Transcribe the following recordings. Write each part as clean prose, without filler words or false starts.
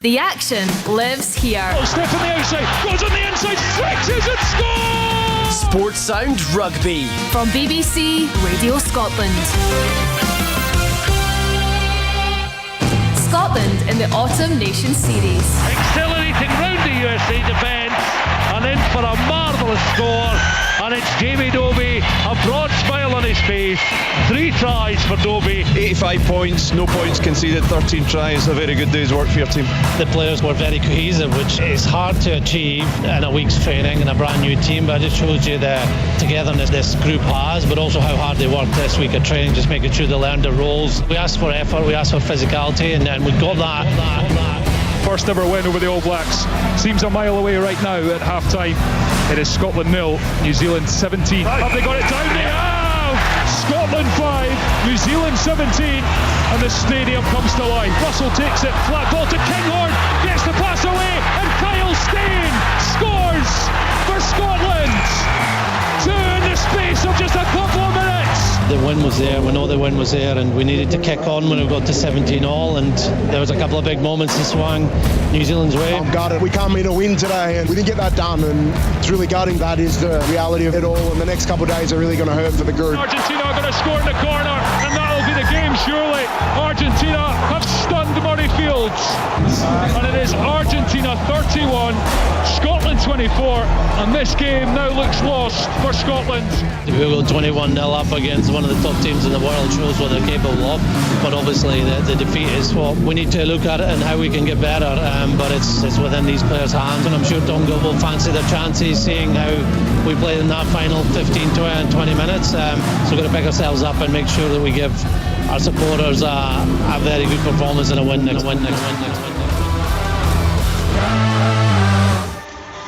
The action lives here. Oh, step on the outside, goes on the inside, stretches and scores! Sports Sound Rugby From BBC Radio Scotland. Scotland in the Autumn Nations Series. Accelerating round the USA defence and in for a marvellous score. And it's Jamie Dobie, a broad smile on his face. 3 tries for Dobie. 85 points, no points conceded, 13 tries. A very good day's work for your team. The players were very cohesive, which is hard to achieve in a week's training in a brand new team, but it shows you the togetherness this group has, but also how hard they worked this week of training, just making sure they learned their roles. We asked for effort, we asked for physicality, and we got that. First ever win over the All Blacks. Seems a mile away right now at half time. It is Scotland 0, New Zealand 17. Have they got it down? They have! Scotland 5, New Zealand 17, and the stadium comes to life. Russell takes it, flat ball to Kinghorn, gets the pass away, and Kyle Steyn scores for Scotland. 2 in the space of just a couple of minutes. The win was there, we know the win was there, and we needed to kick on when we got to 17 all, and there was a couple of big moments that swung New Zealand's way. Got it. We come in a win today, and we didn't get that done, and it's really gutting. That is the reality of it all, and the next couple of days are really going to hurt for the group. Argentina are going to score in the corner, and that'll be the game, surely. Argentina have stunned Murrayfields, and it is Argentina 31, Scotland 24, and this game now looks lost for Scotland. We go 21-0 up against one of the top teams in the world, shows what they're capable of, but obviously the defeat is what we need to look at it and how we can get better, but it's within these players' hands, and I'm sure Tonga will fancy their chances, seeing how we played in that final 15, 20 minutes, so we've got to pick ourselves up and make sure that we give our supporters a very good performance and a win next.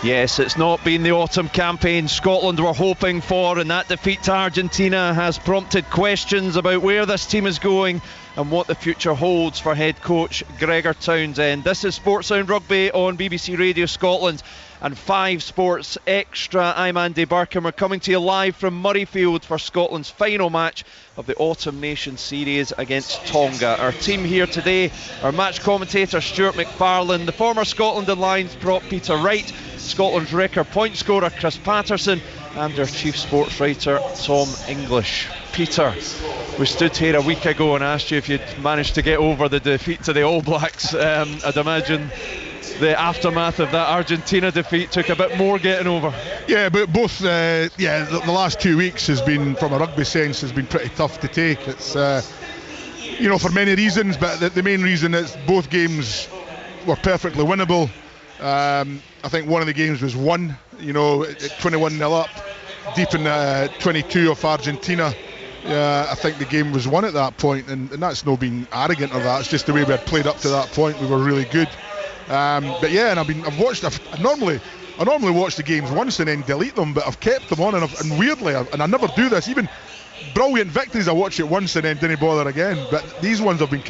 Yes, it's not been the autumn campaign Scotland were hoping for, and that defeat to Argentina has prompted questions about where this team is going and what the future holds for head coach Gregor Townsend. This is Sports Sound Rugby on BBC Radio Scotland and 5 Sports Extra. I'm Andy Burke, and we're coming to you live from Murrayfield for Scotland's final match of the Autumn Nations Series against Tonga. Our team here today, our match commentator Stuart McFarlane, the former Scotland and Lions prop Peter Wright, Scotland's record point scorer Chris Patterson, and our chief sports writer Tom English. Peter, we stood here a week ago and asked you if you'd managed to get over the defeat to the All Blacks. I'd imagine the aftermath of that Argentina defeat took a bit more getting over. Yeah, but both, the last 2 weeks has been, from a rugby sense, has been pretty tough to take. It's, for many reasons, but the main reason is both games were perfectly winnable. I think one of the games was won, 21-0 up, deep in 22 of Argentina. I think the game was won at that point, and that's no being arrogant of that. It's just the way we had played up to that point. We were really good. But yeah, and I normally watch the games once and then delete them, but I've kept them on, and weirdly, and I never do this. Even brilliant victories, I watch it once and then didn't bother again. But these ones have been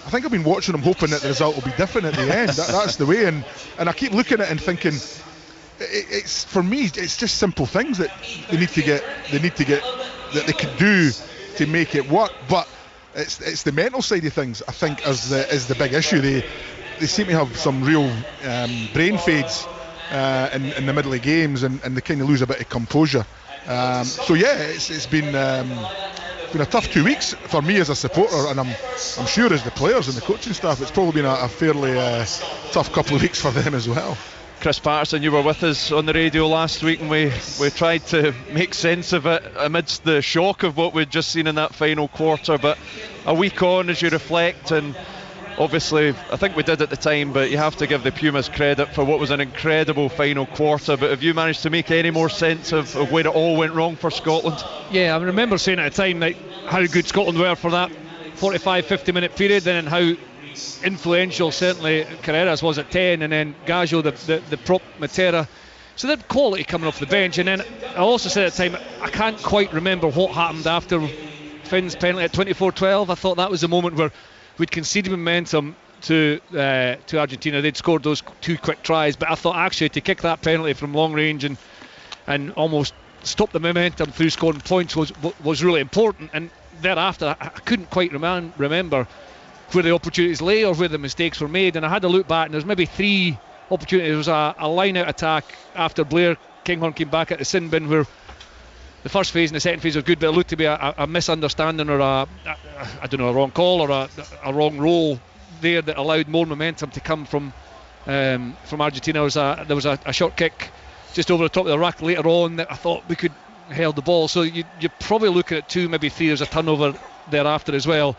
I think I've been watching them hoping that the result will be different at the end. That's the way, and I keep looking at it and thinking, it's for me, it's just simple things that they need to get that they can do to make it work. But it's the mental side of things, I think, is the big issue. They seem to have some real brain fades in the middle of games, and they kind of lose a bit of composure. So yeah, it's been a tough 2 weeks for me as a supporter, and I'm sure as the players and the coaching staff, it's probably been a fairly tough couple of weeks for them as well. Chris Patterson, you were with us on the radio last week, and we tried to make sense of it amidst the shock of what we'd just seen in that final quarter. But a week on, as you reflect, and obviously I think we did at the time, but you have to give the Pumas credit for what was an incredible final quarter. But have you managed to make any more sense of where it all went wrong for Scotland? Yeah, I remember saying at the time that how good Scotland were for that 45-50 minute period, and how influential certainly Carreras was at 10, and then Gaggio, the prop Matera. So they had quality coming off the bench. And then I also said at the time, I can't quite remember what happened after Finn's penalty at 24-12. I thought that was the moment where we'd conceded momentum to Argentina. They'd scored those 2 quick tries, but I thought actually to kick that penalty from long range and almost stop the momentum through scoring points was really important. And thereafter I couldn't quite remember where the opportunities lay or where the mistakes were made. And I had a look back, and there's maybe 3 opportunities. There was a line-out attack after Blair Kinghorn came back at the sin bin, where the first phase and the second phase were good, but it looked to be a misunderstanding or a wrong call or a wrong roll there that allowed more momentum to come from Argentina. There was a short kick just over the top of the rack later on that I thought we could held the ball. So you're probably looking at 2, maybe 3. There's a turnover thereafter as well.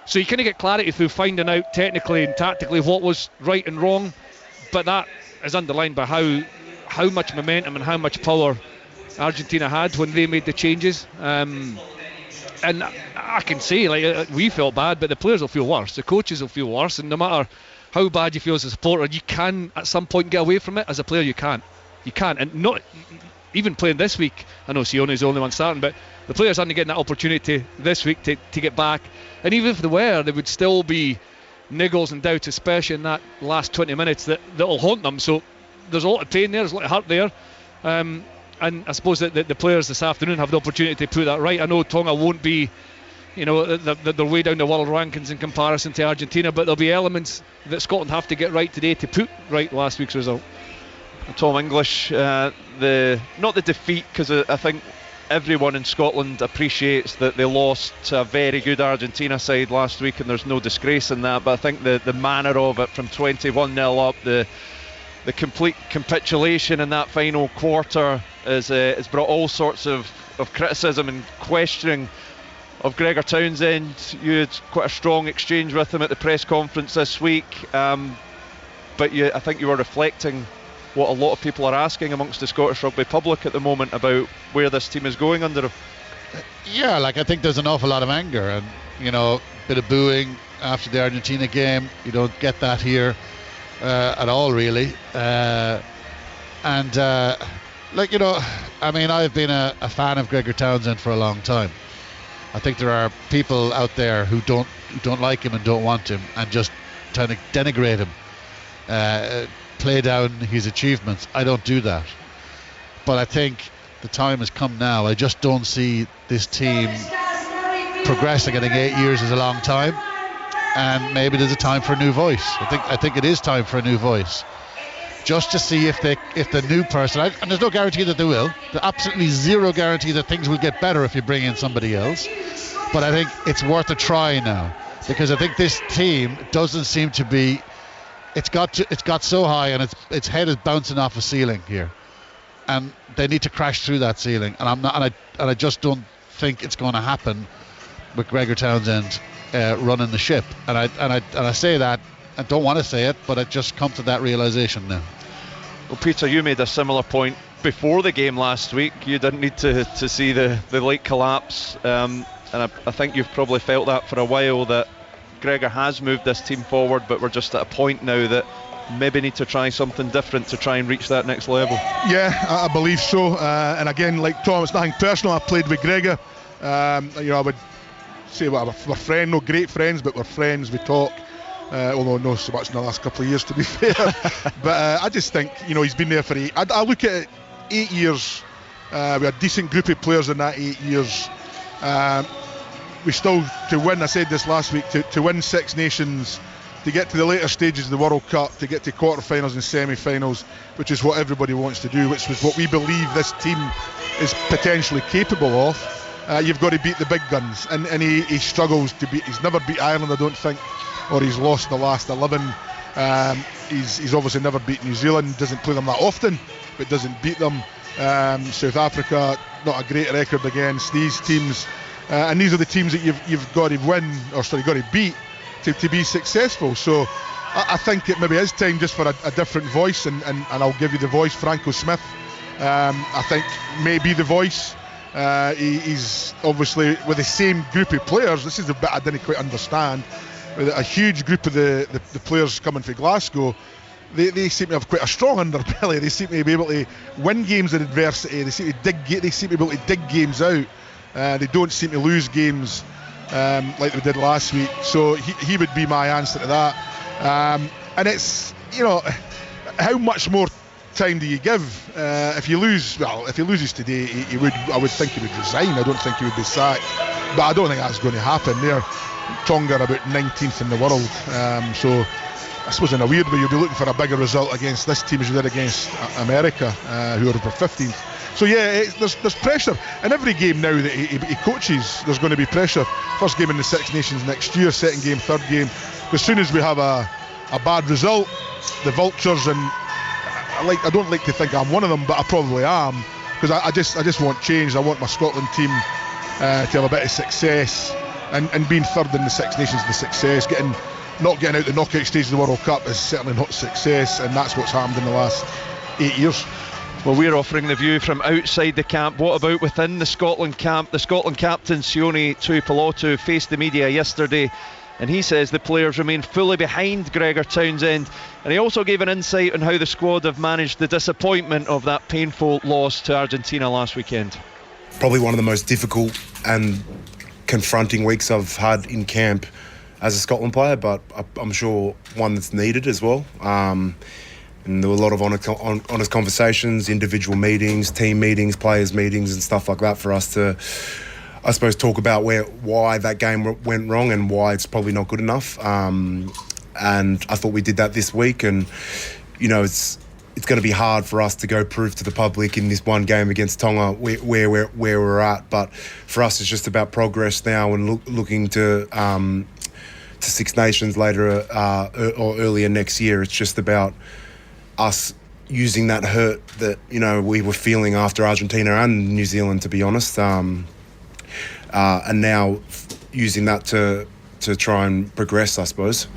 So you kind of get clarity through finding out technically and tactically what was right and wrong, but that is underlined by how much momentum and how much power Argentina had when they made the changes. And I can say, like, we felt bad, but the players will feel worse, the coaches will feel worse, and no matter how bad you feel as a supporter, you can at some point get away from it. As a player, you can't, and not even playing this week. I know Sione's the only one starting, but the players aren't getting that opportunity this week to get back. And even if they were, there would still be niggles and doubts, especially in that last 20 minutes that'll haunt them. So there's a lot of pain there, there's a lot of hurt there. And I suppose that the players this afternoon have the opportunity to put that right. I know Tonga won't be, they're way down the world rankings in comparison to Argentina, but there'll be elements that Scotland have to get right today to put right last week's result. Tom English, not the defeat, because I think everyone in Scotland appreciates that they lost to a very good Argentina side last week, and there's no disgrace in that, but I think the manner of it, from 21-0 up, the complete capitulation in that final quarter has brought all sorts of criticism and questioning of Gregor Townsend. You had quite a strong exchange with him at the press conference this week, but I think you were reflecting what a lot of people are asking amongst the Scottish rugby public at the moment about where this team is going under him. Yeah, like, I think there's an awful lot of anger and, bit of booing after the Argentina game. You don't get that here at all, really. I've been a fan of Gregor Townsend for a long time. I think there are people out there who don't like him and don't want him and just trying to denigrate him, play down his achievements. I don't do that. But I think the time has come now. I just don't see this team progressing. I think 8 years is a long time, and maybe there's a time for a new voice. I think it is time for a new voice, just to see if the new person, and there's no guarantee that they will. There's absolutely zero guarantee that things will get better if you bring in somebody else. But I think it's worth a try now, because I think this team doesn't seem to be. It's got so high, and its head is bouncing off a ceiling here, and they need to crash through that ceiling. And I just don't think it's going to happen with Gregor Townsend running the ship. And I say that. I don't want to say it, but it just comes to that realisation now. Well, Peter, you made a similar point before the game last week. You didn't need to see the late collapse, and I think you've probably felt that for a while, that Gregor has moved this team forward, but we're just at a point now that maybe need to try something different to try and reach that next level. Yeah, I believe so. And again, like Tom, it's nothing personal. I played with Gregor. I would say we're friends, no great friends, but we're friends. We talk. Although not so much in the last couple of years, to be fair. But I just think, he's been there for 8. I look at it, 8 years. We had a decent group of players in that 8 years. We still, to win, I said this last week, to win Six Nations, to get to the later stages of the World Cup, to get to quarterfinals and semi-finals, which is what everybody wants to do, which was what we believe this team is potentially capable of. You've got to beat the big guns, and he struggles to beat. He's never beat Ireland, I don't think, or he's lost the last 11. He's obviously never beat New Zealand, doesn't play them that often, but doesn't beat them. South Africa, not a great record against these teams. And these are the teams that you've got to win, got to beat to be successful. So I think it maybe is time just for a different voice, and I'll give you the voice, Franco Smith. I think maybe the voice. He's obviously with the same group of players. This is the bit I didn't quite understand. With a huge group of the players coming from Glasgow, they seem to have quite a strong underbelly. They seem to be able to win games in adversity. They seem to be able to dig games out. They don't seem to lose games like they did last week. So he would be my answer to that. And it's, how much more time do you give? If he loses today, I would think he would resign. I don't think he would be sacked. But I don't think that's going to happen. Tonga are about 19th in the world. So I suppose in a weird way you'll be looking for a bigger result against this team as you did against America, who are over 15th. So yeah, there's pressure in every game now that he coaches. There's going to be pressure. First game in the Six Nations next year, second game, third game. As soon as we have a bad result, the vultures, and I don't like to think I'm one of them, but I probably am, because I just want change. I want my Scotland team to have a bit of success, and being third in the Six Nations is the success. Not getting out the knockout stage of the World Cup is certainly not success, and that's what's happened in the last 8 years. Well, we're offering the view from outside the camp. What about within the Scotland camp? The Scotland captain, Sione Tuipulotu, faced the media yesterday, and he says the players remain fully behind Gregor Townsend. And he also gave an insight on how the squad have managed the disappointment of that painful loss to Argentina last weekend. Probably one of the most difficult and confronting weeks I've had in camp as a Scotland player, but I'm sure one that's needed as well. And there were a lot of honest conversations, individual meetings, team meetings, players meetings and stuff like that for us to, I suppose, talk about why that game went wrong and why it's probably not good enough. And I thought we did that this week, and it's going to be hard for us to go prove to the public in this one game against Tonga where we're at. But for us, it's just about progress now and looking to Six Nations later or earlier next year. It's just about us using that hurt that we were feeling after Argentina and New Zealand, to be honest, and now using that to try and progress, I suppose.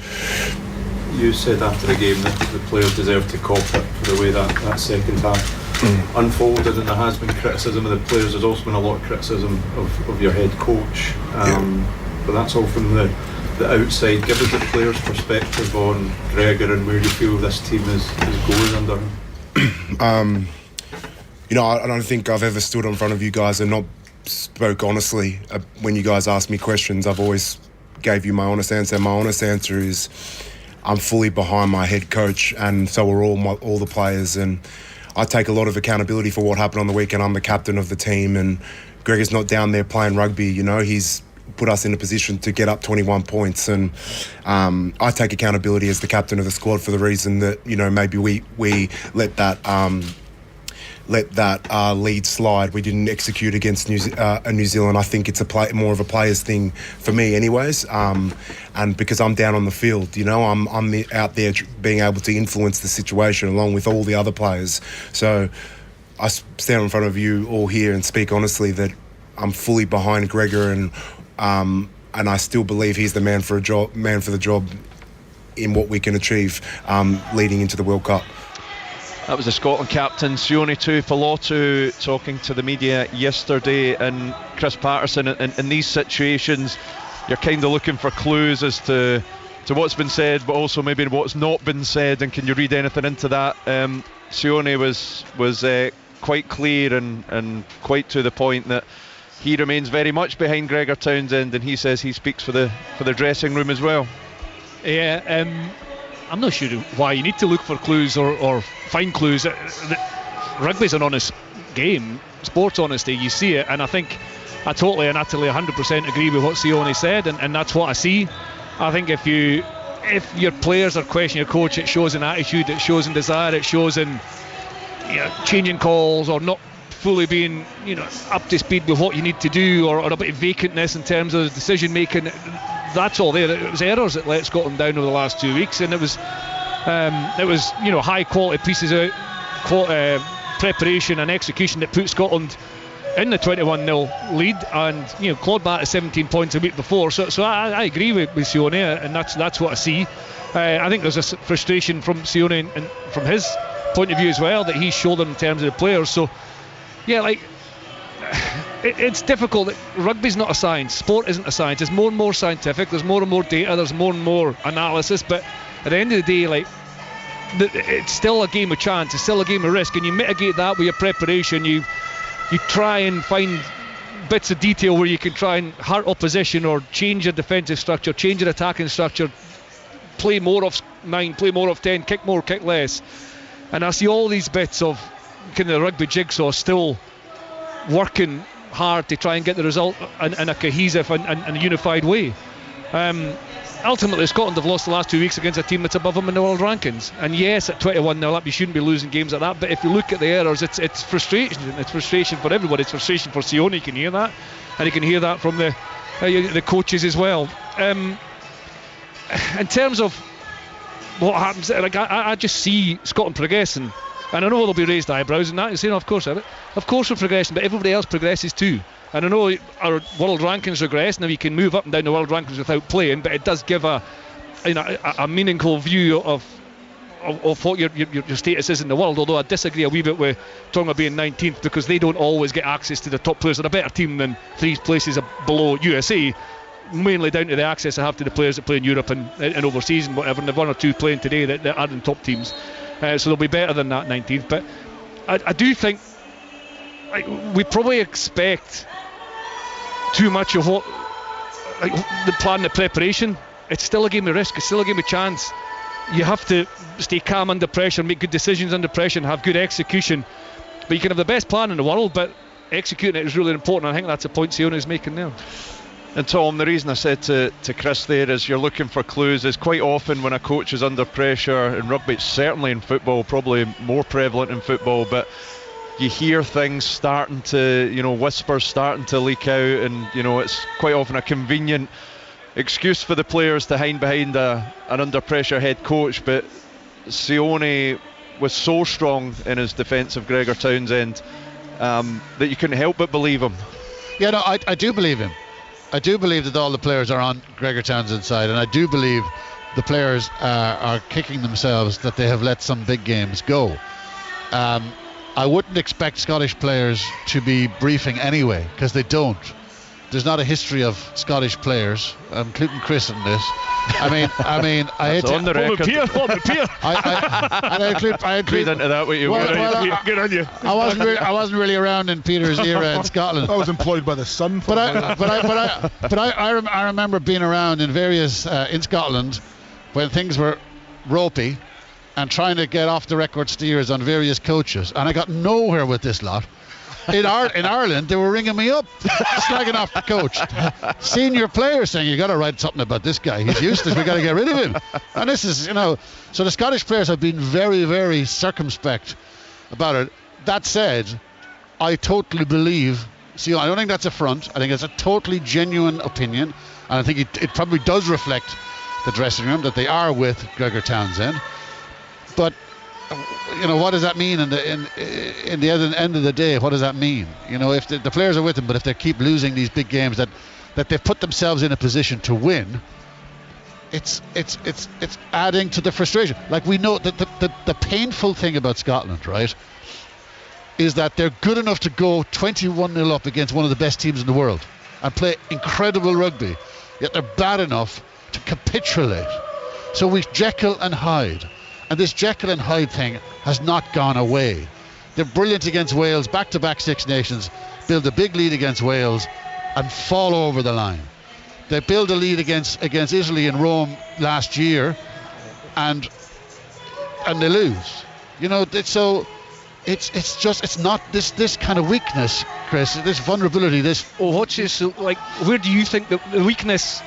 You said after the game that the players deserve to cop it for the way that second half unfolded, and there has been criticism of the players. There's also been a lot of criticism of your head coach, but that's all from the outside. Give us the players' perspective on Gregor and where you feel this team is going under him. I don't think I've ever stood in front of you guys and not spoke honestly. When you guys ask me questions, I've always gave you my honest answer. My honest answer is I'm fully behind my head coach, and so are all the players, and I take a lot of accountability for what happened on the weekend. I'm the captain of the team, and Gregor's not down there playing rugby. He's put us in a position to get up 21 points, and I take accountability as the captain of the squad for the reason that maybe we let that lead slide. We didn't execute against New Zealand. I think it's more of a players thing for me anyways, and because I'm down on the field, I'm out there being able to influence the situation along with all the other players. So I stand in front of you all here and speak honestly that I'm fully behind Gregor, and I still believe he's the man for the job in what we can achieve leading into the World Cup. That was the Scotland captain, Sione Tuipulotu, talking to the media yesterday. And Chris Patterson, in these situations, you're kind of looking for clues as to what's been said, but also maybe what's not been said. And can you read anything into that? Sione was quite clear and quite to the point that he remains very much behind Gregor Townsend, and he says he speaks for the dressing room as well. Yeah, I'm not sure why you need to look for clues or find clues. Rugby's an honest game, sports honesty, you see it, and I think I totally and utterly 100% agree with what Sione said, and that's what I see. I think if your players are questioning your coach, it shows in attitude, it shows in desire, it shows in changing calls or not fully being up to speed with what you need to do, or a bit of vacantness in terms of decision making. That's all there. It was errors that let Scotland down over the last 2 weeks, and it was high quality pieces of preparation and execution that put Scotland in the 21-0 lead, and clawed back to 17 points a week before. So I agree with Sione, and that's what I see. I think there's a frustration from Sione and from his point of view as well that he's shouldered in terms of the players. So yeah, it's difficult. Rugby's not a science. Sport isn't a science. It's more and more scientific. There's more and more data. There's more and more analysis. But at the end of the day, it's still a game of chance. It's still a game of risk. And you mitigate that with your preparation. You try and find bits of detail where you can try and hurt opposition or change your defensive structure, change your attacking structure, play more off 9, play more off 10, kick more, kick less. And I see all these bits of kind of rugby jigsaw still working hard to try and get the result in a cohesive and unified way. Ultimately, Scotland have lost the last 2 weeks against a team that's above them in the world rankings. And yes, at 21-0 up, you shouldn't be losing games like that. But if you look at the errors, it's frustration. It's frustration for everybody. It's frustration for Sione. You can hear that, and you can hear that from the coaches as well. In terms of what happens, like I just see Scotland progressing, and I know there'll be raised eyebrows and that. You say, no, of course we're progressing, but everybody else progresses too. And I know our world rankings regress. Now you can move up and down the world rankings without playing, but it does give a meaningful view of what your status is in the world. Although I disagree a wee bit with Tonga being 19th, because they don't always get access to the top players. They're a better team than 3 places below USA, mainly down to the access they have to the players that play in Europe and overseas and whatever. And they've 1 or 2 playing today that are in top teams, so they'll be better than that 19th. But I do think we probably expect too much of what, like, the plan, the preparation. It's still a game of risk. It's still a game of chance. You have to stay calm under pressure, make good decisions under pressure, and have good execution. But you can have the best plan in the world, but executing it is really important. I think that's a point Sione is making there. And Tom, the reason I said to Chris there is you're looking for clues. Is quite often when a coach is under pressure in rugby, certainly in football, probably more prevalent in football, but you hear things starting to, whispers starting to leak out, and it's quite often a convenient excuse for the players to hide behind an under pressure head coach. But Sione was so strong in his defence of Gregor Townsend that you couldn't help but believe him. Yeah, no, I do believe him. I do believe that all the players are on Gregor Townsend's side, and I do believe the players are kicking themselves that they have let some big games go. I wouldn't expect Scottish players to be briefing anyway, because they don't. There's not a history of Scottish players, including Chris in this. I mean, I hate to. On the record. I include into that what you Good on you. I wasn't really around in Peter's era in Scotland. I was employed by the Sun. But I remember being around in various in Scotland when things were ropey, and trying to get off the record steers on various coaches, and I got nowhere with this lot. In Ireland, they were ringing me up, slagging off the coach. Senior players saying, you got to write something about this guy. He's useless. We got to get rid of him. And this is, so the Scottish players have been very, very circumspect about it. That said, I totally believe. See, I don't think that's a front. I think it's a totally genuine opinion, and I think it probably does reflect the dressing room that they are with Gregor Townsend. But what does that mean in the end of the day? What does that mean? If the players are with him, but if they keep losing these big games that they've put themselves in a position to win, it's adding to the frustration. Like, we know that the painful thing about Scotland, right, is that they're good enough to go 21-0 up against one of the best teams in the world and play incredible rugby, yet they're bad enough to capitulate. So we Jekyll and Hyde. And this Jekyll and Hyde thing has not gone away. They're brilliant against Wales, back-to-back Six Nations, build a big lead against Wales and fall over the line. They build a lead against Italy in Rome last year and they lose. So it's not this kind of weakness, Chris, this vulnerability, this... Where do you think the weakness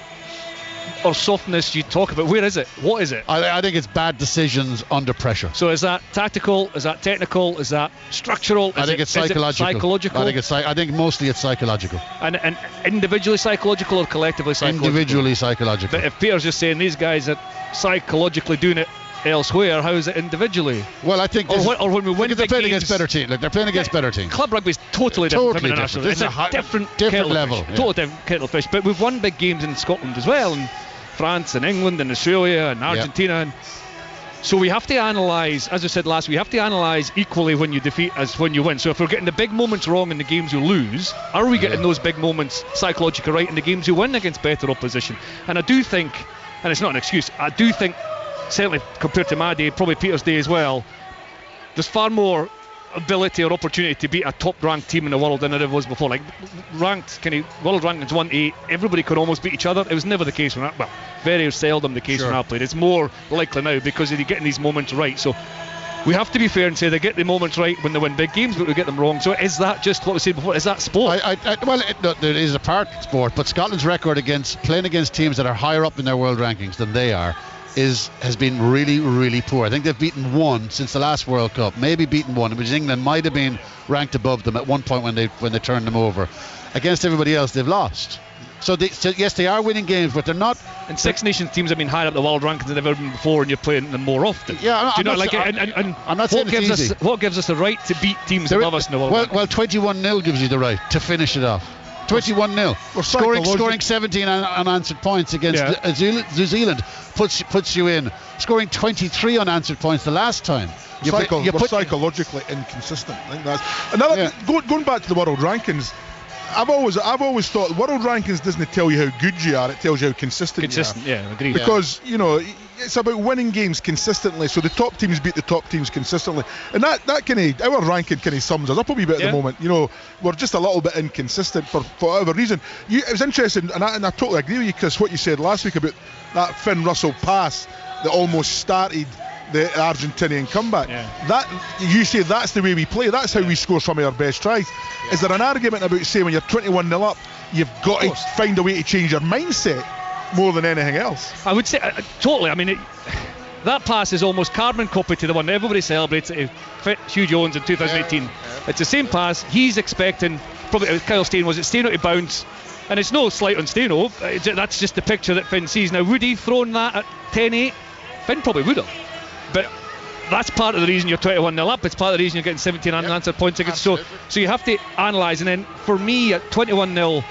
or softness you talk about, where is it? What is it? I think it's bad decisions under pressure. So is that tactical? Is that technical? Is that structural? I think it's psychological. I think mostly it's psychological. And individually psychological or collectively psychological? Individually psychological. But if Peter's just saying these guys are psychologically doing it elsewhere, how is it individually? Well, I think or when we win they're playing against better teams. Like, they're playing against better teams. Club rugby is totally different from international. It's a different level. Totally different kettle of fish. But we've won big games in Scotland as well, and France and England and Australia and Argentina. And so we have to analyse, as I said last week, we have to analyse equally when you defeat as when you win. So if we're getting the big moments wrong in the games you lose, are we getting those big moments psychologically right in the games you win against better opposition? And I do think, and it's not an excuse, I do think, certainly compared to my day, probably Peter's day as well, there's far more ability or opportunity to beat a top-ranked team in the world than there was before. Like, world rankings 1 to 8, everybody could almost beat each other. It was never the case when very seldom the case when I played. It's more likely now because you're getting these moments right. So we have to be fair and say they get the moments right when they win big games, but we get them wrong. So is that just what we said before? Is that sport? There is a part sport, but Scotland's record playing against teams that are higher up in their world rankings than they are has been really, really poor. I think they've beaten one since the last World Cup, maybe beaten one, which England might have been ranked above them at one point when they turned them over. Against everybody else, they've lost. So yes, they are winning games, but they're not. And Six Nations teams have been higher up the world rankings than they've ever been before, and you're playing them more often. Yeah, I'm not saying it's easy. What gives us the right to beat teams above us in the world rankings? Well, 21-0 gives you the right to finish it off. 21-0. Scoring 17 unanswered points against New Zealand puts you in. Scoring 23 unanswered points the last time. We're psychologically inconsistent. I think that's going back to the world rankings. I've always thought world rankings doesn't tell you how good you are, it tells you how consistent you are. Yeah, I agree. Because it's about winning games consistently, so the top teams beat the top teams consistently, and that kind of our ranking kind of sums us up a wee bit at the moment. We're just a little bit inconsistent for whatever reason. It was interesting, and I totally agree with you, Chris, what you said last week about that Finn Russell pass that almost started the Argentinian comeback. That you say that's the way we play, that's how we score some of our best tries. Is there an argument about saying when you're 21-0 up, you've got to find a way to change your mindset more than anything else? I would say totally. I mean, that pass is almost carbon copy to the one everybody celebrates at Hugh Jones in 2018. It's the same pass. He's expecting, probably Kyle Steino, was it Steino to bounce? And it's no slight on Steino. That's just the picture that Finn sees. Now, would he have thrown that at 10-8? Finn probably would have. But that's part of the reason you're 21-0 up. It's part of the reason you're getting 17 unanswered points against. So you have to analyse. And then for me, at 21-0,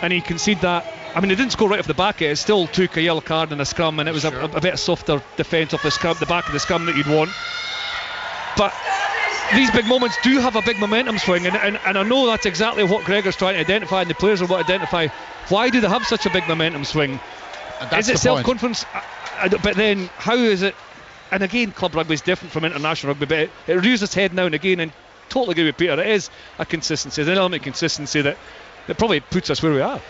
and he conceded that. I mean, he didn't score right off the back. It still took a yellow card in a scrum, and it was a bit softer defence off the back of the scrum that you'd want. But these big moments do have a big momentum swing, and I know that's exactly what Gregor's trying to identify, and the players will want to identify. Why do they have such a big momentum swing? Is it self-confidence? But then, how is it? And again, club rugby is different from international rugby, but it rears its head now and again, and totally agree with Peter, it is a consistency, an element of consistency that probably puts us where we are.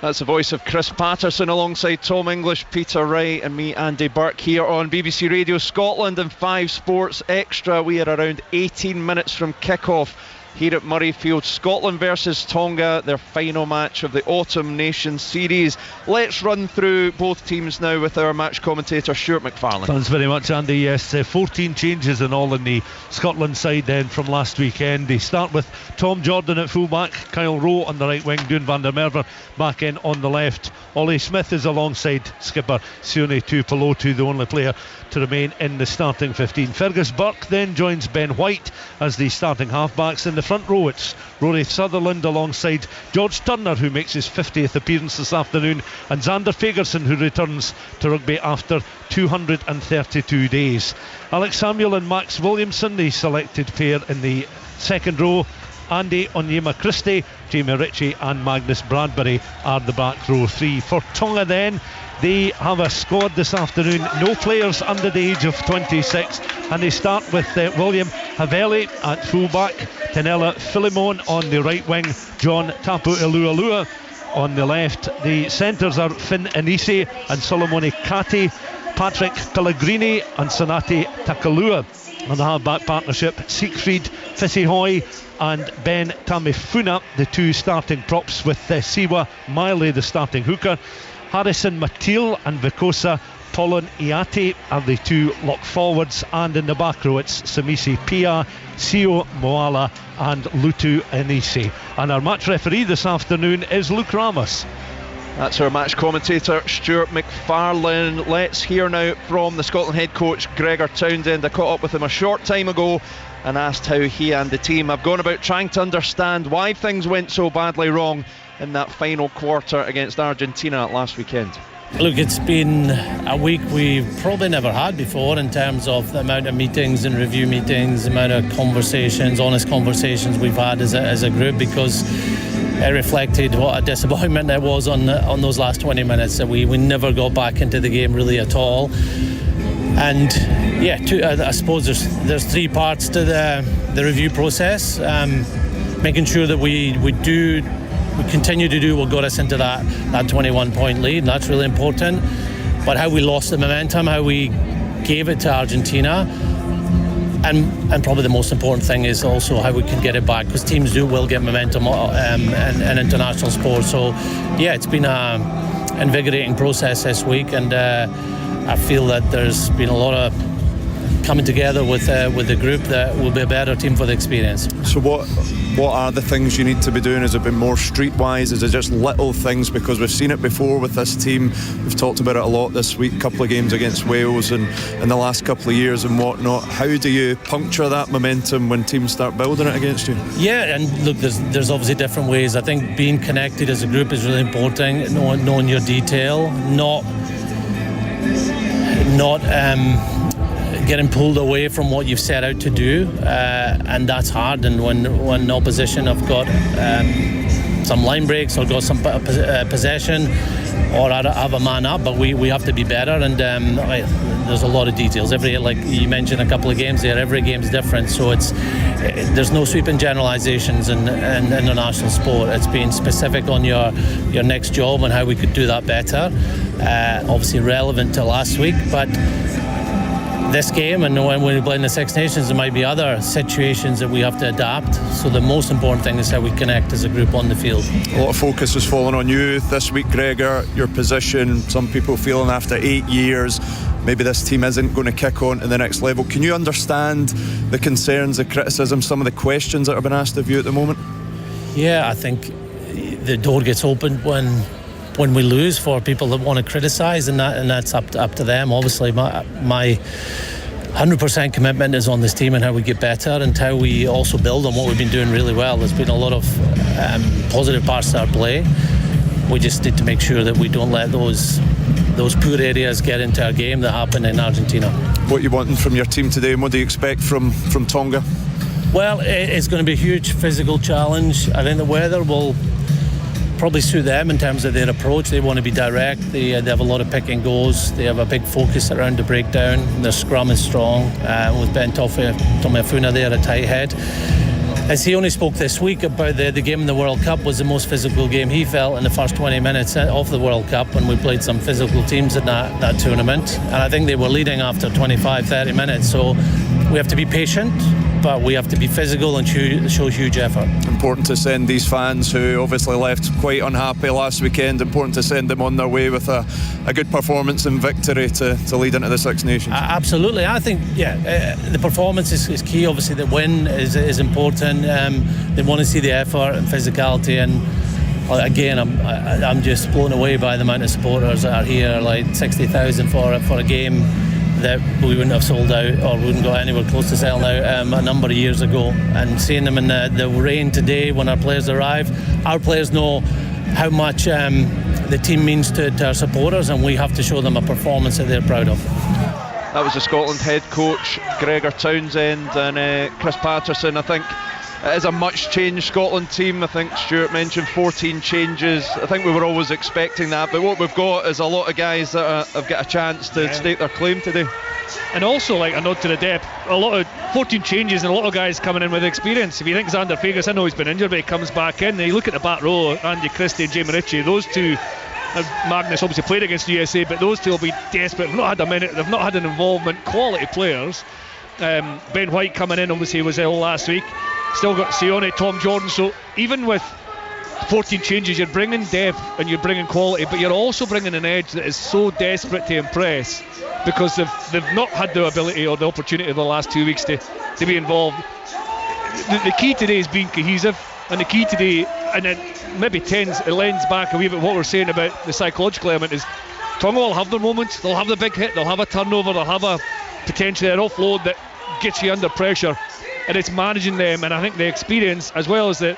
That's the voice of Chris Patterson alongside Tom English, Peter Wright and me, Andy Burke, here on BBC Radio Scotland and 5 Sports Extra. We are around 18 minutes from kick-off here at Murrayfield. Scotland versus Tonga, their final match of the Autumn Nations Series. Let's run through both teams now with our match commentator Stuart McFarlane. Thanks very much, Andy. Yes, 14 changes in all in the Scotland side then from last weekend. They start with Tom Jordan at fullback, Kyle Rowe on the right wing, Doon van der Merwe back in on the left. Ollie Smith is alongside skipper Sione Tuipulotu, the only player to remain in the starting 15. Fergus Burke then joins Ben White as the starting halfbacks. In the front row, it's Rory Sutherland alongside George Turner, who makes his 50th appearance this afternoon, and Xander Fagerson, who returns to rugby after 232 days. Alex Samuel and Max Williamson, the selected pair in the second row. Andy Onyema Christie, Jamie Ritchie and Magnus Bradbury are the back row three. For Tonga then, they have a squad this afternoon, no players under the age of 26, and they start with William Haveli at fullback, Tenella Philemon on the right wing, John Tapu Ilualua on the left. The centres are Finn Anisi and Solomone Kati, Patrick Pellegrini and Sanati Takalua. On the half-back partnership, Siegfried Fisihoy and Ben Tamifuna, the two starting props, with Siwa Miley, the starting hooker. Harrison Matil and Vikosa Polon Iati are the two lock forwards, and in the back row it's Samisi Pia, Sio Moala and Lutu Enisi. And our match referee this afternoon is Luke Ramos. That's our match commentator Stuart McFarlane. Let's hear now from the Scotland head coach Gregor Townsend. I caught up with him a short time ago and asked how he and the team have gone about trying to understand why things went so badly wrong in that final quarter against Argentina last weekend. Look, it's been a week we've probably never had before in terms of the amount of meetings and review meetings, the amount of conversations, honest conversations we've had as a group, because it reflected what a disappointment it was on those last 20 minutes, that we never got back into the game really at all. And I suppose there's three parts to the review process. Making sure that we continue to do what got us into that 21-point lead, and that's really important. But how we lost the momentum, how we gave it to Argentina, And probably the most important thing is also how we can get it back, because teams will get momentum in international sport. So yeah, it's been an invigorating process this week, and I feel that there's been a lot of coming together with the group that will be a better team for the experience. So what are the things you need to be doing? Has it been more streetwise? Is it just little things? Because we've seen it before with this team. We've talked about it a lot this week, a couple of games against Wales and in the last couple of years and whatnot. How do you puncture that momentum when teams start building it against you? Yeah, and look, there's obviously different ways. I think being connected as a group is really important, knowing your detail, not getting pulled away from what you've set out to do, and that's hard. And when opposition have got some line breaks or got some possession or have a man up, but we have to be better. And there's a lot of details. Like you mentioned a couple of games there, every game's different. So there's no sweeping generalizations in international sport. It's being specific on your next job and how we could do that better. Obviously relevant to last week, but this game, and when we play in the Six Nations, there might be other situations that we have to adapt. So the most important thing is how we connect as a group on the field. A lot of focus has fallen on you this week, Gregor, your position. Some people feeling after 8 years maybe this team isn't going to kick on to the next level. Can you understand the concerns, the criticism, some of the questions that have been asked of you at the moment? Yeah, I think the door gets opened when we lose for people that want to criticise, and that's up to them. Obviously, my 100% commitment is on this team and how we get better and how we also build on what we've been doing really well. There's been a lot of positive parts to our play. We just need to make sure that we don't let those poor areas get into our game that happened in Argentina. What are you wanting from your team today, and what do you expect from Tonga? Well, it's going to be a huge physical challenge. I think the weather will probably suit them in terms of their approach. They want to be direct. They have a lot of pick and goes. They have a big focus around the breakdown. Their scrum is strong with Ben Tomeafuna there, a tight head. As he only spoke this week about the game in the World Cup was the most physical game he felt in the first 20 minutes of the World Cup when we played some physical teams in that tournament. And I think they were leading after 25-30 minutes. So we have to be patient, but we have to be physical and show huge effort. Important to send these fans who obviously left quite unhappy last weekend, important to send them on their way with a good performance and victory to lead into the Six Nations. Absolutely. I think, the performance is key. Obviously the win is important. They want to see the effort and physicality, and again, I'm just blown away by the amount of supporters that are here, like 60,000 for a game that we wouldn't have sold out or wouldn't go anywhere close to selling out a number of years ago. And seeing them in the rain today when our players arrive, our players know how much the team means to our supporters, and we have to show them a performance that they're proud of. That was the Scotland head coach Gregor Townsend and Chris Patterson. I think it is a much changed Scotland team. I think Stuart mentioned 14 changes. I think we were always expecting that, but what we've got is a lot of guys that have got a chance to stake their claim today. And also, like a nod to the depth, a lot of 14 changes and a lot of guys coming in with experience. If you think Xander Fergus, I know he's been injured, but he comes back in. And you look at the back row, Andy Christie and Jamie Ritchie, those two. Magnus obviously played against the USA, but those two will be desperate. They've not had a minute, they've not had an involvement. Quality players. Ben White coming in, obviously was ill last week. Still got Sione, Tom Jordan. So even with 14 changes, you're bringing depth and you're bringing quality, but you're also bringing an edge that is so desperate to impress, because they've not had the ability or the opportunity over the last 2 weeks to be involved. The key today is being cohesive, and the key today, and it maybe it lends back a wee bit what we're saying about the psychological element, is Tonga will have their moments. They'll have the big hit, they'll have a turnover, they'll have a potentially an offload that gets you under pressure, and it's managing them. And I think the experience, as well as the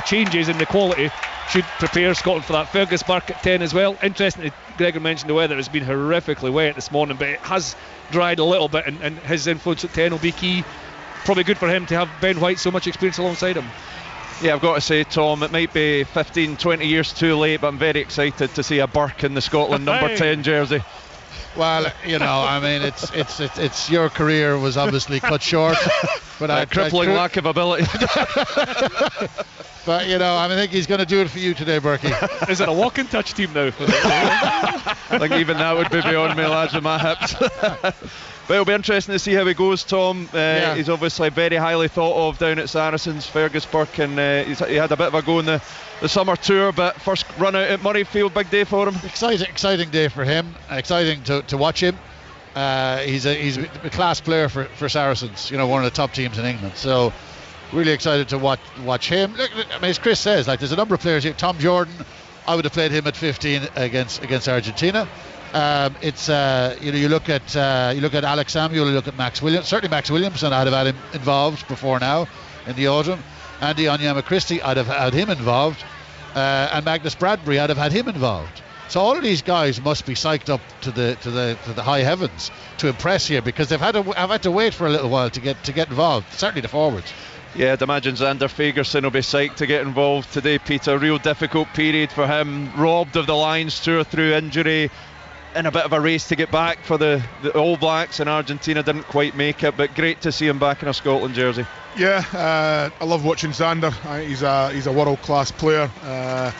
changes in the quality, should prepare Scotland for that. Fergus Burke at 10 as well. Interesting, Gregor mentioned the weather has been horrifically wet this morning, but it has dried a little bit, and his influence at 10 will be key. Probably good for him to have Ben White so much experience alongside him. Yeah, I've got to say, Tom, it might be 15, 20 years too late, but I'm very excited to see a Burke in the Scotland number 10 jersey. Well, I mean, it's your career was obviously cut short, but a crippling lack of ability. But I think he's going to do it for you today, Berkey. Is it a walking touch team now? I think even that would be beyond me, lads, with my hips. But it'll be interesting to see how he goes, Tom. He's obviously very highly thought of down at Saracens, Fergus Burke, and he had a bit of a go in the summer tour, but first run out at Murrayfield, big day for him. Exciting day for him. Exciting to watch him. He's a class player for Saracens, one of the top teams in England. So really excited to watch him. Look, I mean, as Chris says, there's a number of players here. Tom Jordan, I would have played him at 15 against Argentina. You look at Alex Samuel, you look at Max Williams. Certainly Max Williamson, I'd have had him involved before now in the autumn. Andy Onyema-Christie, I'd have had him involved, and Magnus Bradbury, I'd have had him involved. So all of these guys must be psyched up to the high heavens to impress here, because I've had to wait for a little while to get involved. Certainly the forwards. Yeah, I'd imagine Xander Fagerson will be psyched to get involved today, Peter. Real difficult period for him, robbed of the Lions tour through injury, in a bit of a race to get back for the All Blacks, and Argentina didn't quite make it, but great to see him back in a Scotland jersey. Yeah, I love watching Xander. He's a world-class player. I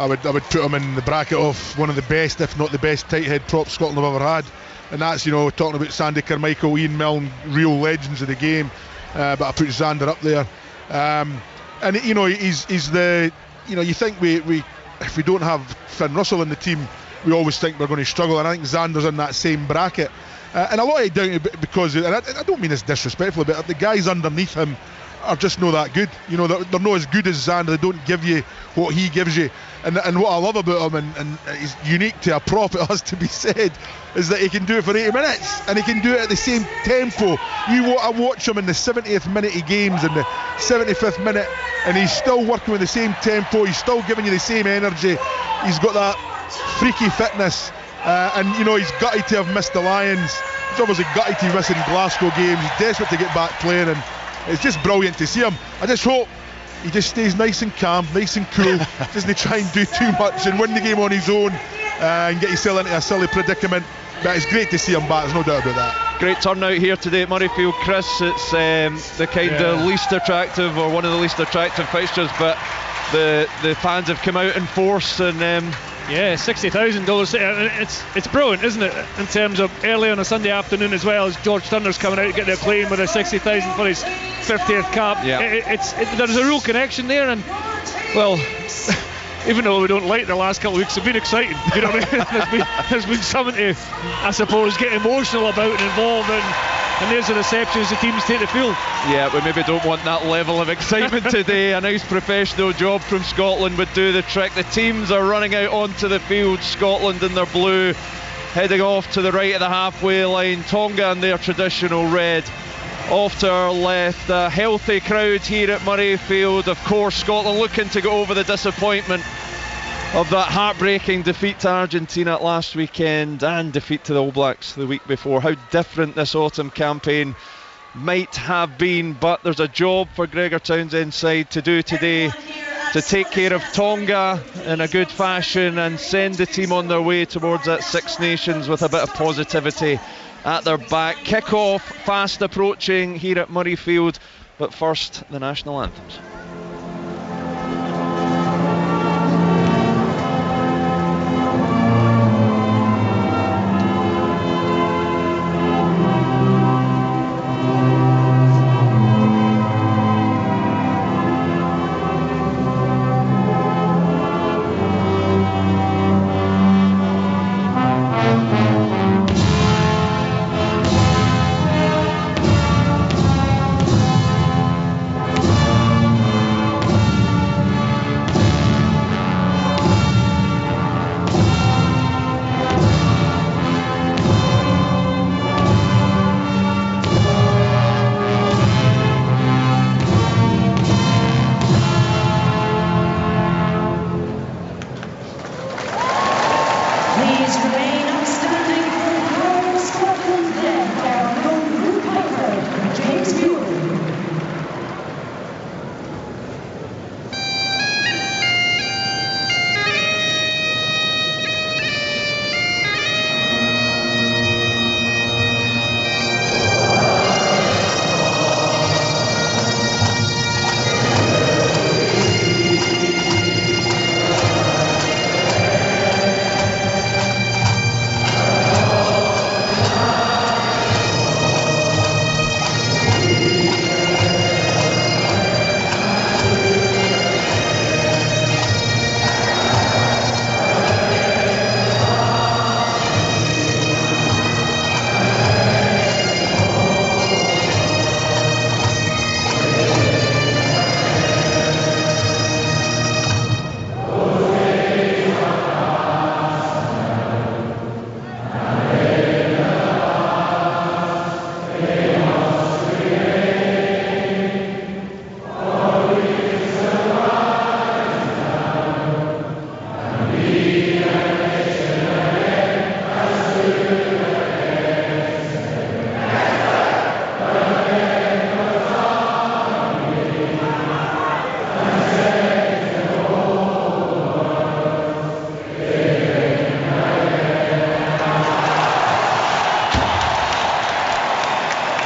would put him in the bracket of one of the best, if not the best, tight head props Scotland have ever had, and that's talking about Sandy Carmichael, Ian Milne, real legends of the game. But I put Xander up there, and he's the you think we if we don't have Finn Russell in the team, we always think we're going to struggle, and I think Xander's in that same bracket, and a lot of it down to because, and I don't mean this disrespectfully, but the guys underneath him are just not that good. They're not as good as Xander. They don't give you what he gives you, and what I love about him, and he's unique to a prop, it has to be said, is that he can do it for 80 minutes and he can do it at the same tempo. I watch him in the 70th minute he games and the 75th minute, and he's still working with the same tempo, he's still giving you the same energy, he's got that freaky fitness, and he's gutted to have missed the Lions. He's obviously gutted to miss in Glasgow games. He's desperate to get back playing, and it's just brilliant to see him. I just hope he just stays nice and calm, nice and cool, doesn't try and do too much and win the game on his own, and get himself into a silly predicament. But it's great to see him back, there's no doubt about that. Great turnout here today at Murrayfield, Chris. It's the kind of least attractive, or one of the least attractive fixtures, but the fans have come out in force, and $60,000. It's brilliant, isn't it? In terms of early on a Sunday afternoon, as well as George Turner's coming out to get their plane with a 60,000 for his 50th cap. Yeah. There's a real connection there, and well, even though we don't like the last couple of weeks, it's been exciting. You know what I mean? There's been something to, I suppose, get emotional about and involved in. And there's the reception as the teams take the field. Yeah, we maybe don't want that level of excitement today. A nice professional job from Scotland would do the trick. The teams are running out onto the field. Scotland in their blue, heading off to the right of the halfway line. Tonga in their traditional red. Off to our left, a healthy crowd here at Murrayfield. Of course, Scotland looking to go over the disappointment of that heartbreaking defeat to Argentina last weekend and defeat to the All Blacks the week before. How different this autumn campaign might have been, but there's a job for Gregor Townsend's side to do today, to take care of Tonga in a good fashion and send the team on their way towards that Six Nations with a bit of positivity at their back. Kick-off fast approaching here at Murrayfield, but first the national anthems.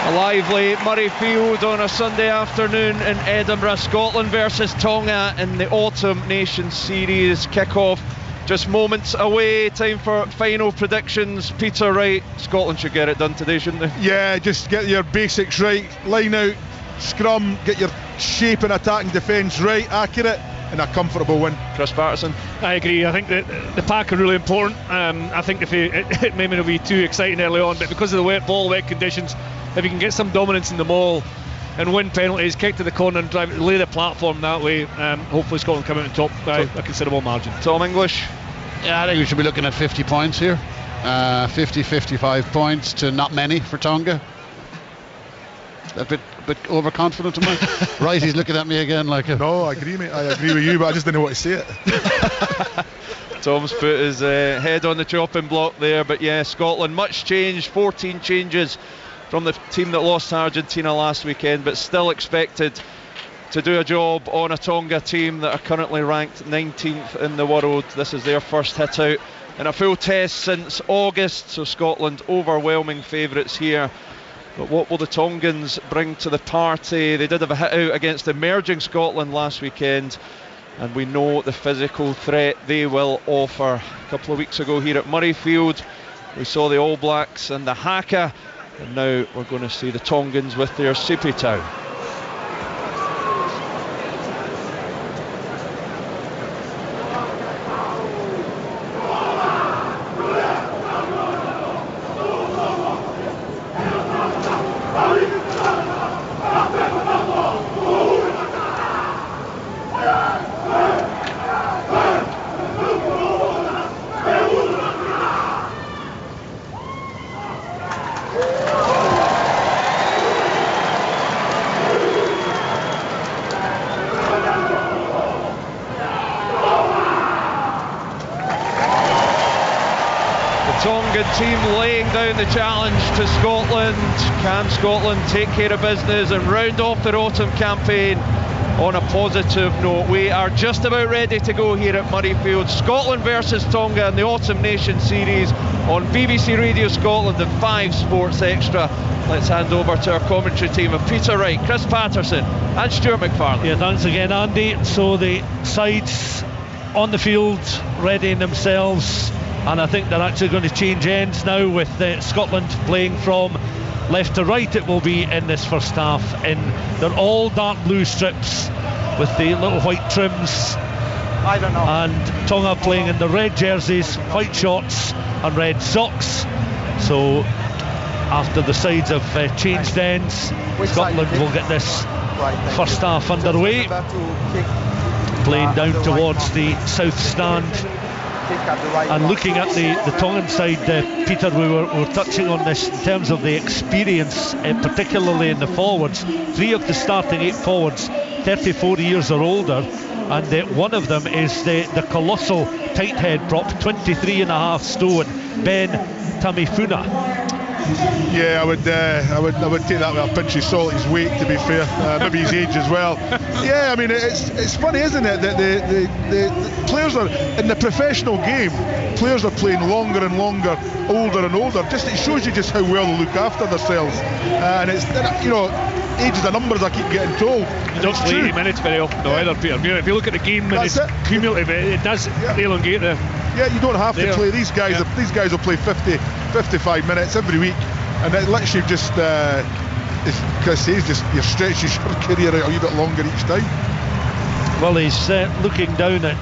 A lively Murrayfield on a Sunday afternoon in Edinburgh. Scotland versus Tonga in the Autumn Nations Series kick-off. Just moments away. Time for final predictions. Peter Wright, Scotland should get it done today, shouldn't they? Yeah, just get your basics right. Line out, scrum, get your shape and attacking defence right, accurate, and a comfortable win. Chris Patterson? I agree. I think that the pack are really important. I think if it may not be too exciting early on, but because of the wet ball, wet conditions, if you can get some dominance in the maul and win penalties, kick to the corner and drive, lay the platform that way, hopefully Scotland come out on top by a considerable margin. Tom English? Yeah, I think we should be looking at 50 points here. 55 points to not many for Tonga. A bit overconfident, am I? Right, he's looking at me again like a... No, I agree, mate. I agree with you, but I just didn't know what to say it. Tom's put his head on the chopping block there, but yeah, Scotland, much change, 14 changes from the team that lost to Argentina last weekend, but still expected to do a job on a Tonga team that are currently ranked 19th in the world. This is their first hit out in a full test since August, so Scotland overwhelming favourites here. But what will the Tongans bring to the party? They did have a hit out against emerging Scotland last weekend, and we know the physical threat they will offer. A couple of weeks ago here at Murrayfield, we saw the All Blacks and the Haka, and now we're going to see the Tongans with their Sipitau. Team laying down the challenge to Scotland. Can Scotland take care of business and round off their autumn campaign on a positive note? We are just about ready to go here at Murrayfield. Scotland versus Tonga in the Autumn Nation Series on BBC Radio Scotland and 5 Sports Extra. Let's hand over to our commentary team of Peter Wright, Chris Patterson and Stuart McFarlane. Yeah, thanks again, Andy. So the sides on the field readying themselves, and I think they're actually going to change ends now with Scotland playing from left to right. It will be in this first half. They're all dark blue strips with the little white trims. I don't know. And Tonga playing in the red jerseys, white shorts and red socks. So after the sides have changed ends, Scotland will get this first half underway. Playing down towards the south stand. And looking at the Tongan side, Peter, we were touching on this in terms of the experience, particularly in the forwards. 3 of the starting 8 forwards, 34 years or older, and one of them is the colossal tight head prop, 23.5 stone, Ben Tamifuna. Yeah, I would take that with a pinch of salt. His weight, to be fair, maybe his age as well. Yeah, I mean it's funny, isn't it, that the players are in the professional game. Players are playing longer and longer, older and older. Just it shows you just how well they look after themselves. And it's, you know, age is a numbers I keep getting told. You don't play 80 minutes very often, though, either, Peter. If you look at the game, and it's cumulative, it does elongate the. Yeah, you don't have to play. These guys will play 50, 55 minutes every week, and it literally just, as Chris says, just you stretches your career out a wee bit longer each time. Well, he's looking down at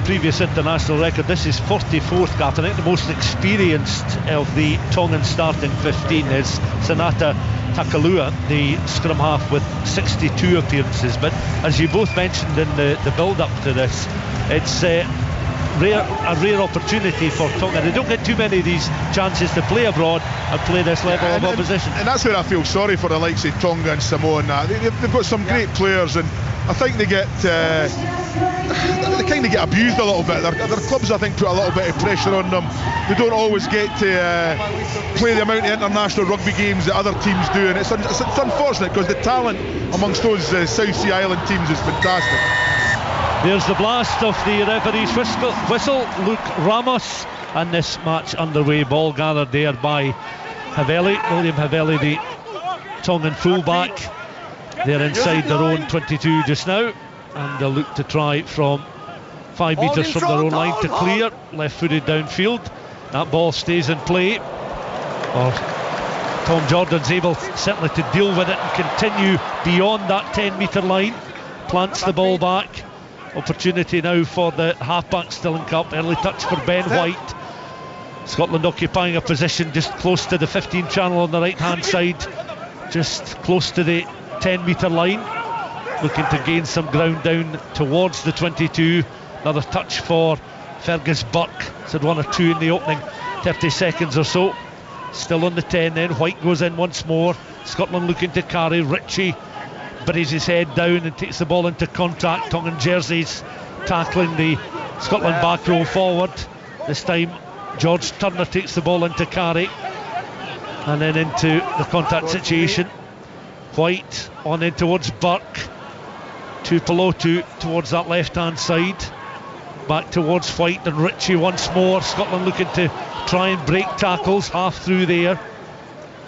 previous international record. This is 44th cap. I think the most experienced of the Tongan starting 15 is Sanata Takalua, the scrum half, with 62 appearances. But as you both mentioned in the build-up to this, it's a rare opportunity for Tonga. They don't get too many of these chances to play abroad and play this level of opposition. And that's where I feel sorry for the likes of Tonga and Samoa and that. They've got some great players, and I think they kind of get abused a little bit. Their clubs, I think, put a little bit of pressure on them. They don't always get to play the amount of international rugby games that other teams do, and it's unfortunate because the talent amongst those South Sea Island teams is fantastic. There's the blast of the referee's whistle, Luke Ramos, and this match underway. Ball gathered there by William Haveli, the Tongan full-back. They're inside their own 22 just now, and they'll look to try from 5 metres from their own line to clear, left-footed downfield. That ball stays in play, or Tom Jordan's able certainly to deal with it and continue beyond that 10-metre line. Plants the ball back. Opportunity now for the half-back to link up. Early touch for Ben White. Scotland occupying a position just close to the 15 channel on the right-hand side, just close to the 10-metre line, looking to gain some ground down towards the 22. Another touch for Fergus Burke. Said 1 or 2 in the opening 30 seconds or so. Still on the 10 then. White goes in once more. Scotland looking to carry. Ritchie buries his head down and takes the ball into contact. Tongan jerseys tackling the Scotland back row forward. This time George Turner takes the ball into carry, and then into the contact situation. White on in towards Burke. Tuipulotu towards that left hand side. Back towards White and Ritchie once more. Scotland looking to try and break tackles half through there.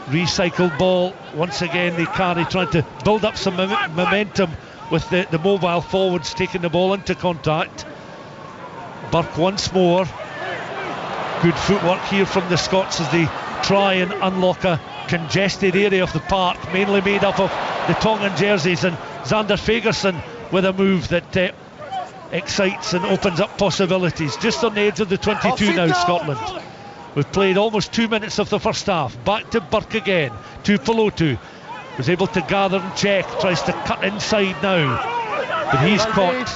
Recycled ball once again. They carry, trying to build up some momentum with the mobile forwards taking the ball into contact. Burke once more. Good footwork here from the Scots as they try and unlock a congested area of the park, mainly made up of the Tongan jerseys, and Xander Fagerson with a move that excites and opens up possibilities. Just on the edge of the 22 now, Scotland. We've played almost 2 minutes of the first half. Back to Burke again. Tuipulotu was able to gather and check, tries to cut inside now, but he's caught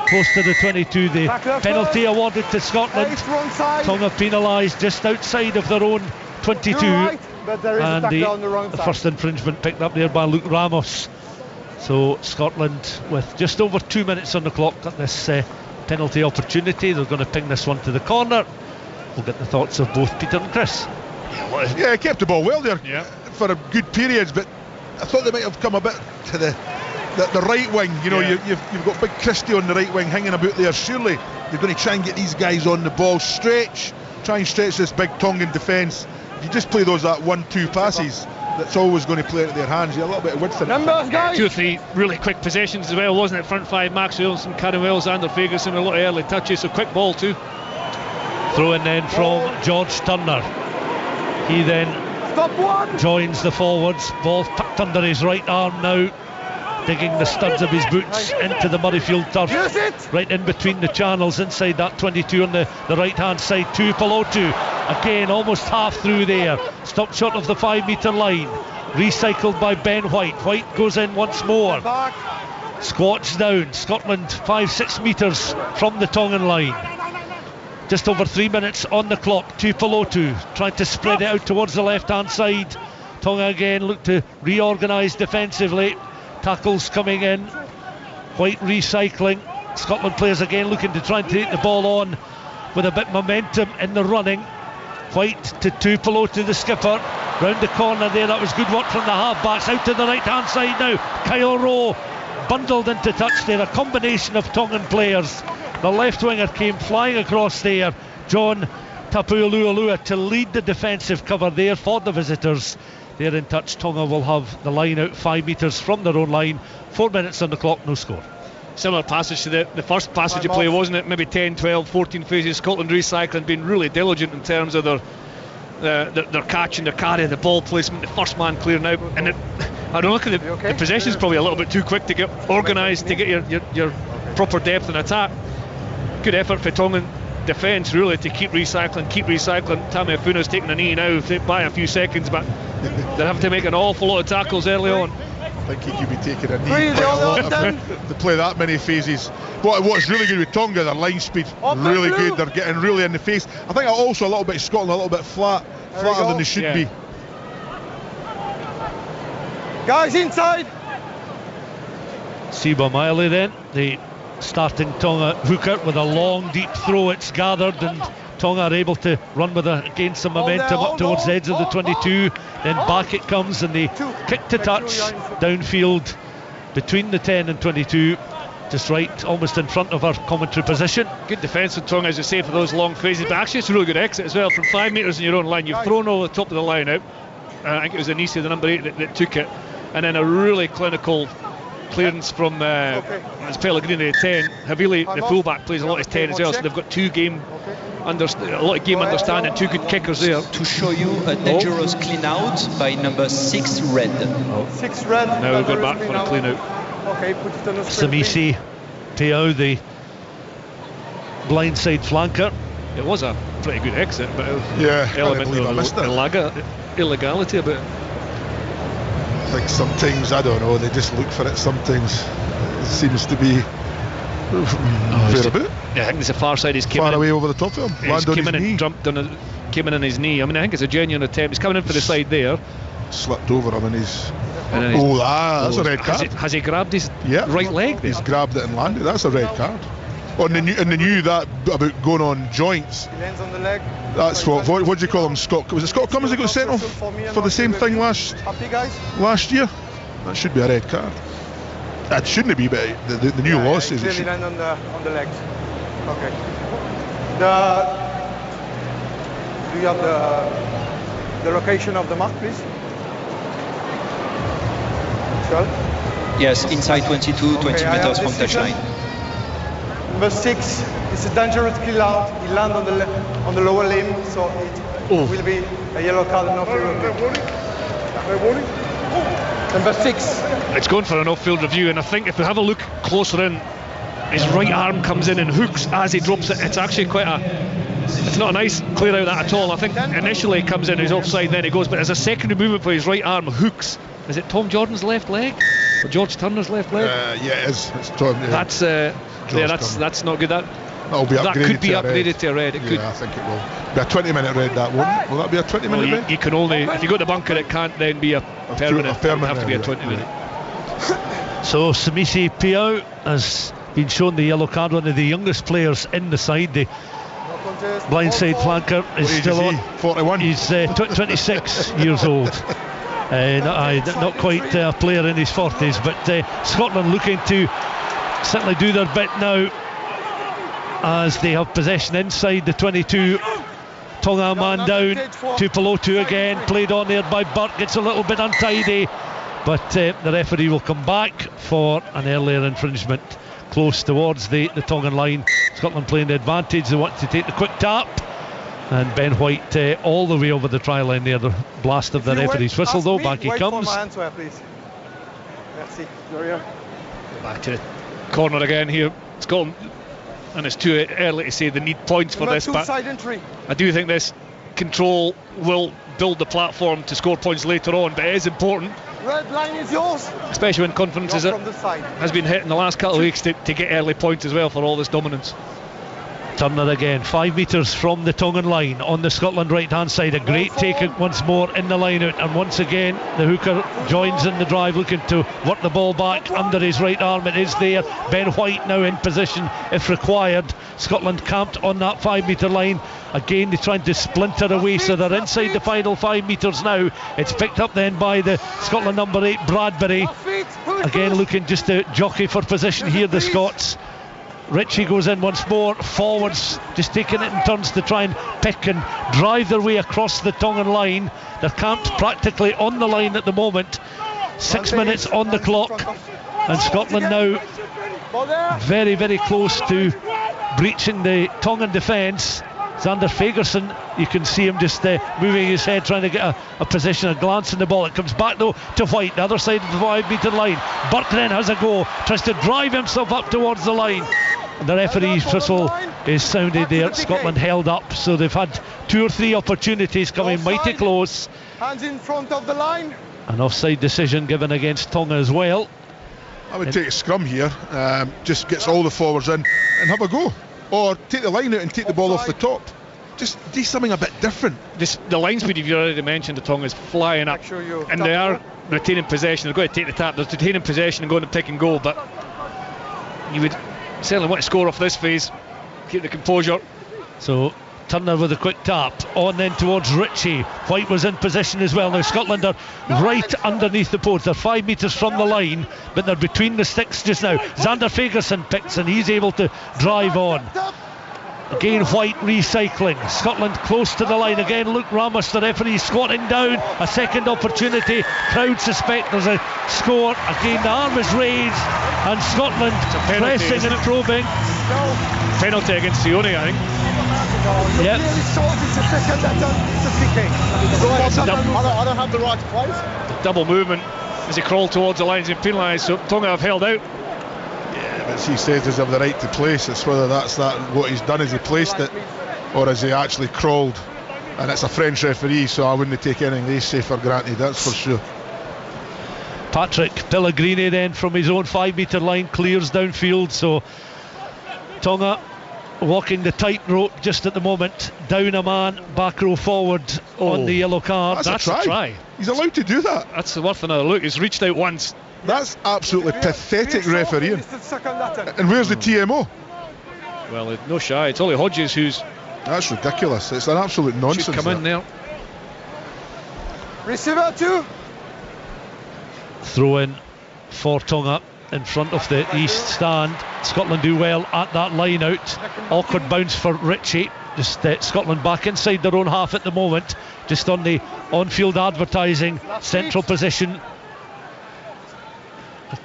close to the 22. The penalty awarded to Scotland. Tonga penalised just outside of their own 22, and the first infringement picked up there by Luke Ramos. So Scotland with just over 2 minutes on the clock at this penalty opportunity. They're going to ping this one to the corner. We'll get the thoughts of both Peter and Chris. Yeah, kept the ball well there for a good periods, but I thought they might have come a bit to the right wing. You know, you've got Big Christie on the right wing hanging about there. Surely they're going to try and get these guys on the ball, try and stretch this big Tongan defence. If you just play those 1-2 passes, that's always going to play into their hands. You have a little bit of width in it. 2 or 3 really quick possessions as well, wasn't it? Front 5, Max Wilson, Karen Wells, Xander Fagerson, a lot of early touches, so quick ball too. Throw in then from George Turner. He then joins the forwards. Ball tucked under his right arm now, digging the studs of his boots into the Murrayfield turf, right in between the channels inside that 22 on the right hand side. Tuipulotu again almost half through there, stopped short of the 5 metre line, recycled by Ben White. White goes in once more, squats down. Scotland 5-6 metres from the Tongan line. Just over 3 minutes on the clock. Tuipulotu trying to spread it out towards the left hand side. Tonga again look to reorganise defensively. Tackles coming in. White recycling. Scotland players again looking to try and take the ball on with a bit of momentum in the running. White to Tuipulotu, the skipper. Round the corner there, that was good work from the half-backs. Out to the right hand side now. Kyle Rowe bundled into touch there. A combination of Tongan players. The left winger came flying across there. John Tapualualua to lead the defensive cover there for the visitors. They're in touch. Tonga will have the line out 5 metres from their own line. 4 minutes on the clock, no score. Similar passage to the first passage of play, wasn't it? Maybe 10, 12, 14 phases. Scotland recycling, being really diligent in terms of their catch and their carry, the ball placement, the first man clearing out. And I don't look at the possession's probably a little bit too quick to get organised, to get your proper depth in attack. Good effort for Tongan defence really to keep recycling. Tammy Afuna's taking a knee now by a few seconds, but they have to make an awful lot of tackles early on. I think he could be taking a knee quite a lot to play that many phases. What's really good with Tonga, their line speed really good. They're getting really in the face. I think also a little bit Scotland a little bit flatter than they should be. Guys inside. Siba Miley then, the starting Tonga hooker, with a long deep throw. It's gathered and Tonga are able to run with gain some momentum up towards the edge of the 22. Then back it comes and they kick to touch downfield between the 10 and 22, just right almost in front of our commentary position. Good defence of Tonga, as you say, for those long phases, but actually it's a really good exit as well from 5 metres in your own line. You've thrown over the top of the line out. I think it was Anisi, the number 8, that took it, and then a really clinical clearance from it's Pellegrini at 10. Havili, the fullback, plays a lot as 10 as well, so they've got a lot of game understanding, 2 good kickers there. To show you a dangerous clean out by number 6 red. 6 red. Now we've got back for a clean out. Okay, put it on the screen. Samisi Piau, the blindside flanker. It was a pretty good exit, but element of illegality about it. I think sometimes, I don't know, they just look for it sometimes. It seems to be fair about. Yeah, I think it's a far side. He's far away over the top of him. He's came in and jumped on came in on his knee. I mean, I think it's a genuine attempt. He's coming in for the side there. Slipped over him and he's... that's a red card. Has he grabbed his right leg there? He's grabbed it and landed. That's a red card. And they knew that about going on joints. He lands on the leg. That's what do you call him? Scott? Was it Scott Cummins that got sent off for the same thing last year? That should be a red card. That shouldn't be, but the new law says it should. Land on the legs. Okay. Do you have the location of the mark, please? Shall? Yes, inside 22, 20 meters from touchline. Number 6, it's a dangerous kill out. He lands on the lower limb, so it will be a yellow card and off-field review. Number 6. It's going for an off-field review, and I think if we have a look closer in, his right arm comes in and hooks as he drops it. It's actually it's not a nice clear out that at all. I think initially he comes in, he's offside, then he goes, but as a secondary movement for his right arm hooks. Is it Tom Jordan's left leg? Or George Turner's left leg? Yeah, it is. It's Tom, that's not good. That'll be upgraded. That could be upgraded to a red. It could. I think it will. Be a 20-minute red, that won't. Will that be a 20-minute red? You can only, if you go to bunker, it can't then be a permanent. It would have to be a 20-minute. So Samisi Piau has been shown the yellow card, one of the youngest players in the side. The blindside flanker is still on. 41. He's 26 years old. Not quite a player in his 40s, but Scotland looking to certainly do their bit now as they have possession inside the 22. Tonga man down to Pelotu again, played on there by Burke, gets a little bit untidy, but the referee will come back for an earlier infringement close towards the Tongan line. Scotland playing the advantage, they want to take the quick tap, and Ben White all the way over the try line there. The blast of the referee's whistle though, back he comes. Back to the corner again here, Scotland, and it's too early to say they need points for this, but I do think this control will build the platform to score points later on, but it is important. Red line is yours. Especially when confidence has been hit in the last couple of weeks to get early points as well for all this dominance. Turner again, 5 metres from the Tongan line on the Scotland right hand side. A great take once more in the line out, and once again the hooker joins in the drive, looking to work the ball back under his right arm. It is there. Ben White now in position if required. Scotland camped on that 5 metre line. Again they're trying to splinter away, so they're inside the final 5 metres now. It's picked up then by the Scotland number 8 Bradbury, again looking just to jockey for position here, the Scots. Ritchie goes in once more, forwards, just taking it in turns to try and pick and drive their way across the Tongan line. They're camped practically on the line at the moment. 6 minutes on the clock, and Scotland now very, very close to breaching the Tongan defence. Xander Fagerson, you can see him just moving his head, trying to get a position, a glance in the ball. It comes back though to White, the other side of the 5 metre line. Burke then has a go, tries to drive himself up towards the line. And the referee's whistle is sounded there. Scotland held up, so they've had 2 or 3 opportunities coming mighty close. Hands in front of the line. An offside decision given against Tonga as well. I would take a scrum here, just gets all the forwards in and have a go. Or take the line out and take the ball off the top. Just do something a bit different. The line speed, if you already mentioned, the Tonga is flying up, and they are retaining possession. They're going to take the tap. They're retaining possession and going to pick and go, but you would certainly want to score off this phase, keep the composure. So Turner with a quick tap on then towards Ritchie. White was in position as well. Now Scotland are right underneath the post. They're 5 metres from the line, but they're between the sticks just now. Xander Fagerson picks, and he's able to drive on. Again, White recycling. Scotland close to the line again. Luke Ramos, the referee, squatting down. A second opportunity. Crowd suspect there's a score. Again, the arm is raised, and Scotland pressing and probing. Penalty against Sione, I think. Yep. I don't have the right to place. Double movement as he crawled towards the lines and penalised, so Tonga have held out. Yeah, but he says does have the right to place. It's whether that's what he's done, is he placed it, or has he actually crawled? And it's a French referee, so I wouldn't take anything they say for granted, that's for sure. Patrick Pellegrini then from his own 5 metre line clears downfield, so Tonga walking the tightrope just at the moment. Down a man, back row forward on the yellow card. That's a try. He's allowed to do that. That's worth another look. He's reached out once. That's absolutely pathetic refereeing. And where's the TMO? Well, no shy. It's Ollie Hodges who's... That's ridiculous. It's an absolute nonsense. Should come in there. Receiver 2. Throw in for Tonga in front of the east stand. Scotland do well at that line out. Awkward bounce for Ritchie. Just Scotland back inside their own half at the moment, just on the on-field advertising central position.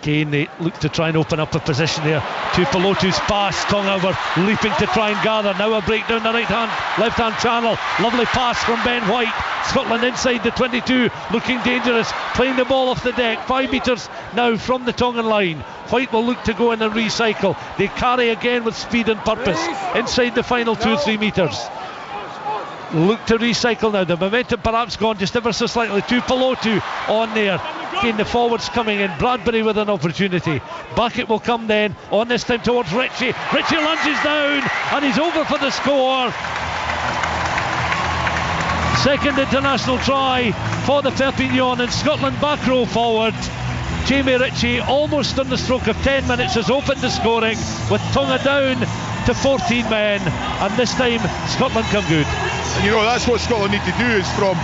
Again, they look to try and open up a position there. Tuipulotu's pass. Tonga were leaping to try and gather. Now a break down the left-hand channel. Lovely pass from Ben White. Scotland inside the 22, looking dangerous, playing the ball off the deck. 5 metres now from the Tongan line. White will look to go in and recycle. They carry again with speed and purpose inside the final 2 or 3 metres. Look to recycle now. The momentum perhaps gone just ever so slightly. Tuipulotu on there. Again, the forwards coming in. Bradbury with an opportunity. Back it will come then. On this time towards Ritchie. Ritchie lunges down and he's over for the score. Second international try for the Perpignan, and Scotland back row forward. Jamie Ritchie, almost on the stroke of 10 minutes, has opened the scoring with Tonga down to 14 men, and this time Scotland come good. And you know, that's what Scotland need to do, is from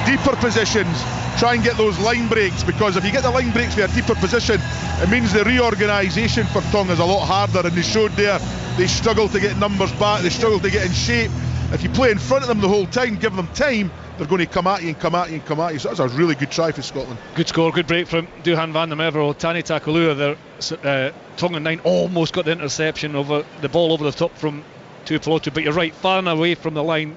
deeper positions try and get those line breaks, because if you get the line breaks for a deeper position, it means the reorganisation for Tonga is a lot harder, and they showed there they struggle to get numbers back, they struggle to get in shape. If you play in front of them the whole time, give them time, they're going to come at you and come at you and come at you. So that's a really good try for Scotland. Good score, good break from Duhan van der Merwe. Tani Takulua, the Tongan 9, almost got the interception over the ball over the top from Tuipulotu, but you're right, far and away from the line.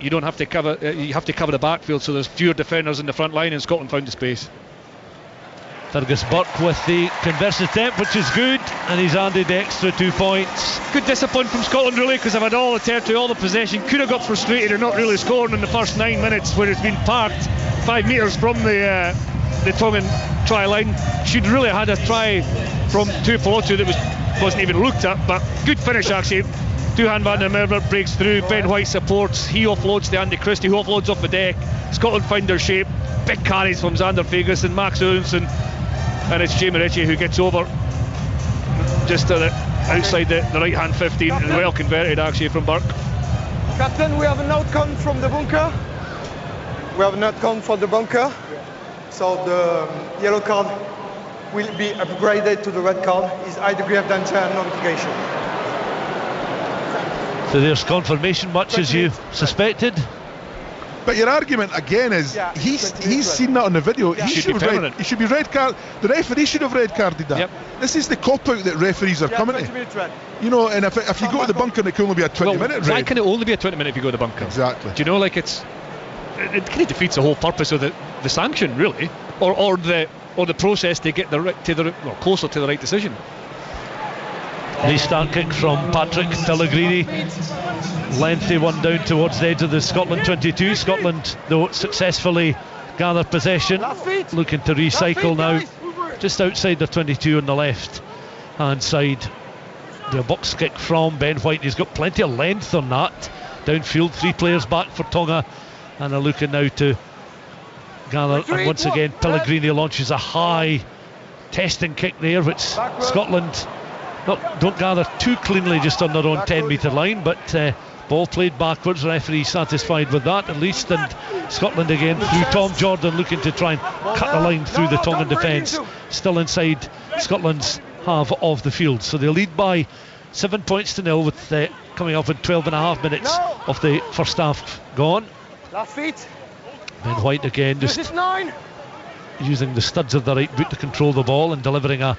You don't have to cover. You have to cover the backfield, so there's fewer defenders in the front line, and Scotland found the space. Fergus Burke with the conversion attempt, which is good, and he's handed the extra 2 points. Good discipline from Scotland, really, because they've had all the territory, all the possession. Could have got frustrated and not really scoring in the first 9 minutes, where it's been parked 5 metres from the Tongan try line. She'd really had a try from Tuipulotu that wasn't even looked at, but good finish actually. Duhan van der Merwe breaks through, Ben White supports, he offloads to Andy Christie, who offloads off the deck. Scotland find their shape, big carries from Xander Ferguson, Max Owenson, and it's Jamie Ritchie who gets over just to outside the right hand 15, and well converted actually from Burke. Captain, we have an outcome from the bunker. So the yellow card will be upgraded to the red card. Is high degree of danger and notification. So there's confirmation, much as you suspected. But your argument again is he's seen that on the video. He should be red card. The referee should have red carded that. Yep. This is the cop out that referees are coming to. You know, and if you go to the bunker, it can only be a 20-minute red. Why can it only be a 20-minute if you go to the bunker? Exactly. Do you know, like it kind of defeats the whole purpose of the sanction, really, or the process to get closer to the right decision. Restart kick from Patrick Pellegrini. Lengthy one down towards the edge of the Scotland 22. Scotland, though, successfully gathered possession. Looking to recycle now. Just outside the 22 on the left hand side. The box kick from Ben White. He's got plenty of length on that. Downfield, 3 players back for Tonga. And they're looking now to gather. And once again, Pellegrini launches a high testing kick there, which Scotland don't gather too cleanly just on their own 10 metre line, but ball played backwards. Referee satisfied with that at least, and Scotland again through Tom Jordan looking to try and cut the line through the Tongan defence, still inside Scotland's half of the field. So they lead by 7 points to nil with coming up in 12 and a half minutes of the first half gone. Last feet. Ben White again just using the studs of the right boot to control the ball and delivering a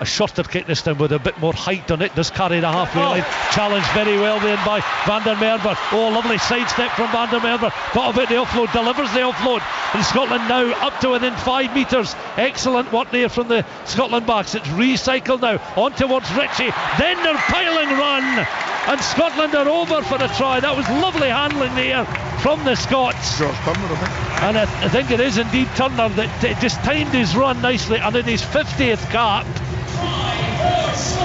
shorter kick this time with a bit more height on it. Does carry the halfway line. Challenged very well then by Van der Merwe. Oh, lovely sidestep from Van der Merwe. Thought about the offload, delivers the offload, and Scotland now up to within 5 metres. Excellent work there from the Scotland backs. It's recycled now on towards Ritchie, then they're piling run, and Scotland are over for a try. That was lovely handling there from the Scots. George Turner, I think. And I think it is indeed Turner that just timed his run nicely, and in his 50th cap,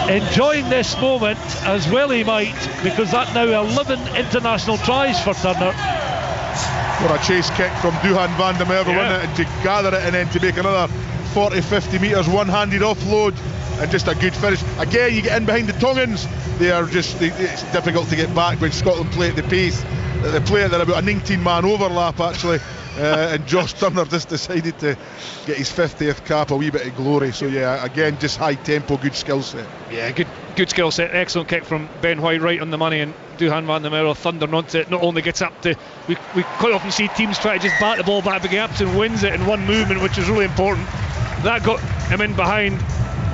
enjoying this moment as well he might, because that now 11 international tries for Turner. What a chase kick from Duhan van der Merwe, wasn't it? And to gather it and then to make another 40-50 metres one-handed offload, and just a good finish. Again, you get in behind the Tongans, it's difficult to get back when Scotland play at the pace. They play at about a 19-man overlap actually. And Josh Turner just decided to get his 50th cap, a wee bit of glory. So yeah, again, just high tempo, good skill set. Yeah, good skill set. Excellent kick from Ben White, right on the money, and Duhan van der Merwe thundering onto it. Not only gets up to, we quite often see teams try to just bat the ball back, but he up and wins it in one movement, which is really important. That got him in behind,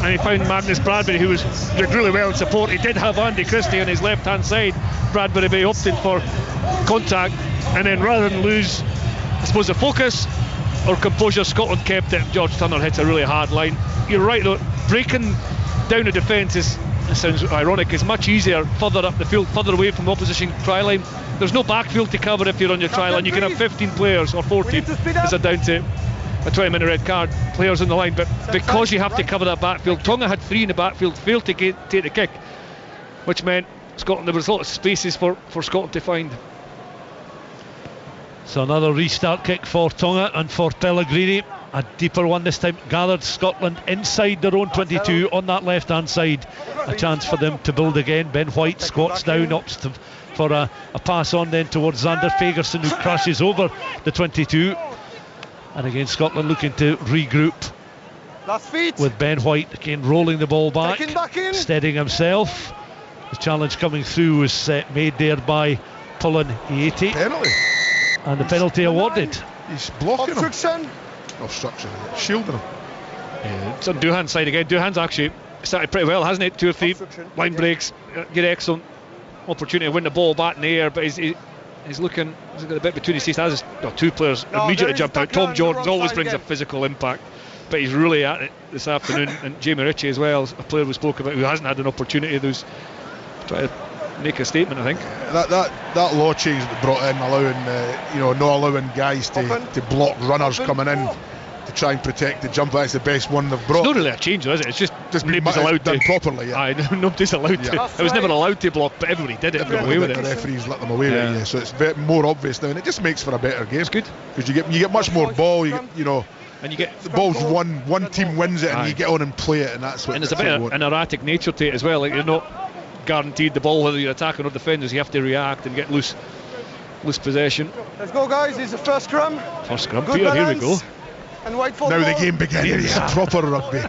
and he found Magnus Bradbury, who did really well in support. He did have Andy Christie on his left hand side, Bradbury, but he opted for contact, and then rather than lose, I suppose, the focus or composure, Scotland kept it. George Turner hits a really hard line. You're right though, breaking down the defence is, it sounds ironic, is much easier further up the field, further away from the opposition try line. There's no backfield to cover if you're on your try line. You can have 15 players or 14 as a down to a 20-minute red card, players on the line, but because you have to cover that backfield, Tonga had 3 in the backfield, failed to take the kick, which meant Scotland, there was a lot of spaces for Scotland to find. So another restart kick for Tonga and for Pellegrini. A deeper one this time, gathered Scotland inside their own 22 on that left hand side. A chance for them to build again. Ben White squats down, opts for a pass on then towards Xander Fagerson, who crashes over the 22. And again Scotland looking to regroup with Ben White again rolling the ball back steadying himself. The challenge coming through was made there by Pullen Ieti. Penalty. And the penalty awarded. He's blocking him. Obstruction. Shielding him. Yeah, it's on Duhan's side again. Duhan's actually started pretty well, hasn't it? 2 or 3 line breaks. Good, excellent opportunity to win the ball back in the air, but he's looking. He's got a bit between his teeth. Has 2 players immediately jump out. Tom Jordan always brings a physical impact, but he's really at it this afternoon. And Jamie Ritchie as well, a player we spoke about who hasn't had an opportunity. Who's trying to make a statement, I think. That law change that brought in, allowing not allowing guys to block runners coming in to try and protect the jumper. That's the best one they've brought. It's not really a change, is it? It's just nobody's allowed done to properly. Yeah. Nobody's allowed to. It was never allowed to block, but everybody did it. Everybody away with the it. referees let them away with it. Yeah. So it's more obvious now, and it just makes for a better game. It's good because you get much more ball. And you get the ball's one team wins it, and you get on and play it, and that's what. And there's a bit of an erratic nature to it as well. Like you're not guaranteed the ball whether you're attacking or defenders. You have to react and get loose possession. Let's go, guys. It's the first scrum. First scrum. Peter, here we go. And wait for now the ball. Game begins. It's proper rugby.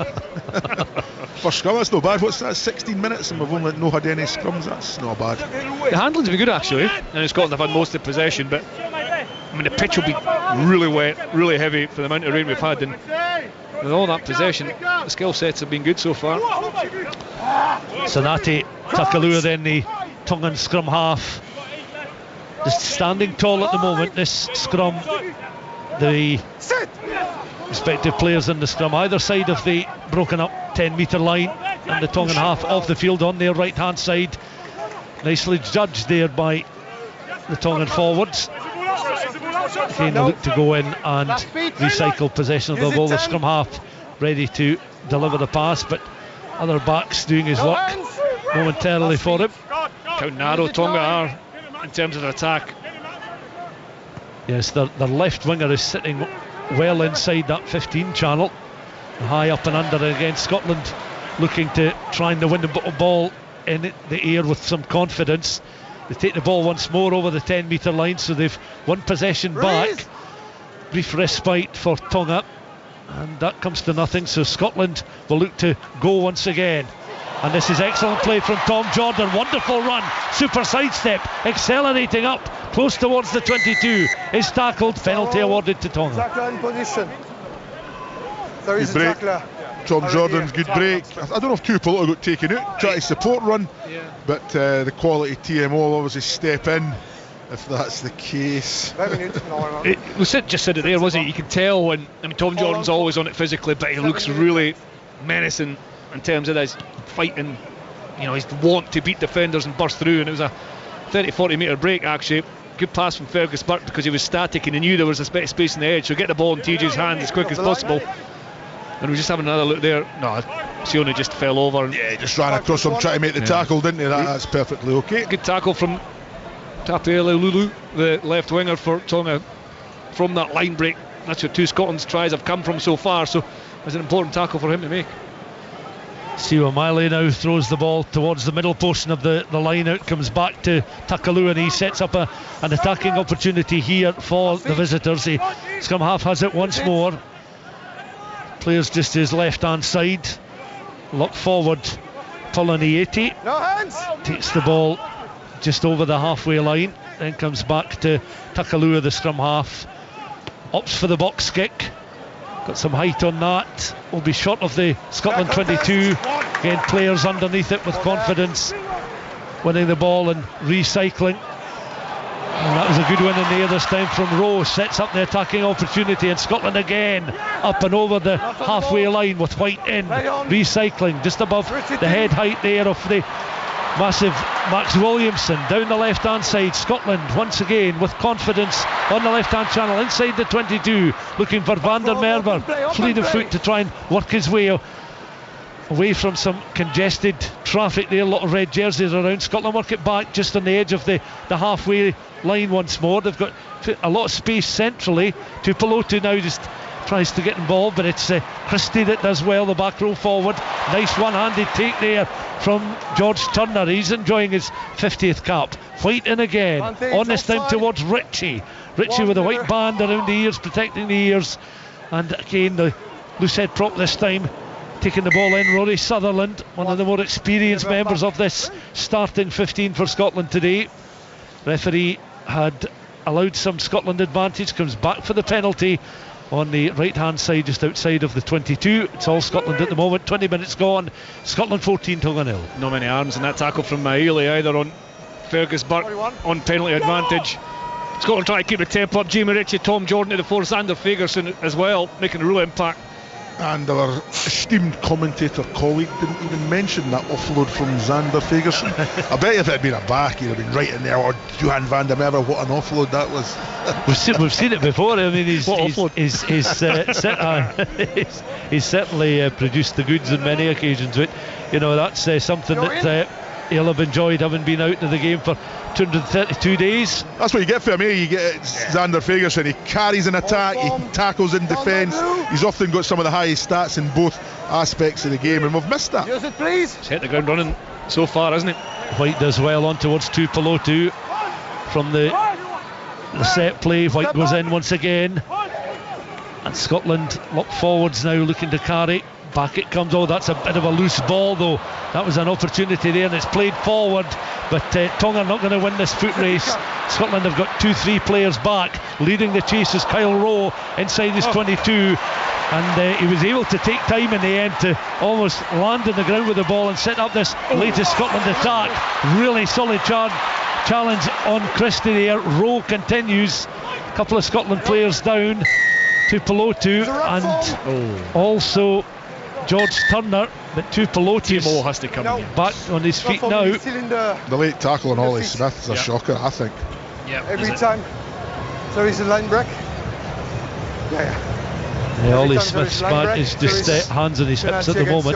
First scrum, that's not bad. What's that? 16 minutes, and we've only not had any scrums. That's not bad. The handling's been good actually, and Scotland have had most of the possession, but I mean the pitch will be really wet, really heavy for the amount of rain we've had, and with all that possession, the skill sets have been good so far. Sanati Takalua then the Tongan scrum half, just standing tall at the moment. This scrum, the respective players in the scrum either side of the broken up 10-metre line, and the Tongan half of the field on their right hand side, nicely judged there by the Tongan forwards. Again they look to go in and recycle possession of the ball. The scrum half ready to deliver the pass, but other backs doing his work momentarily for him. How narrow Tonga are in terms of attack. Yes, their left winger is sitting well inside that 15 channel, high up and under. And again Scotland looking to try and win the ball in the air with some confidence. They take the ball once more over the 10-metre line, so they've won possession back. Brief respite for Tonga, and that comes to nothing, so Scotland will look to go once again. And this is excellent play from Tom Jordan. Wonderful run, super sidestep, accelerating up, close towards the 22. Is tackled, penalty awarded to Tonga. Tackler in position. There is Good a break. tackler. Tom Jordan's good break. I don't know if Tuipulotu got taken out, try to support run, but the quality TMO will obviously step in if that's the case. Lucid just said it there, wasn't it? You can tell when, I mean, Tom Jordan's always on it physically, but he looks really menacing in terms of his fighting, you know, his want to beat defenders and burst through. And it was a 30-40 metre break actually. Good pass from Fergus Burke because he was static and he knew there was a bit of space in the edge, so get the ball in TJ's hand as quick as possible. And we're just having another look there. No, Sione just fell over. Yeah, he just ran across him trying to make the tackle, didn't he? That's perfectly okay. Good tackle from Tapiele Lulu, the left winger for Tonga, from that line break. That's where two Scotland's tries have come from so far, so it's an important tackle for him to make. Siwa Miley now throws the ball towards the middle portion of the line out, comes back to Takalua, and he sets up an attacking opportunity here for the visitors. The scrum half has it once more. Players just to his left hand side. Lock forward, Polonieti takes the ball just over the halfway line, then comes back to Takalua, the scrum half. Opts for the box kick. Got some height on that. Will be short of the Scotland 22. Again, players underneath it with confidence, winning the ball and recycling. And that was a good win in the air this time from Rowe. Sets up the attacking opportunity, and Scotland again up and over the halfway line with White in. Recycling just above the head height there of the massive Max Williamson. Down the left hand side, Scotland once again with confidence on the left hand channel inside the 22, looking for Van der Merwe, fleet of foot to try and work his way away from some congested traffic there. A lot of red jerseys around. Scotland work it back just on the edge of the halfway line once more. They've got a lot of space centrally. Tuipulotu now just tries to get involved, but it's Christie that does well, the back row forward. Nice one-handed take there from George Turner. He's enjoying his 50th cap. White in again, on this time towards Ritchie with a white band around the ears, protecting the ears, and again the loosehead prop this time taking the ball in. Rory Sutherland, one of the more experienced members of this starting 15 for Scotland today. Referee had allowed some Scotland advantage, comes back for the penalty on the right hand side just outside of the 22. It's all Scotland at the moment. 20 minutes gone. Scotland 14, Tonga 0. No many arms in that tackle from Maile either on Fergus Burke on penalty advantage. Scotland trying to keep the tempo up. Jamie Ritchie, Tom Jordan to the fore, Xander Fagerson as well, making a real impact. And our esteemed commentator colleague didn't even mention that offload from Xander Fagerson. I bet if it had been a back, he'd have been right in there. Or Johan van der Merwe, what an offload that was. We've seen it before. I mean, he's certainly produced the goods on many occasions. But you know, that's something that he'll have enjoyed, having been out of the game for 232 days. That's what you get for me. You get Xander Fagerson. He carries an attack, he tackles in defence. He's often got some of the highest stats in both aspects of the game, and we've missed that. Use it, please. He's hit the ground running so far, hasn't it? White does well on towards Tuipulotu from the set play. White goes in once again, and Scotland lock forwards now, looking to carry. Back it comes. Oh, that's a bit of a loose ball though. That was an opportunity there, and it's played forward, but Tonga are not going to win this foot race. Scotland have got 2-3 players back. Leading the chase is Kyle Rowe inside his 22, and he was able to take time in the end to almost land on the ground with the ball and set up this latest Scotland attack. Really solid challenge on Christie there. Rowe continues. A couple of Scotland players down to Tuipulotu, and also George Turner, but Tuipulotu has to come back on his feet now. The late tackle on Ollie Smith is a shocker, I think. Every time there is a line break. Ollie Smith's back is just hands on his hips at the moment.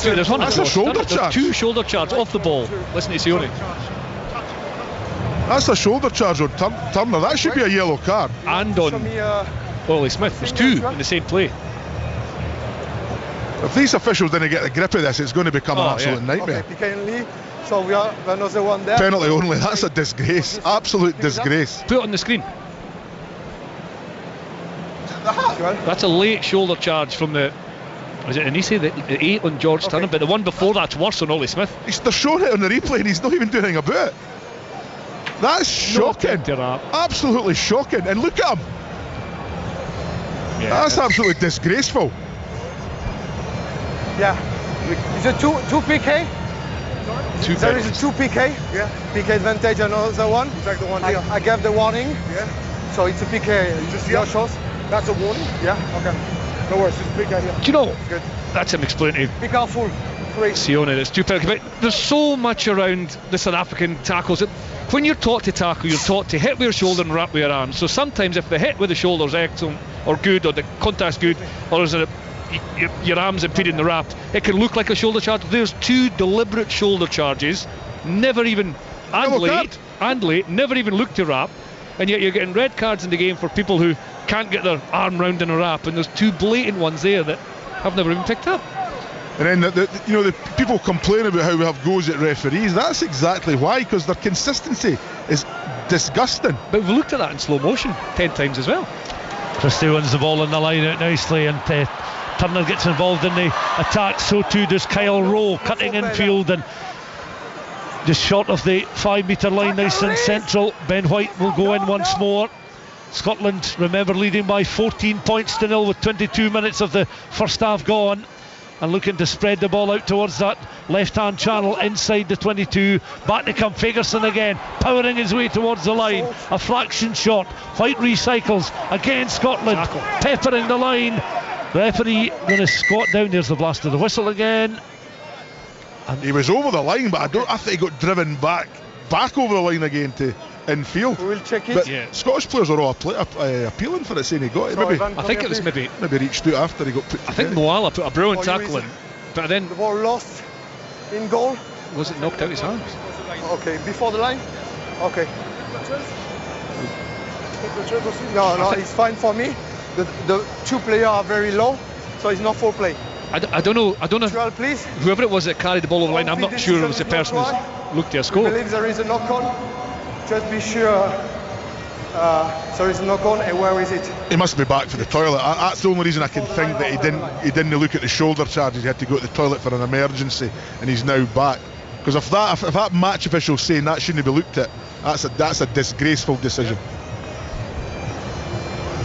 There's one. That's a shoulder charge. Two shoulder charge off the ball. Listen to Sione. That's a shoulder charge on Turner. That should be a yellow card. And on Ollie Smith. There's two in the same play. If these officials didn't get the grip of this, it's going to become an absolute nightmare. Okay, so we are another one there. Penalty only. That's a disgrace. Absolute disgrace. Put it on the screen. That's a late shoulder charge from the Was it Anisi, the 8 on George Turner, but the one before that's worse on Ollie Smith. They're showing it on the replay and he's not even doing anything about it. That's shocking. Absolutely shocking. And look at him. Yeah, that's absolutely disgraceful. Yeah. Is it 2 PK? There is a 2 PK. Yeah. PK advantage and another one. Exactly the one I gave the warning. Yeah. So it's a PK. Just your shows. That's a warning? Yeah. Okay. No worries, just PK here. Do you know? Good. That's him explaining to Be careful. 3. Sione, it's 2 penalties. But there's so much around the South African tackles. When you're taught to tackle, you're taught to hit with your shoulder and wrap with your arm. So sometimes if the hit with the shoulder is excellent or good, or the contact's good, or is it your arm's impeding the wrap, it can look like a shoulder charge. There's 2 deliberate shoulder charges, never even and late, never even looked to wrap, and yet you're getting red cards in the game for people who can't get their arm round in a wrap, and there's 2 blatant ones there that have never even picked up. And then the people complain about how we have goes at referees. That's exactly why, because their consistency is disgusting. But we looked at that in slow motion 10 times as well. Christie wins the ball in the line out nicely, and Turner gets involved in the attack. So too does Kyle Rowe, cutting infield and just short of the 5 metre line, nice and central. Ben White will go in once more. Scotland, remember, leading by 14 points to 0 with 22 minutes of the first half gone, and looking to spread the ball out towards that left-hand channel inside the 22. Back to come Fagerson again, powering his way towards the line. A fraction shot. White recycles again. Scotland peppering the line. Referee going to squat down. There's the blast of the whistle again. And he was over the line, but I think he got driven back over the line again to infield. We will check it. But Scottish players are all appealing for it, saying he got it. Maybe, I think it was maybe reached out after he got put. I think Moala put a brilliant tackle in, but then the ball lost in goal. Was it knocked out his hands? Okay, before the line. Okay. No, it's fine for me. The 2 players are very low, so it's not full play. I don't know. 12, please. Whoever it was that carried the ball over the line, I'm not sure it was the person who's looked to a score. I believe there is a knock-on. Just be sure there is a knock-on, and where is it? He must be back for the toilet. That's the only reason I can think that he didn't look at the shoulder charges. He had to go to the toilet for an emergency, and he's now back. Because if that match official's saying that shouldn't be looked at, that's a disgraceful decision.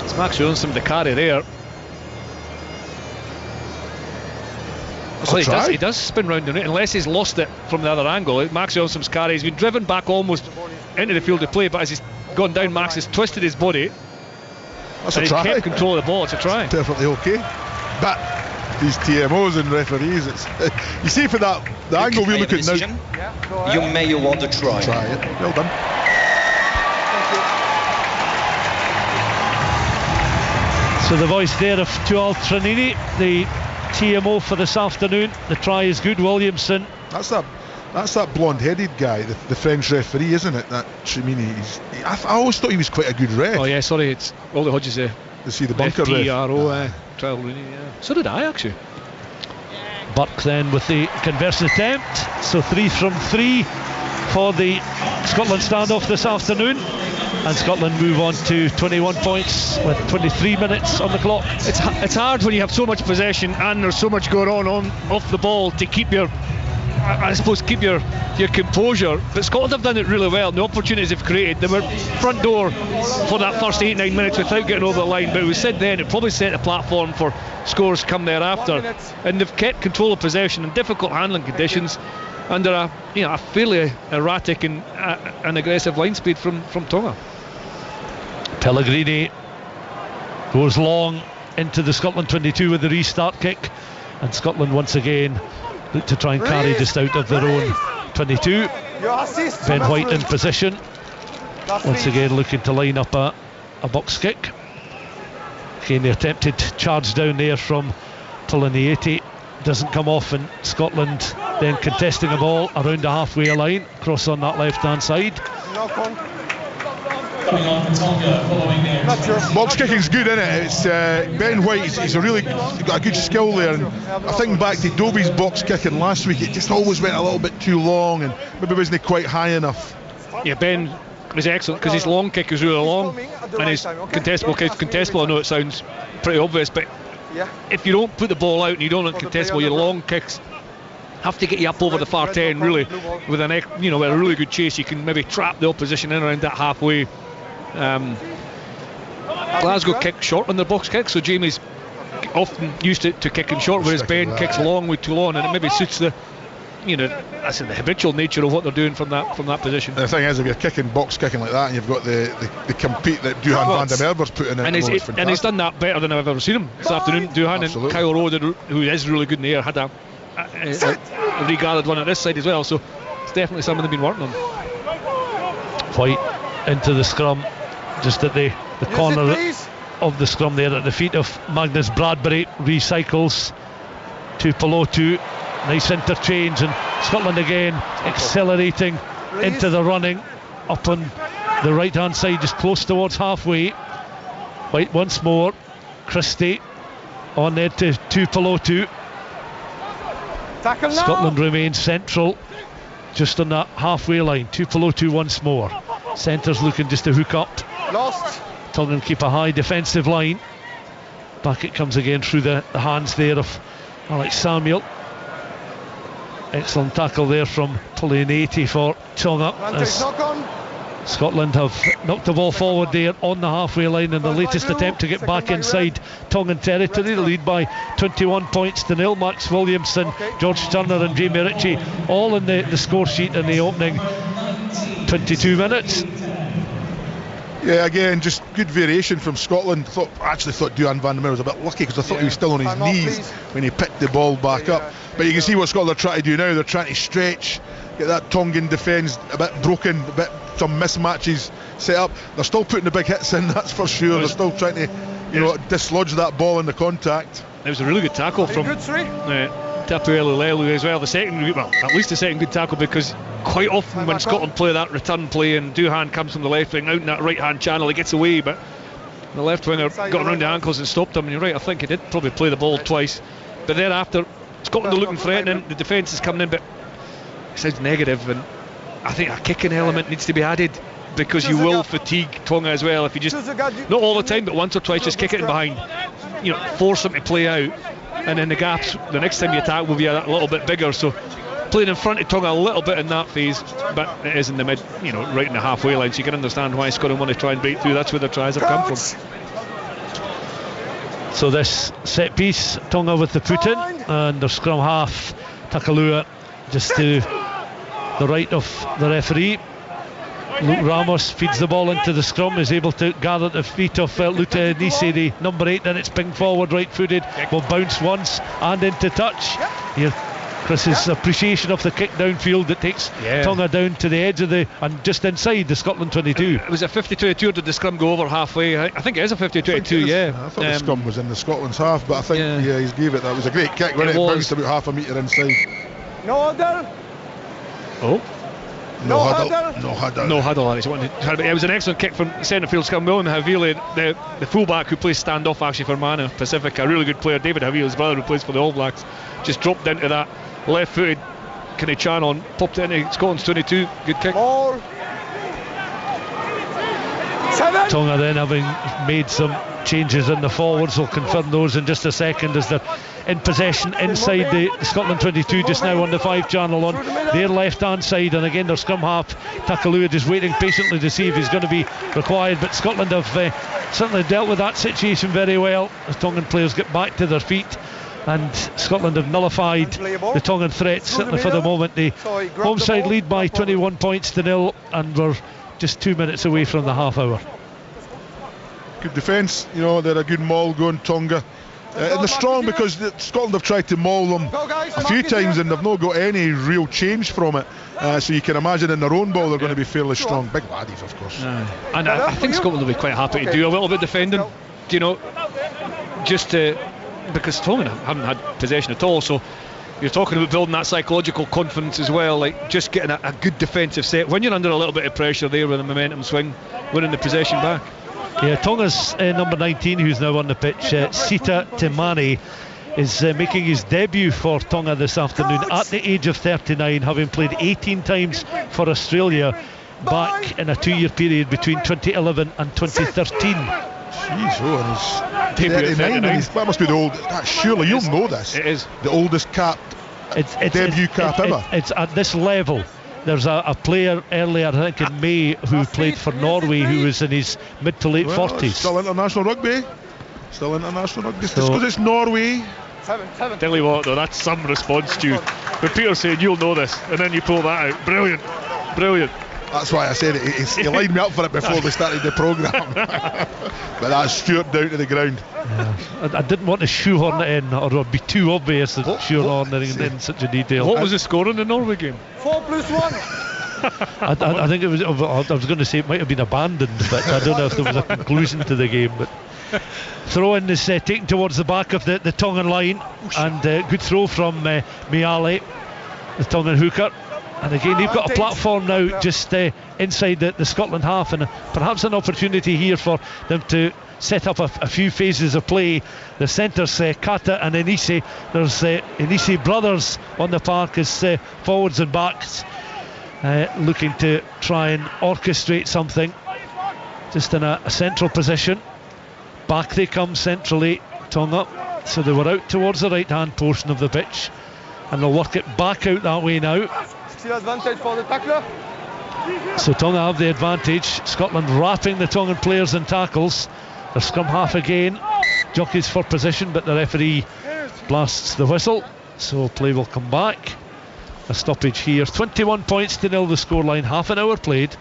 It's Max Johnson with the carry there. He does spin round in it, unless he's lost it from the other angle. Max Johnson's carry, he's been driven back almost into the field of play, but as he's gone down, Max has twisted his body. That's and a try. He's kept control of the ball. It's a try. Perfectly okay. But these TMOs and referees, you see for the angle we look at now. You may award a try. Try it. Well done. So the voice there of Tual Tranini, the TMO for this afternoon. The try is good. Williamson. That's that blonde-headed guy, the French referee, isn't it? That Trimini. I always thought he was quite a good ref. Oh yeah, sorry, it's Ollie Hodges there. You see the bunker FPRO, trial Rooney, yeah. So did I actually. Burke then with the conversion attempt. So 3 from 3 for the Scotland standoff this afternoon. And Scotland move on to 21 points with 23 minutes on the clock. It's hard when you have so much possession and there's so much going on off the ball to keep your composure. But Scotland have done it really well. The opportunities they've created, they were front door for that first 8-9 minutes without getting over the line. But we said then it probably set a platform for scores come thereafter. And they've kept control of possession in difficult handling conditions under a fairly erratic and aggressive line speed from Tonga. Pellegrini goes long into the Scotland 22 with the restart kick, and Scotland once again look to try and carry just out of their own 22. Ben White in position, once again looking to line up a box kick. Again, the attempted charge down there from Tulinieti doesn't come off, and Scotland then contesting the ball around the halfway line, cross on that left hand side. Box kicking's good, isn't it? It's Ben White. He's got a good skill there. And I think back to Dobie's box kicking last week, it just always went a little bit too long and maybe wasn't quite high enough. Yeah, Ben was excellent because his long kick is really long and his contestable. I know it sounds pretty obvious, but if you don't put the ball out and you don't contest well, your long kicks have to get you up over the far 10 really with with a really good chase. You can maybe trap the opposition in around that halfway. Glasgow kick short on their box kick, so Jamie's often used to kicking short, whereas Ben kicks long with Toulon, and it maybe suits the that's in the habitual nature of what they're doing from that position. The thing is, if you're kicking box kicking like that and you've got the compete that Duhan van der Merwe's putting in, and he's done that better than I've ever seen him this afternoon. Duhan and Kyle Rowe, who is really good in the air, had a regarded one at this side as well, so it's definitely something they've been working on. White into the scrum, just at the corner of the scrum there at the feet of Magnus Bradbury. Recycles to Pelotu. Nice interchange, and Scotland again accelerating into the running up on the right hand side, just close towards halfway. White once more, Christie on there to Pelotu. Scotland remains central, just on that halfway line. To Pelotu once more. Centres looking just to hook up. Lost. Tongan keep a high defensive line. Back it comes again through the hands there of Alex Samuel. Excellent tackle there from Pulianeti for Tonga, as Scotland have knocked the ball forward there on the halfway line in the latest attempt to get back inside Tongan territory. The lead by 21 points to 0. Max Williamson, George Turner and Jamie Ritchie all in the score sheet in the opening 22 minutes. Yeah, again, just good variation from Scotland. I actually thought Duhan van der Merwe was a bit lucky, because I thought he was still on his knees when he picked the ball back up. But you can see what Scotland are trying to do now. They're trying to stretch, get that Tongan defence a bit broken, some mismatches set up. They're still putting the big hits in, that's for sure. They're still trying to dislodge that ball in the contact. It was a really good tackle from Tapuelu Lelu as well. At least the second good tackle, because quite often when Scotland play that return play and Duhan comes from the left wing out in that right hand channel, he gets away, but the left winger got around the ankles and stopped him. And you're right, I think he did probably play the ball twice, but thereafter Scotland are looking threatening, the defence is coming in, but it sounds negative, and I think a kicking element needs to be added, because you will fatigue Tonga as well if you just, not all the time, but once or twice, just kick it in behind, force them to play out, and then the gaps the next time you attack will be a little bit bigger. So playing in front of Tonga a little bit in that phase, but it is in the mid, right in the halfway line, so you can understand why Scotland want to try and break through. That's where their tries have come from. So this set piece, Tonga with the put in, and their scrum half, Takalua, just to the right of the referee. Luke Ramos feeds the ball into the scrum, is able to gather at the feet of Lute Nisi, the number 8, and it's pinged forward right footed, will bounce once and into touch. Here Chris's appreciation of the kick downfield that takes Tonga down to the edge of and just inside the Scotland 22. It was a 52-2, or did the scrum go over halfway? I think it is a 52-2, I thought the scrum was in the Scotland's half, but I think he's gave it. That was a great kick, wasn't it? It bounced about half a metre inside. No huddle. Oh. No huddle. No huddle. It was an excellent kick from centre field scrum. William Havili, the fullback who plays standoff actually for Mana Pacifica, a really good player. David Havili's brother who plays for the All Blacks, just dropped into that left-footed kind of channel and popped it into Scotland's 22. Good kick. Tonga then, having made some changes in the forwards, will confirm those in just a second, as they're in possession inside the Scotland 22 just now on the 5 channel on their left hand side. And again their scrum half Takalua just waiting patiently to see if he's going to be required, but Scotland have certainly dealt with that situation very well as Tongan players get back to their feet, and Scotland have nullified the Tongan threat, certainly for the moment. The home side lead by 21 points to 0, and we're just 2 minutes away from the half hour. Good defence, they're a good maul going, Tonga. And they're strong because Scotland have tried to maul them a few times and they've not got any real change from it. So you can imagine in their own ball they're going to be fairly strong. Big laddies, of course. And I think Scotland will be quite happy to do a little bit defending, just because Tonga haven't had possession at all. So you're talking about building that psychological confidence as well, like just getting a good defensive set when you're under a little bit of pressure there with a momentum swing, winning the possession back. Yeah, Tonga's number 19, who's now on the pitch, Sita Temane, is making his debut for Tonga this afternoon at the age of 39, having played 18 times for Australia back in a 2-year period between 2011 and 2013. Jeez, 39. That must be the old. Surely you'll know this. It is the oldest cap, debut cap ever. It's at this level. There's a player earlier, I think in May, who played for Norway, who was in his mid to late 40s. Still international rugby. Still international rugby. Just because it's Norway. Seven. Tell you what, though, that's some response to you. When Peter's saying you'll know this, and then you pull that out. Brilliant. That's why I said it. He lined me up for it before we started the programme. But that's Stuart down to the ground. Yeah. I didn't want to shoehorn it in, or it would be too obvious that shoehorning in such a detail. What was the score in the Norway game? 4+1. I think it was. I was going to say it might have been abandoned, but I don't know if there was a conclusion to the game. But throw in is taken towards the back of the Tongan line, and good throw from Miale, the Tongan hooker. And again, they've got a platform now just inside the Scotland half, and perhaps an opportunity here for them to set up a few phases of play. The centres, Kata and Enise. There's Enise brothers on the park as forwards and backs, looking to try and orchestrate something just in a central position. Back they come centrally, Tonga. So they were out towards the right hand portion of the pitch, and they'll work it back out that way now. Still advantage for the tackler. So Tonga have the advantage. Scotland wrapping the Tongan players in tackles. The scrum half again jockeys for position, but the referee blasts the whistle, so play will come back. A stoppage here. 21 points to nil the scoreline. Half an hour played.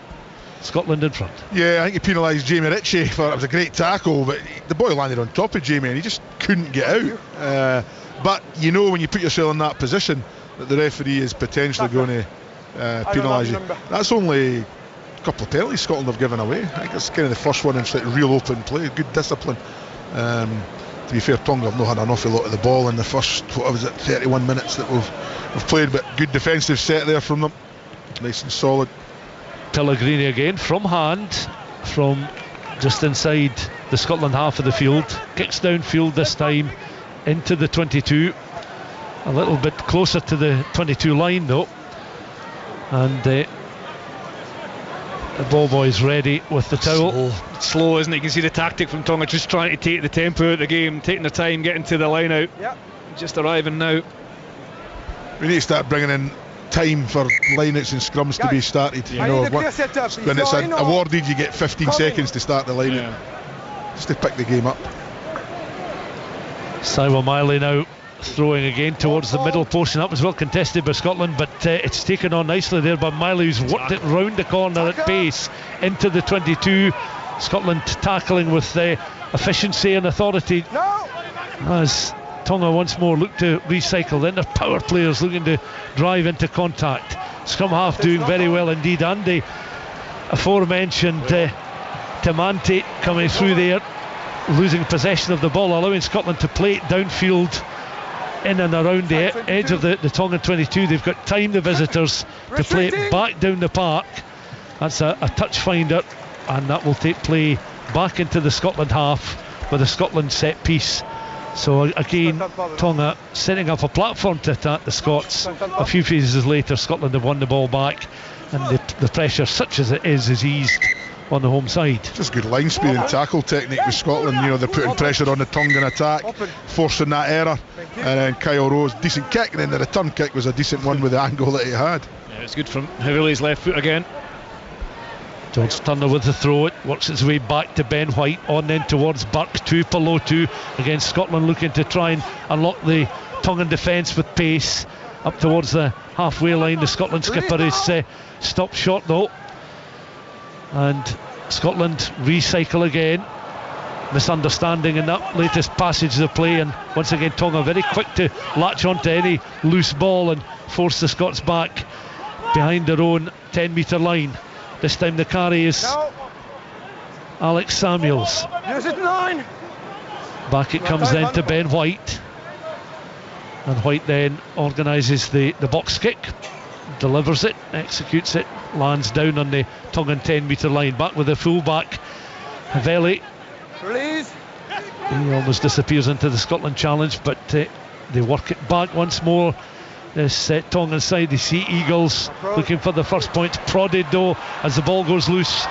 Scotland in front. Yeah, I think he penalised Jamie Ritchie for it. Was a great tackle, but the boy landed on top of Jamie and he just couldn't get out. But you know, when you put yourself in that position, that the referee is potentially going to penalise you. That's only a couple of penalties Scotland have given away. I think it's kind of the first one in real open play, good discipline. To be fair, Tonga have not had an awful lot of the ball in the first, 31 minutes that we've played, but good defensive set there from them, nice and solid. Pellegrini again from hand, from just inside the Scotland half of the field, kicks downfield this time into the 22, a little bit closer to the 22 line though, and the ball boy's ready with the towel. Slow, isn't it? You can see the tactic from Tonga, just trying to take the tempo out of the game, taking their time, getting to the line out. Just arriving now. We need to start bringing in time for lineouts and scrums to be started. You know, when it's awarded, you get 15 seconds to start the lineout, just to pick the game up. Simon Miley now throwing again towards the middle portion. That was well contested by Scotland, but it's taken on nicely there by Miley, who's worked it round the corner at pace into the 22. Scotland tackling with efficiency and authority as Tonga once more look to recycle. Then their power players looking to drive into contact. Scrum half doing very well indeed. Andy, aforementioned Tamante coming through there, losing possession of the ball, allowing Scotland to play it downfield in and around the edge of the Tongan 22. They've got time, the visitors, to play it back down the park. That's a touch finder, and that will take play back into the Scotland half with a Scotland set piece. So again, Tonga setting up a platform to attack the Scots. A few phases later, Scotland have won the ball back, and the pressure, such as it is eased on the home side. Just good line speed and tackle technique with Scotland. You know, they're putting pressure on the Tongan attack, forcing that error, and then Kyle Rowe's decent kick, and then the return kick was a decent one with the angle that he had. Yeah, it's good from Havile's left foot again. George Turner with the throw, it works its way back to Ben White, on then towards Burke, 2 below 2 against Scotland, looking to try and unlock the Tongan defence with pace up towards the halfway line. The Scotland skipper is stopped short though, and Scotland recycle again. Misunderstanding in that latest passage of play, and once again Tonga very quick to latch onto any loose ball and force the Scots back behind their own 10 metre line. This time the carry is Alex Samuels. Back it comes then to Ben White, and White then organises the box kick, delivers it, executes it, lands down on the Tongan 10 metre line. Back with the full-back Haveli. He almost disappears into the Scotland challenge, but they work it back once more. This Tongan side, the Sea Eagles looking for the first point, prodded though as the ball goes loose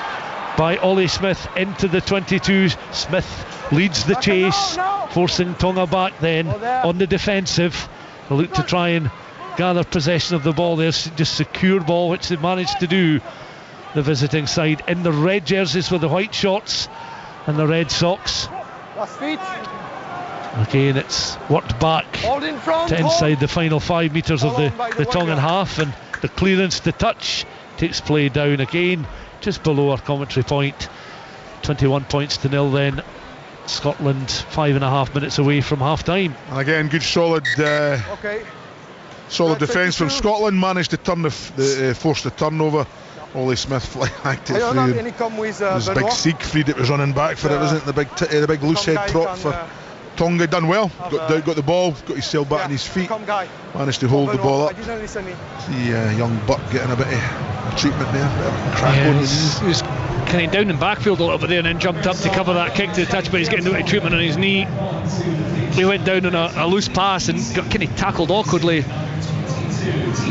by Ollie Smith into the 22. Smith leads the chase, forcing Tonga back then on the defensive. They look to try and gather possession of the ball there, just secure ball, which they managed to do, the visiting side, in the red jerseys with the white shorts and the red socks. Again, it's worked back to inside the final 5 metres of the Tongan half, and the clearance to touch takes play down again just below our commentary point. 21 points to nil then. Scotland 5.5 minutes away from half time. And again, good solid defence from Scotland. Managed to turn force the turnover. Ollie Smith flagged it free. There's big Siegfried that was running back for it, wasn't it? The big loose head prop for Tonga. Done well, got the ball, got his sail back on his feet, managed to hold the ball up. See young Buck getting a bit of treatment there. He was kind of down in backfield a little bit there and then jumped up to cover that kick to the touch, but he's getting no treatment on his knee. He went down on a loose pass and got kind of tackled awkwardly.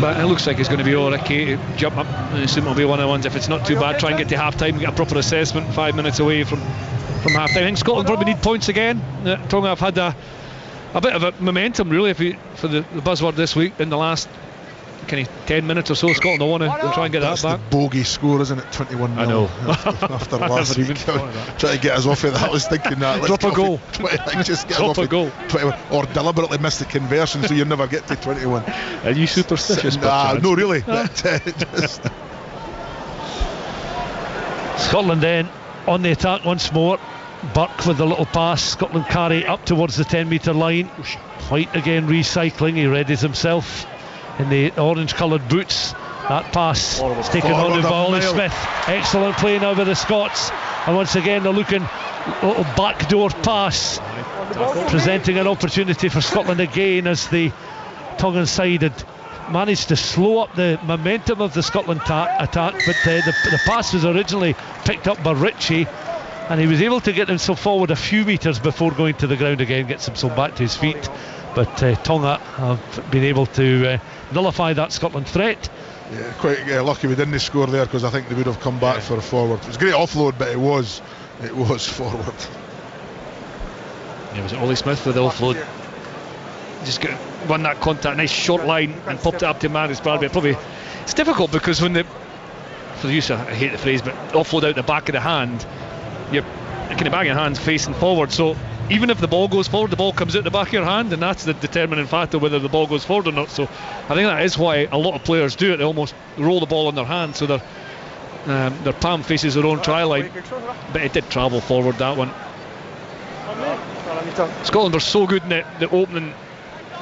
But it looks like he's going to be all okay to jump up. I assume it'll be one of the ones, if it's not too bad, try and get to half time, get a proper assessment. 5 minutes away from half time. I think Scotland probably need points again. Tonga have had a bit of a momentum really for the buzzword this week in the last kind of 10 minutes or so. Scotland will want to try and get that back. The bogey score, isn't it? 21-0. I know. After last week, trying to get us off of that. I was thinking that. Drop a goal. Just get us off a goal. 21, or deliberately miss the conversion so you never get to 21. Are you superstitious? No, really. Scotland then on the attack once more. Burke with the little pass. Scotland carry up towards the 10 metre line. White again recycling. He readies himself in the orange coloured boots. That pass is taken on by Ollie Smith. Excellent play now by the Scots, and once again they're looking, little backdoor pass, presenting an opportunity for Scotland again, as the Tongan side had managed to slow up the momentum of the Scotland attack, but the pass was originally picked up by Ritchie, and he was able to get himself forward a few metres before going to the ground again, gets himself back to his feet. But Tonga have been able to nullify that Scotland threat. Yeah, quite lucky we didn't score there, because I think they would have come back for a forward. It was a great offload, but it was forward. Yeah, was it Ollie Smith with the offload? Just won that contact, nice short line, and popped it up to Marius Bradbury. It's difficult because when for the use of, I hate the phrase, but offload out the back of the hand, you're kind of bang your hands facing forward, so even if the ball goes forward, the ball comes out the back of your hand, and that's the determining factor whether the ball goes forward or not. So I think that is why a lot of players do it. They almost roll the ball in their hand so their palm faces their own try line. But it did travel forward, that one. Scotland are so good in the opening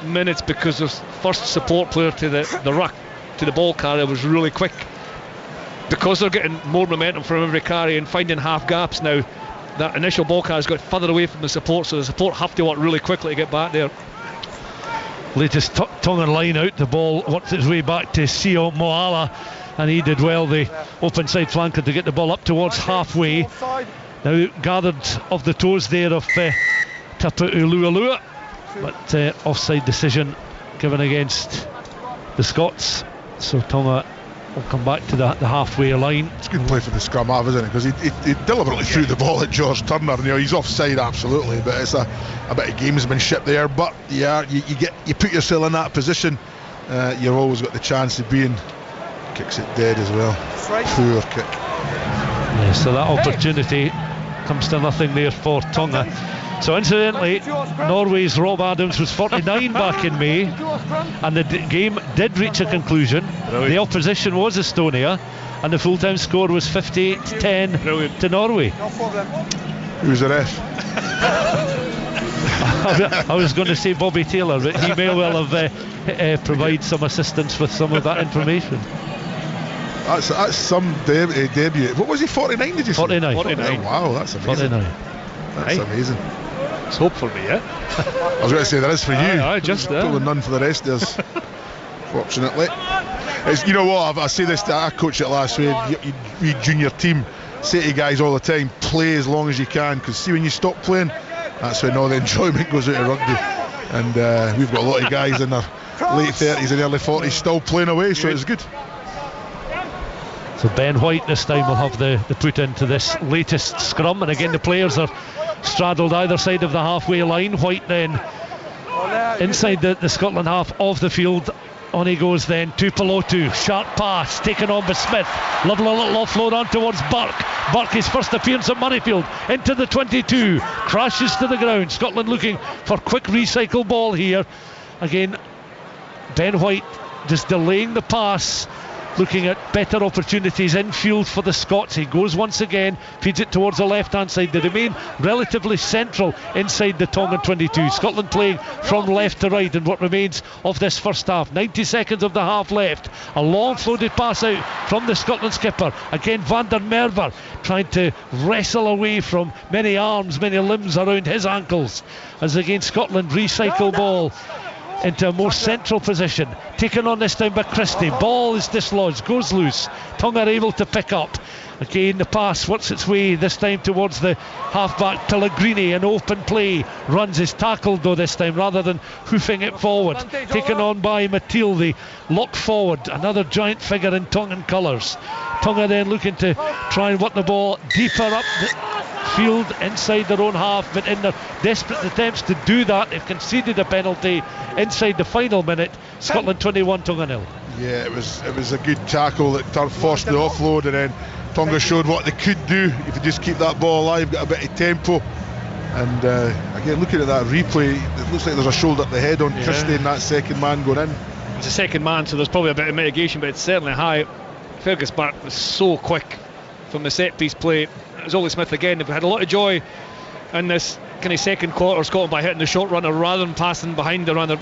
minutes because their first support player to the ruck, to the ball carrier, was really quick. Because they're getting more momentum from every carry and finding half gaps now, that initial ball carrier's got further away from the support, so the support have to work really quickly to get back there. Latest Tongan line out, the ball worked its way back to Sio Moala, and he did well, the open side flanker, to get the ball up towards halfway. Now gathered off the toes there of Tapu Ulualua, but offside decision given against the Scots, so Tonga will come back to the halfway line. It's a good play for the scrum half, isn't it? Because he deliberately threw the ball at George Turner. You know, he's offside absolutely, but it's a bit of gamesmanship there. But yeah, you put yourself in that position, you've always got the chance of being. Kicks it dead as well. Poor kick. Yeah, so that opportunity comes to nothing there for Tonga. So incidentally, Norway's Rob Adams was 49 back in May, and the game did reach a conclusion. The opposition was Estonia, and the full-time score was 58-10 to Norway. Who's the ref? I was going to say Bobby Taylor, but he may well have provide some assistance with some of that information. That's some debut. What was he, 49 did you say? 49. Oh, wow, that's amazing. 49. That's amazing. It's hope for me, yeah? I was going to say there is for you. Probably none for the rest of us, fortunately. You know what, I say this, I coached it last week. You junior team, say to guys all the time, play as long as you can, because see, when you stop playing, that's when all the enjoyment goes out of rugby. And we've got a lot of guys in their late 30s and early 40s still playing away, so it's good. So Ben White this time will have the put into this latest scrum, and again the players are straddled either side of the halfway line. White then inside the Scotland half of the field. On he goes then to Pelotu. Sharp pass taken on by Smith. Lovely little offload on towards Burke. Burke, his first appearance at Murrayfield, into the 22. Crashes to the ground. Scotland looking for quick recycle ball here. Again, Ben White just delaying the pass, looking at better opportunities in field for the Scots. He goes once again, feeds it towards the left hand side. They remain relatively central inside the Tongan 22. Scotland playing from left to right in what remains of this first half. 90 seconds of the half left. A long floated pass out from the Scotland skipper. Again Van der Merwe trying to wrestle away from many arms, many limbs around his ankles, as again Scotland recycle ball into a more central position, taken on this time by Christie. Ball is dislodged, goes loose. Tonga are able to pick up. Again the pass works its way this time towards the halfback Pellegrini. An open play, runs, is tackled though this time rather than hoofing it forward. Taken on by Matil, the lock forward, another giant figure in Tongan colours. Tonga then looking to try and work the ball deeper up the field inside their own half, but in their desperate attempts to do that they've conceded a penalty inside the final minute. Scotland 21, Tonga 0. Yeah, it was a good tackle that forced the offload, and then Tonga showed what they could do if they just keep that ball alive, got a bit of tempo. And again, looking at that replay, it looks like there's a shoulder at the head on Christie and that second man going in. It's a second man, so there's probably a bit of mitigation, but it's certainly high. Fergus Burke was so quick from the set piece play. It was Ollie Smith again. They've had a lot of joy in this kind of second quarter, Scotland, by hitting the short runner rather than passing behind the runner,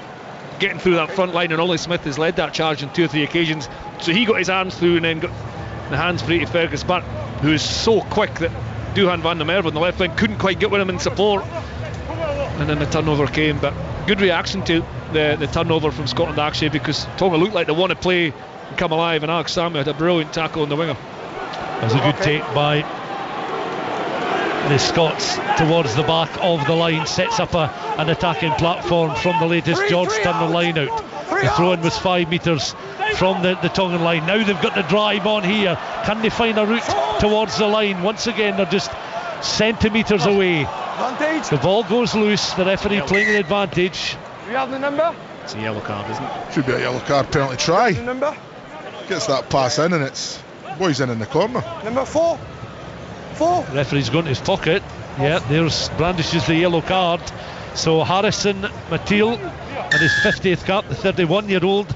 getting through that front line, and Ollie Smith has led that charge on 2 or 3 occasions. So he got his arms through and then got the hands free to Fergus Burke, who is so quick that Duhan van der Merwe on the left wing couldn't quite get with him in support, and then the turnover came. But good reaction to the turnover from Scotland actually, because Tonga looked like they want to play and come alive, and Alex Samu had a brilliant tackle on the winger. That was a good take by the Scots towards the back of the line, sets up an attacking platform from the latest George Turner line out. The throw-in was 5 metres from the Tongan line. Now they've got the drive on here. Can they find a route towards the line? Once again they're just centimetres away. The ball goes loose, the referee playing the advantage. We have the number? It's a yellow card, isn't it? Should be a yellow card penalty try. The number? Gets that pass in, and it's boys in the corner. Number 4. The referee's going to his pocket. Yeah, there's brandishes the yellow card. So Harrison Matil and his 50th cap, the 31-year-old,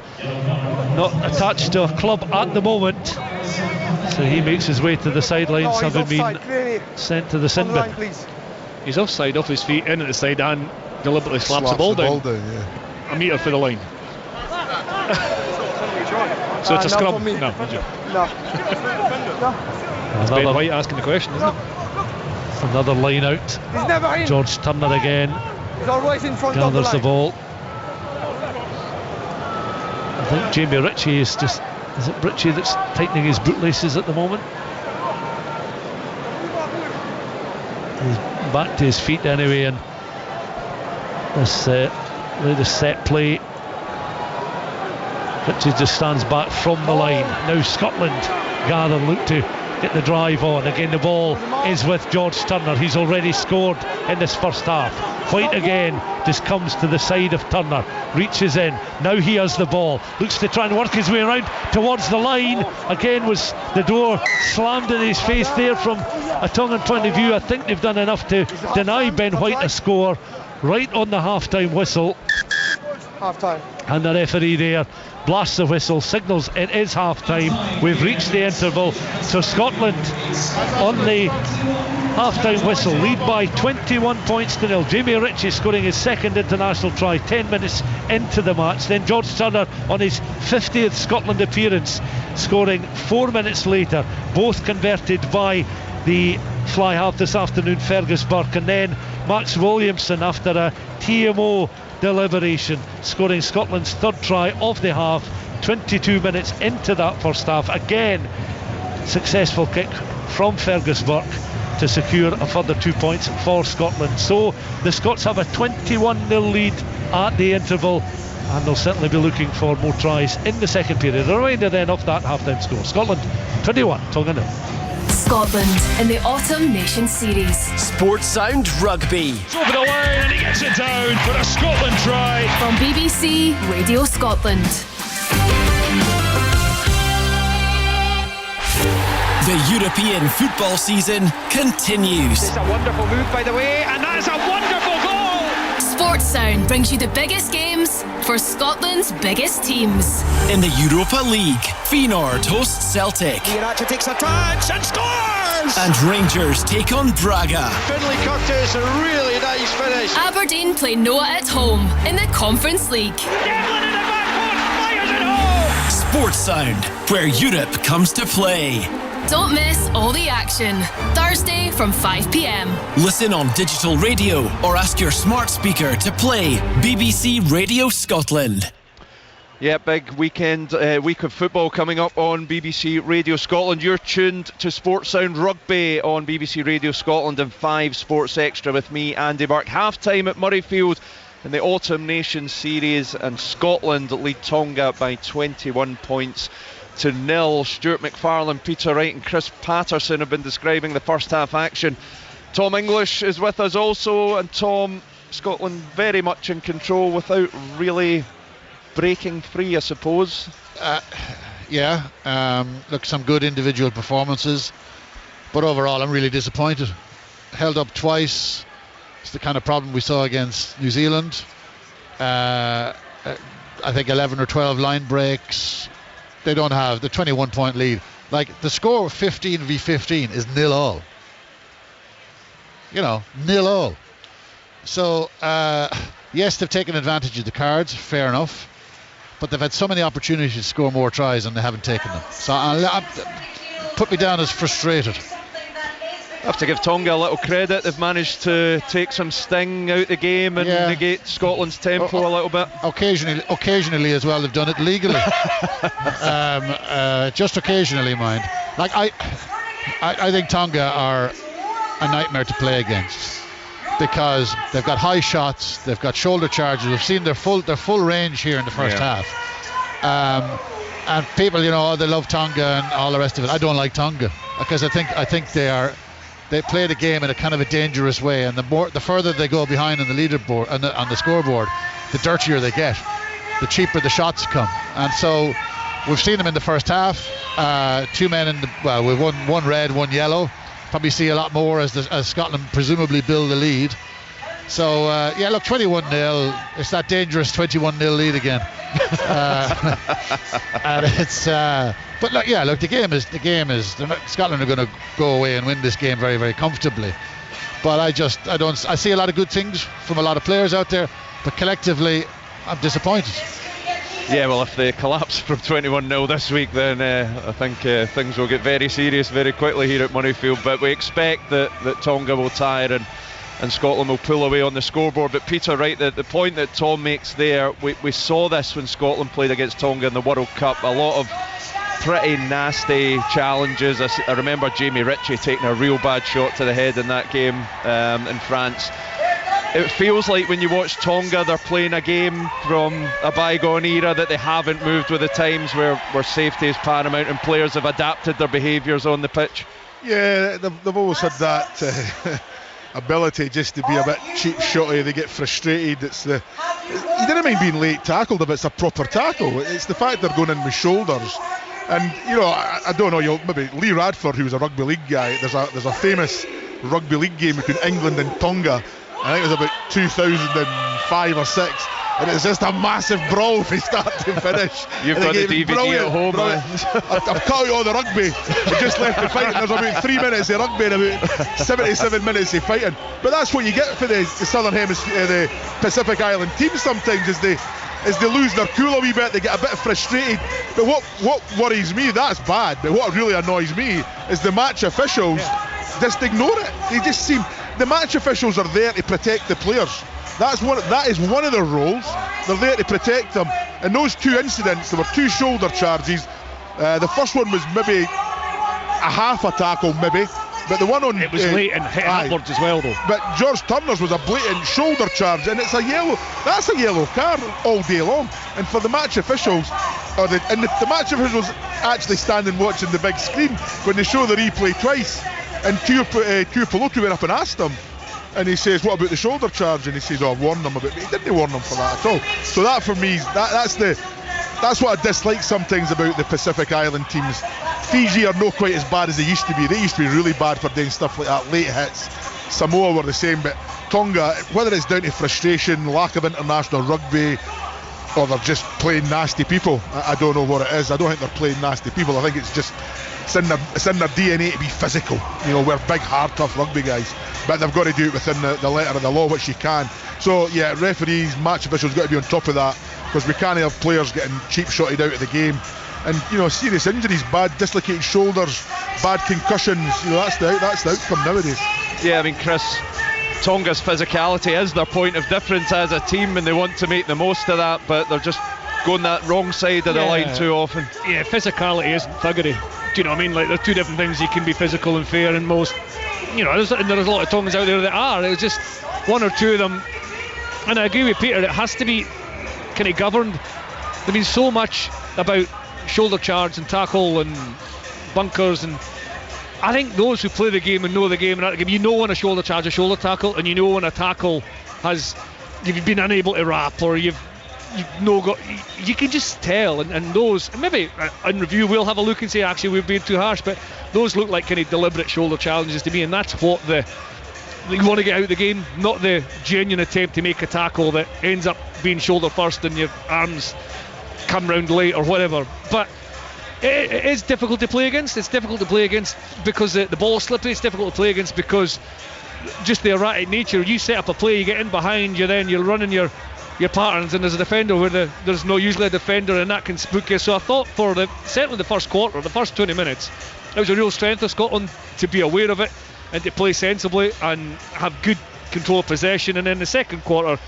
not attached to a club at the moment, so he makes his way to the sidelines, having been sent to the sin bin. He's offside, off his feet, in at the side, and deliberately slaps the ball down. A metre for the line. So it's a scrum. No. It's Ben White asking the question, isn't it? Another line out. George Turner again. He's always in front gathers of the ball. I think Jamie Ritchie is just... Is it Ritchie that's tightening his bootlaces at the moment? He's back to his feet anyway, and this latest set play, Ritchie just stands back from the line. Now Scotland gather, look to get the drive on. Again the ball is with George Turner. He's already scored in this first half. White again just comes to the side of Turner, reaches in, now he has the ball, looks to try and work his way around towards the line. Again was the door slammed in his face there from a Tongan point of view. I think they've done enough to deny Ben White a score right on the half-time whistle. Half-time. And the referee there blasts the whistle, signals it is half-time. We've reached the interval. So Scotland on the half-time whistle lead by 21 points to 0. Jamie Ritchie scoring his second international try 10 minutes into the match. Then George Turner on his 50th Scotland appearance scoring 4 minutes later. Both converted by the fly half this afternoon, Fergus Burke, and then Max Williamson after a TMO deliberation, scoring Scotland's third try of the half 22 minutes into that first half. Again, successful kick from Fergus Burke to secure a further 2 points for Scotland. So the Scots have a 21-0 lead at the interval. and they'll certainly be looking for more tries in the second period. A reminder then of that half-time score. Scotland 21, Tonga 0. Scotland in the Autumn Nation Series. Sports Sound Rugby. It's over the line and he gets it down for a Scotland try. From BBC Radio Scotland. The European football season continues. It's a wonderful move, by the way, and that is a wonderful goal! Sports Sound brings you the biggest games for Scotland's biggest teams. In the Europa League, Feyenoord hosts Celtic. United takes a touch and scores! And Rangers take on Braga. Finlay Curtis, a really nice finish. Aberdeen play Noah at home in the Conference League. Devlin in the back post, fires it home! Sports Sound, where Europe comes to play. Don't miss all the action. Thursday from 5 p.m. Listen on digital radio or ask your smart speaker to play BBC Radio Scotland. Yeah, big weekend, week of football coming up on BBC Radio Scotland. You're tuned to Sports Sound Rugby on BBC Radio Scotland and 5 Sports Extra with me, Andy Burke. Half-time at Murrayfield in the Autumn Nation Series, and Scotland lead Tonga by 21 points to 0. Stuart McFarlane, Peter Wright and Chris Patterson have been describing the first half action. Tom English is with us also, and Tom, Scotland very much in control without really breaking free, I suppose. Look, some good individual performances, but overall I'm really disappointed. Held up twice. It's the kind of problem we saw against New Zealand. I think 11 or 12 line breaks. They don't have the 21-point lead. Like, the score 15 v 15 is 0-all. 0-all. So, yes, they've taken advantage of the cards, fair enough, but they've had so many opportunities to score more tries and they haven't taken them. So, put me down as frustrated. I have to give Tonga a little credit. They've managed to take some sting out the game and negate Scotland's tempo a little bit. Occasionally as well, they've done it legally. Just occasionally, mind. Like, I think Tonga are a nightmare to play against because they've got high shots, they've got shoulder charges. We've seen their full range here in the first half. And people, they love Tonga and all the rest of it. I don't like Tonga because I think they play the game in a kind of a dangerous way, and the further they go behind on the leaderboard and on the scoreboard, the dirtier they get, the cheaper the shots come. And so we've seen them in the first half. Two men with one red, one yellow. Probably see a lot more as Scotland presumably build the lead. So look, 21-0. It's that dangerous 21-0 lead again. And it's but look, the game is Scotland are going to go away and win this game very, very comfortably. But I see a lot of good things from a lot of players out there, but collectively I'm disappointed. Yeah, well, if they collapse from 21-0 this week, then I think things will get very serious very quickly here at Murrayfield. But we expect that Tonga will tire and Scotland will pull away on the scoreboard. But Peter, right, the point that Tom makes there, we saw this when Scotland played against Tonga in the World Cup. A lot of pretty nasty challenges. I remember Jamie Ritchie taking a real bad shot to the head in that game in France. It feels like when you watch Tonga, they're playing a game from a bygone era, that they haven't moved with the times, where safety is paramount and players have adapted their behaviours on the pitch. Yeah, they've always had that ability just to be a bit cheap shotty. They get frustrated. You didn't mind being late tackled if it's a proper tackle. It's the fact they're going in with shoulders. And I don't know, maybe Lee Radford, who's a rugby league guy, there's a famous rugby league game between England and Tonga. I think it was about 2005 or 6, and it's just a massive brawl from start to finish. You've got the DVD at home, man. I've cut out all the rugby. We just left the fighting. There's about 3 minutes of rugby and about 77 minutes of fighting. But that's what you get for the Southern Hemisphere, the Pacific Island teams sometimes, is they lose their cool a wee bit, they get a bit frustrated. But what worries me, that's bad, but what really annoys me is the match officials just ignore it. They just seem... The match officials are there to protect the players. That is one of their roles. They're there to protect them. And those two incidents, there were two shoulder charges. The first one was maybe a half a tackle, maybe. But the one on it was late and hit upwards as well, though. But George Turner's was a blatant shoulder charge, and it's a yellow. That's a yellow card all day long. And for the match officials, the match officials actually standing watching the big screen when they show the replay twice. And Tuipulotu went up and asked him, and he says, "What about the shoulder charge?" And he says, "Oh, I warned them about it." He didn't warn them for that at all. So that for me, that's what I dislike sometimes about the Pacific Island teams. Fiji are not quite as bad as they used to be. They used to be really bad for doing stuff like that, late hits. Samoa were the same, but Tonga, whether it's down to frustration, lack of international rugby, or they're just playing nasty people, I don't know what it is. I don't think they're playing nasty people. I think it's just it's in their DNA to be physical. You know, we're big, hard, tough rugby guys, but they've got to do it within the letter of the law, which you can. So yeah, referees, match officials got to be on top of that, because we can't have players getting cheap shotted out of the game. And you know, serious injuries, bad dislocated shoulders, bad concussions, you know, that's the outcome nowadays. Yeah, I mean, Chris, Tonga's physicality is their point of difference as a team, and they want to make the most of that, but they're just going that wrong side of the line too often. Yeah, physicality isn't thuggery. Do you know what I mean? Like, there are two different things. You can be physical and fair, and most, you know, there's a lot of Tongans out there that are. It was just one or two of them, and I agree with Peter, it has to be kind of governed. There's been so much about shoulder charge and tackle and bunkers, and I think those who play the game and know the game, you know when a shoulder charge, a shoulder tackle, and you know when a tackle has, you've been unable to wrap, or you can just tell, and those, and maybe in review we'll have a look and say actually we've been too harsh, but those look like kind of deliberate shoulder challenges to me, and that's what you want to get out of the game, not the genuine attempt to make a tackle that ends up being shoulder first and your arms come round late or whatever. But it is difficult to play against. It's difficult to play against because the ball's slippery. It's difficult to play against because just the erratic nature. You set up a play, you get in behind you, then you're running your patterns, and there's a defender where there's no usually a defender, and that can spook you. So I thought for certainly the first quarter, the first 20 minutes, it was a real strength of Scotland to be aware of it and to play sensibly and have good control of possession. And then the second quarter,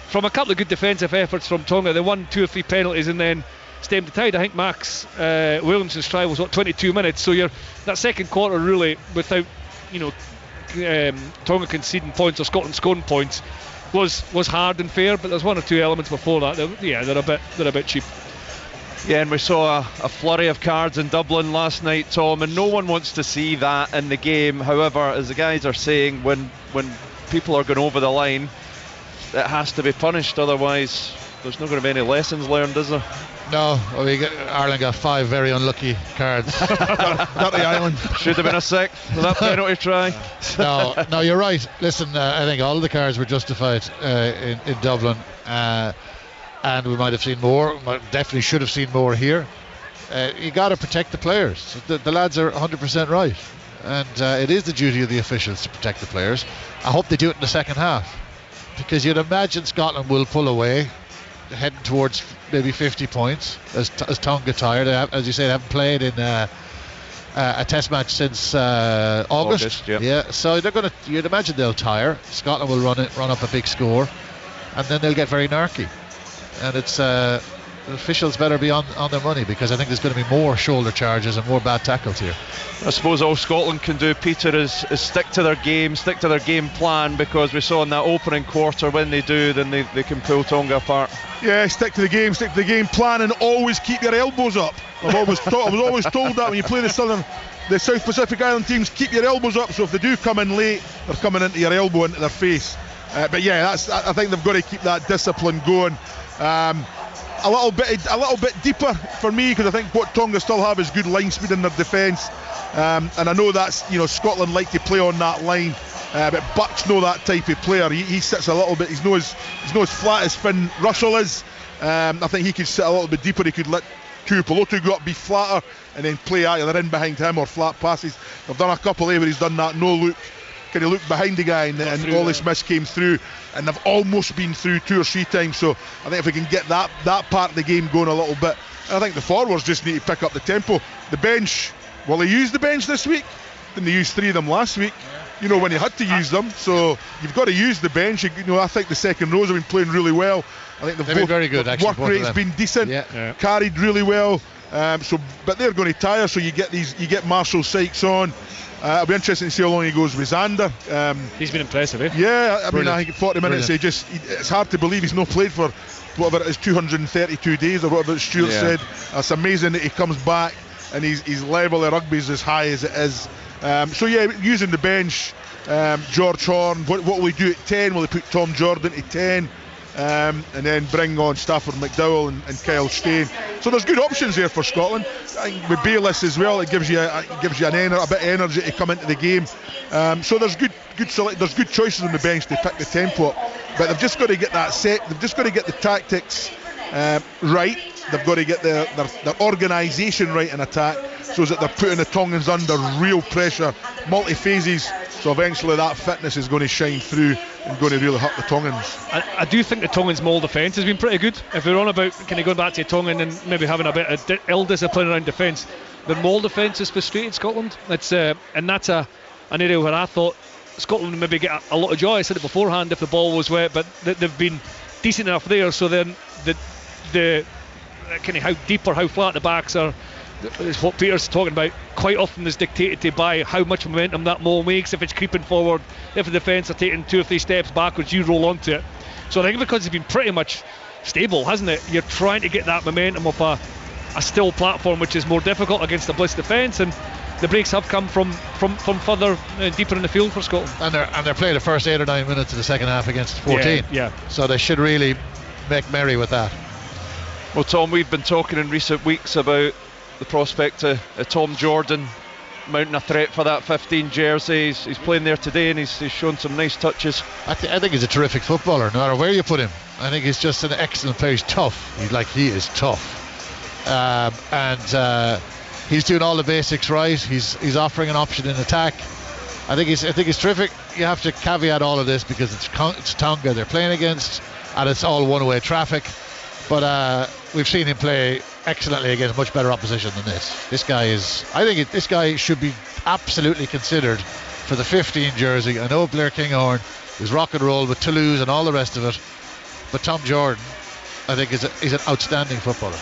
from a couple of good defensive efforts from Tonga, they won 2 or 3 penalties and then stemmed the tide. I think Max Williamson's try was 22 minutes. So that second quarter really, without Tonga conceding points or Scotland scoring points, was hard and fair. But there's one or two elements before that. They're a bit cheap. Yeah, and we saw a flurry of cards in Dublin last night, Tom, and no one wants to see that in the game. However, as the guys are saying, when people are going over the line, it has to be punished, otherwise there's not going to be any lessons learned, is there? No, Ireland got 5 very unlucky cards. Not the island. Should have been a 6th with that penalty try. No, you're right. Listen, I think all of the cards were justified in Dublin, and we might have seen more. Definitely should have seen more here. You got to protect the players. The lads are 100% right, and it is the duty of the officials to protect the players. I hope they do it in the second half, because you'd imagine Scotland will pull away, heading towards maybe 50 points as Tonga tired. As you say, they haven't played in a test match since August. Yeah, so you'd imagine they'll tire. Scotland will run up a big score, and then they'll get very narky. And it's the officials better be on their money, because I think there's going to be more shoulder charges and more bad tackles here. I suppose all Scotland can do, Peter, is stick to their game plan, because we saw in that opening quarter when they do, then they can pull Tonga apart. Yeah, stick to the game plan, and always keep your elbows up. I was always told that when you play the South Pacific Island teams, keep your elbows up, so if they do come in late, they're coming into your elbow, into their face. But yeah, I think they've got to keep that discipline going. A little bit deeper for me, because I think what Tonga still have is good line speed in their defence, and I know that's, Scotland like to play on that line, but Buck's no that type of player. He sits a little bit, he's no as flat as Finn Russell is. I think he could sit a little bit deeper. He could let Tuipulotu go up, be flatter, and then play either in behind him or flat passes. They've done a couple where he's done that no look, kind of look behind the guy, and Ollie Smith came through, and they've almost been through 2 or 3 times. So I think if we can get that part of the game going a little bit, I think the forwards just need to pick up the tempo. The bench, well, they used the bench this week, didn't they use 3 of them last week? When you had to use them, so you've got to use the bench. I think the second rows have been playing really well. I think they've been very good. Work rate's been decent, carried really well. But they're going to tire, so you get Marshall Sykes on. It'll be interesting to see how long he goes with Zander. He's been impressive, eh? Yeah, I mean, I think 40 minutes. Brilliant. It's hard to believe he's not played for whatever it is, 232 days or whatever Stuart said. It's amazing that he comes back and his level of rugby is as high as it is. Using the bench, George Horn. What will he do at 10? Will he put Tom Jordan to 10? And then bring on Stafford McDowell and Kyle Steyn. So there's good options there for Scotland. I think with Bayliss as well, it gives you a bit of energy to come into the game. So there's good choices on the bench to pick the tempo up. But they've just got to get that set. They've just got to get the tactics right. They've got to get their organisation right in attack, so that they're putting the Tongans under real pressure, multi-phases. So eventually that fitness is going to shine through and going to really hurt the Tongans. I do think the Tongans' maul defence has been pretty good. If we're on about kind of going back to Tongan and maybe having a bit of ill discipline around defence, the maul defence has frustrated Scotland. It's and that's an area where I thought Scotland would maybe get a lot of joy. I said it beforehand if the ball was wet, but they've been decent enough there. So then the kind of how deep or how flat the backs are is what Peter's talking about. Quite often is dictated by how much momentum that maul makes. If it's creeping forward, if the defence are taking 2 or 3 steps backwards, you roll onto it. So I think because it's been pretty much stable, hasn't it? You're trying to get that momentum off a still platform, which is more difficult against the blitz defence, and the breaks have come from further deeper in the field for Scotland. And they're playing the first 8 or 9 minutes of the second half against 14. Yeah. So they should really make merry with that. Well, Tom, we've been talking in recent weeks about the prospect of Tom Jordan mounting a threat for that 15 jersey. He's playing there today and he's shown some nice touches. I think he's a terrific footballer, no matter where you put him. I think he's just an excellent player. He's tough. He is tough. And he's doing all the basics right. He's offering an option in attack. I think he's terrific. You have to caveat all of this because it's Tonga they're playing against, and it's all one-way traffic. But we've seen him play excellently against much better opposition than this. This guy should be absolutely considered for the 15 jersey. I know Blair Kinghorn is rock and roll with Toulouse and all the rest of it, but Tom Jordan, I think, is an outstanding footballer.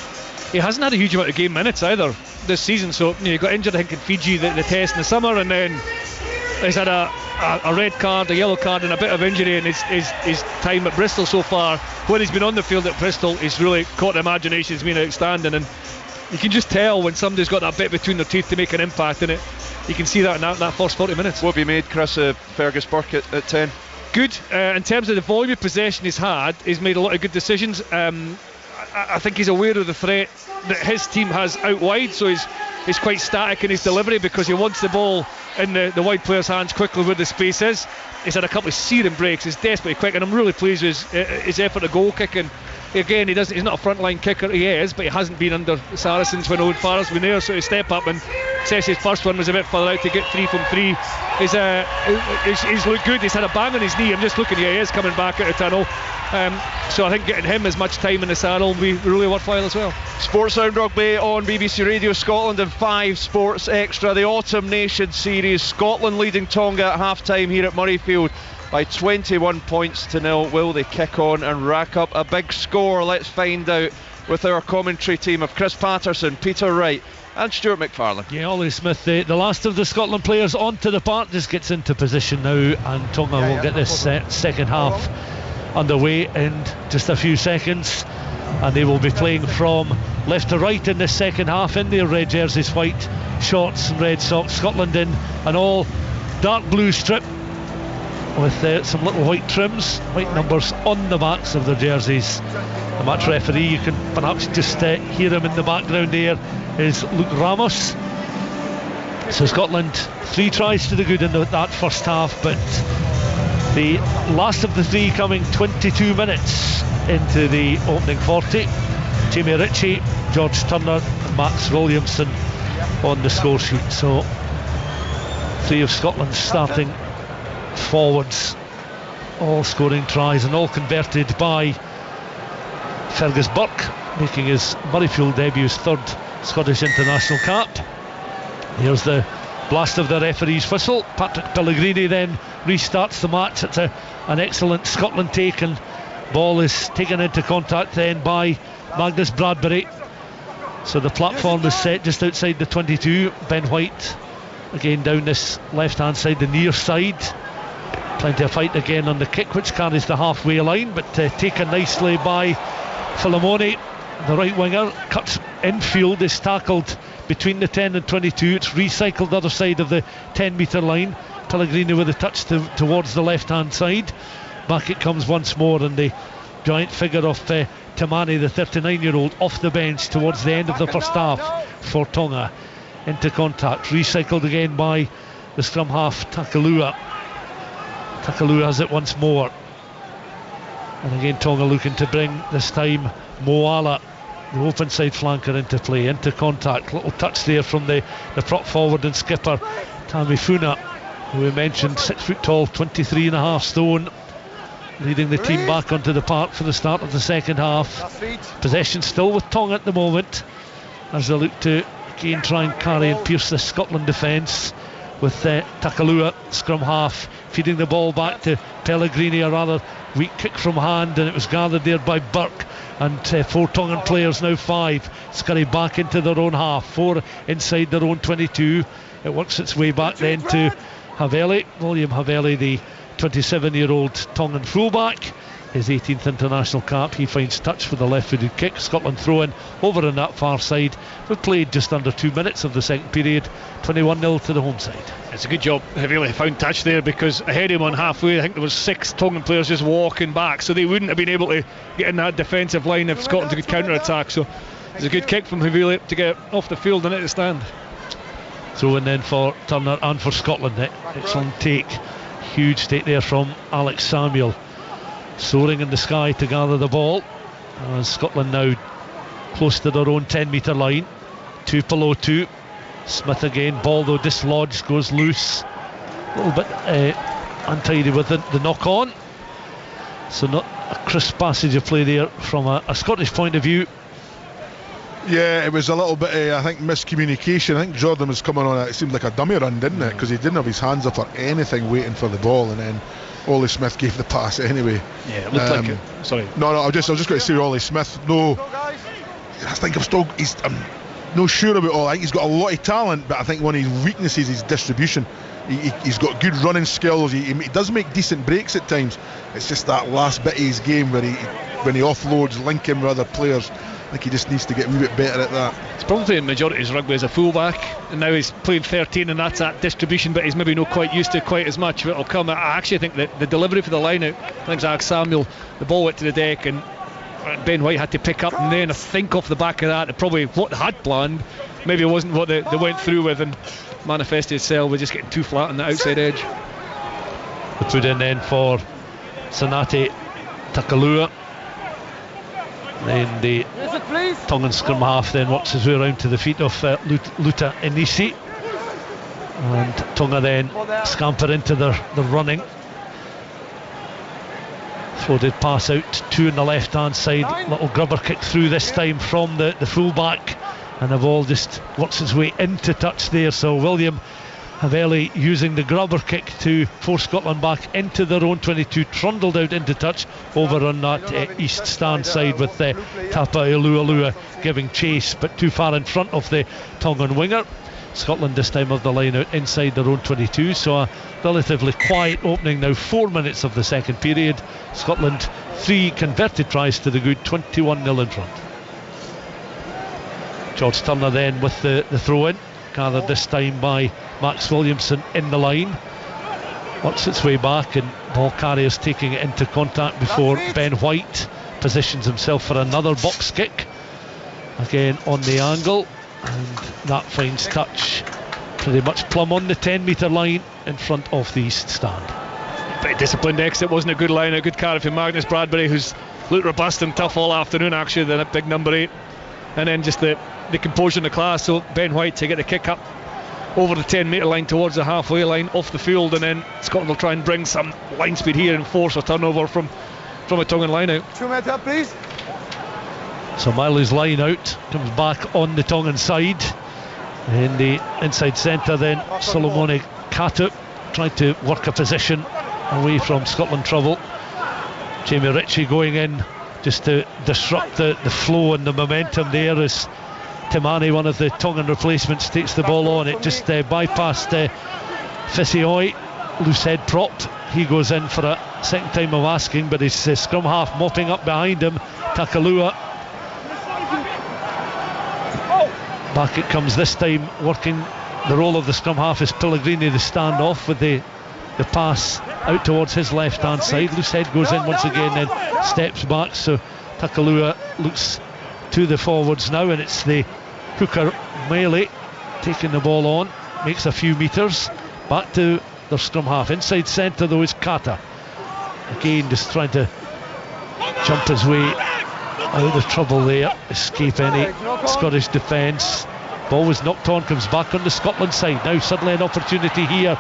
He hasn't had a huge amount of game minutes either this season. So he got injured, I think, in Fiji the test in the summer, and then he's had a red card, a yellow card, and a bit of injury in his time at Bristol so far. When he's been on the field at Bristol, he's really caught the imagination. He's been outstanding, and you can just tell when somebody's got that bit between their teeth to make an impact in it. You can see that in that first 40 minutes. What have you made, Chris, Fergus Burke at 10? Good. In terms of the volume of possession he's had, he's made a lot of good decisions. I think he's aware of the threat that his team has out wide, so he's quite static in his delivery because he wants the ball in the wide player's hands quickly where the space is. He's had a couple of searing breaks. He's desperately quick, and I'm really pleased with his effort at goal kicking. Again, he's not a frontline kicker, he is, but he hasn't been under Saracens when Owen Farrell's been there, so he step up, and Ceci's first one was a bit further out to get 3 from 3. He's looked good. He's had a bang on his knee. I'm just looking here, he is coming back out of tunnel. So I think getting him as much time in the saddle will be really worthwhile as well. Sports Sound Rugby on BBC Radio Scotland and 5 Sports Extra. The Autumn Nation Series, Scotland leading Tonga at half time here at Murrayfield by 21 points to 0. Will they kick on and rack up a big score? Let's find out with our commentary team of Chris Patterson, Peter Wright and Stuart McFarlane. Yeah, Ollie Smith, the last of the Scotland players onto the park, just gets into position now, and Tonga will get this second half underway in just a few seconds, and they will be playing from left to right in this second half in their red jerseys, white shorts and red socks. Scotland in an all dark blue strip with some little white trims, white numbers on the backs of their jerseys. The match referee, you can perhaps just hear him in the background there, is Luke Ramos. So Scotland 3 tries to the good in that first half, but the last of the 3 coming 22 minutes into the opening 40. Jamie Ritchie, George Turner and Max Williamson on the score sheet. So 3 of Scotland's starting forwards all scoring tries and all converted by Fergus Burke, making his Murrayfield debut, his 3rd Scottish international cap. Here's the blast of the referee's whistle. Patrick Pellegrini then restarts the match. It's an excellent Scotland take, and ball is taken into contact then by Magnus Bradbury. So the platform is set just outside the 22. Ben White again down this left hand side, the near side. Plenty of fight again on the kick, which carries the halfway line, but taken nicely by Filimoni, the right winger. Cuts infield, is tackled between the 10 and 22. It's recycled the other side of the 10 metre line. Pellegrini with a touch towards the left hand side. Back it comes once more, and the giant figure of Tamani, the 39-year-old, off the bench towards the end of the first half for Tonga. Into contact, recycled again by the scrum half Takalua. Takalua has it once more, and again Tonga looking to bring this time Moala, the open side flanker, into play. Into contact, little touch there from the prop forward and skipper Tamifuna, who we mentioned, 6 foot tall, 23.5 stone, leading the team back onto the park for the start of the second half. Possession still with Tonga at the moment, as they look to again try and carry and pierce the Scotland defence, with Takalua, scrum half, feeding the ball back to Pellegrini. A rather weak kick from hand, and it was gathered there by Burke, and 4 Tongan players, now 5, scurry back into their own half, 4 inside their own 22. It works its way back then to Haveli, William Haveli, the 27-year-old Tongan fullback, his 18th international cap. He finds touch for the left-footed kick. Scotland throw in over on that far side. We've played just under 2 minutes of the second period. 21-0 to the home side. It's a good job Haveli found touch there, because ahead of him on halfway, I think there was 6 Tongan players just walking back, so they wouldn't have been able to get in that defensive line if Scotland could counter-attack. So it's a good kick from Haveli to get off the field and into the stand. Throw in then for Turner and for Scotland. Excellent take, huge take there from Alex Samuel, soaring in the sky to gather the ball. Scotland now close to their own 10 metre line. 2 below 2. Smith again, ball though dislodged, goes loose. A little bit untidy with the knock on. So not a crisp passage of play there from a Scottish point of view. Yeah, it was a little bit, I think, miscommunication. I think Jordan was coming on, it seemed like a dummy run, didn't it? Because he didn't have his hands up or anything waiting for the ball, and then Ollie Smith gave the pass anyway. Yeah, it looked like it. Sorry. No, I was just going to say Ollie Smith. No, I think I'm not sure about all. I think he's got a lot of talent, but I think one of his weaknesses is distribution. He's got good running skills. He does make decent breaks at times. It's just that last bit of his game when he offloads, linking with other players. I think he just needs to get a wee bit better at that. It's probably in majority of his rugby as a fullback, and now he's played 13, and that's that distribution, but he's maybe not quite used to quite as much. It'll come. I actually think that the delivery for the line out, I think Zach Samuel, the ball went to the deck, and Ben White had to pick up, and then I think off the back of that, it probably what they had planned maybe it wasn't what they went through with, and manifested itself with just getting too flat on the outside edge. The put in then for Sanate Takalua. Then the Tongan scrum half then works his way around to the feet of Luta Inisi, and Tonga then scamper into their running. Floated pass out, 2 on the left hand side, little grubber kick through this time from the fullback, and the ball just works its way into touch there. So William Haveli using the grubber kick to force Scotland back into their own 22, trundled out into touch over on that east stand side, with Tapa Ilualua giving chase, but too far in front of the Tongan winger. Scotland this time of the line out inside their own 22, so a relatively quiet opening now. 4 minutes of the second period. Scotland 3 converted tries to the good, 21-0 in front. George Turner then with the throw in, gathered this time by Max Williamson in the line. Works its way back, and ball carriers taking it into contact before Ben White positions himself for another box kick, again on the angle, and that finds touch pretty much plumb on the 10 metre line in front of the east stand. Pretty disciplined exit, wasn't a good line, a good carry from Magnus Bradbury, who's looked robust and tough all afternoon actually, then a big number 8, and then just the composure in the class. So Ben White to get the kick up over the 10 metre line towards the halfway line off the field, and then Scotland will try and bring some line speed here and force a turnover from a Tongan line out. 2 metre please. So Miley's line out comes back on the Tongan side. In the inside centre then Solomone Katu tried to work a position away from Scotland trouble. Jamie Ritchie going in just to disrupt the flow and the momentum there, as Timani, one of the Tongan replacements, takes the ball on. It just bypassed Fissioi, loose head propped. He goes in for a second time of asking, but his scrum half mopping up behind him, Takalua. Back it comes this time, working the role of the scrum half is Pellegrini, the stand-off with the pass out towards his left-hand side. Loose head goes in once again, then steps back, so Takalua looks to the forwards now, and it's the hooker Melee taking the ball on, makes a few metres, back to their scrum half. Inside centre though is Kata, again just trying to jump his way out of trouble there, escape any Scottish defence. Ball was knocked on, comes back on the Scotland side. Now suddenly an opportunity here,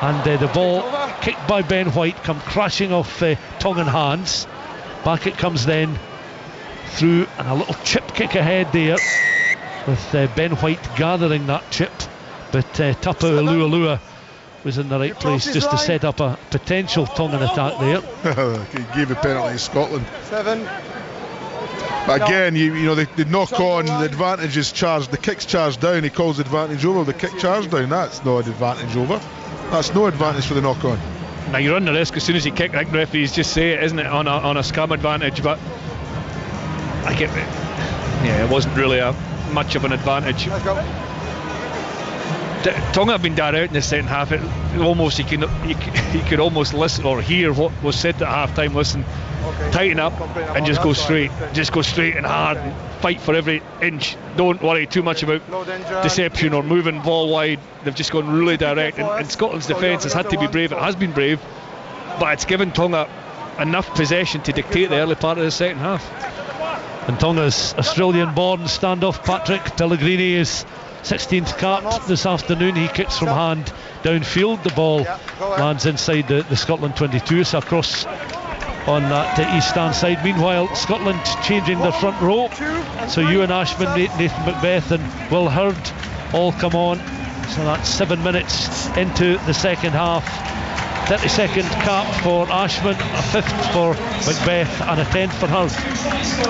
and the ball kicked by Ben White come crashing off Tongan hands. Back it comes then through, and a little chip kick ahead there with Ben White gathering that chip, but Tapu Alualua was in the right place just to set up a potential Tongan attack there. He gave a penalty to Scotland. 7. But again, you know, they knock on, the advantage is charged, the kick's charged down, he calls the advantage over, the kick charged down, that's not an advantage over. That's no advantage for the knock on. Now you run the risk as soon as you kick, like referees just say it, isn't it, on a scrum advantage, but I get it. Yeah, it wasn't really much of an advantage. Tonga have been direct in the second half. It almost you could almost listen or hear what was said at half time. Listen, tighten up and just go straight and hard and fight for every inch. Don't worry too much about deception or moving ball wide. They've just gone really direct, and Scotland's defence has had to be brave. It has been brave, but it's given Tonga enough possession to dictate the early part of the second half. And Tonga's Australian born standoff Patrick Pellegrini is 16th cap this afternoon. He kicks from hand downfield, the ball lands inside the Scotland 22, so across on that east stand side. Meanwhile, Scotland changing their front row, so Ewan Ashman, Nathan Macbeth and Will Hurd all come on, so that's 7 minutes into the second half. 32nd cap for Ashman, a 5th for Macbeth and a 10th for Hurd.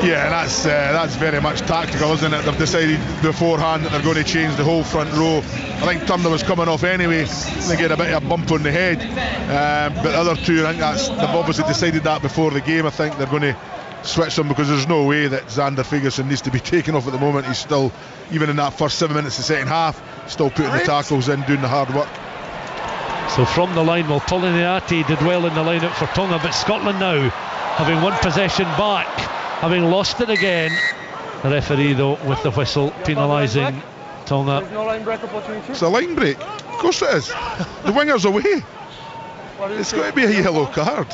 Yeah, that's very much tactical, isn't it? They've decided beforehand that they're going to change the whole front row. I think Turner was coming off anyway, they get a bit of a bump on the head, but the other two, I think they've obviously decided that before the game. I think they're going to switch them because there's no way that Xander Ferguson needs to be taken off at the moment. He's still, even in that first 7 minutes of the second half, still putting the tackles in, doing the hard work. So from the line, well, Poliniati did well in the line-up for Tonga, but Scotland now having one possession back, having lost it again. The referee though with the whistle penalising Tonga. It's a line break. Of course it is. The winger's away. It's got to be a yellow card.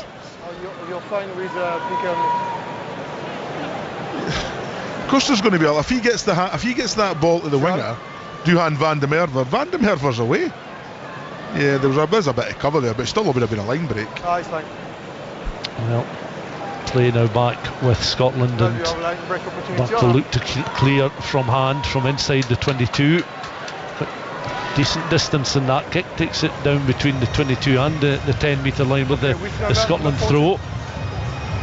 You're fine with Of course there's going to be if he gets that ball to the winger, Duhan van der Merwe's away. Yeah, there's a bit of cover there, but it still would have been a line break. Well, play now back with Scotland, and back to look to clear from hand from inside the 22. But decent distance in that kick, takes it down between the 22 and the 10 metre line with the Scotland throw.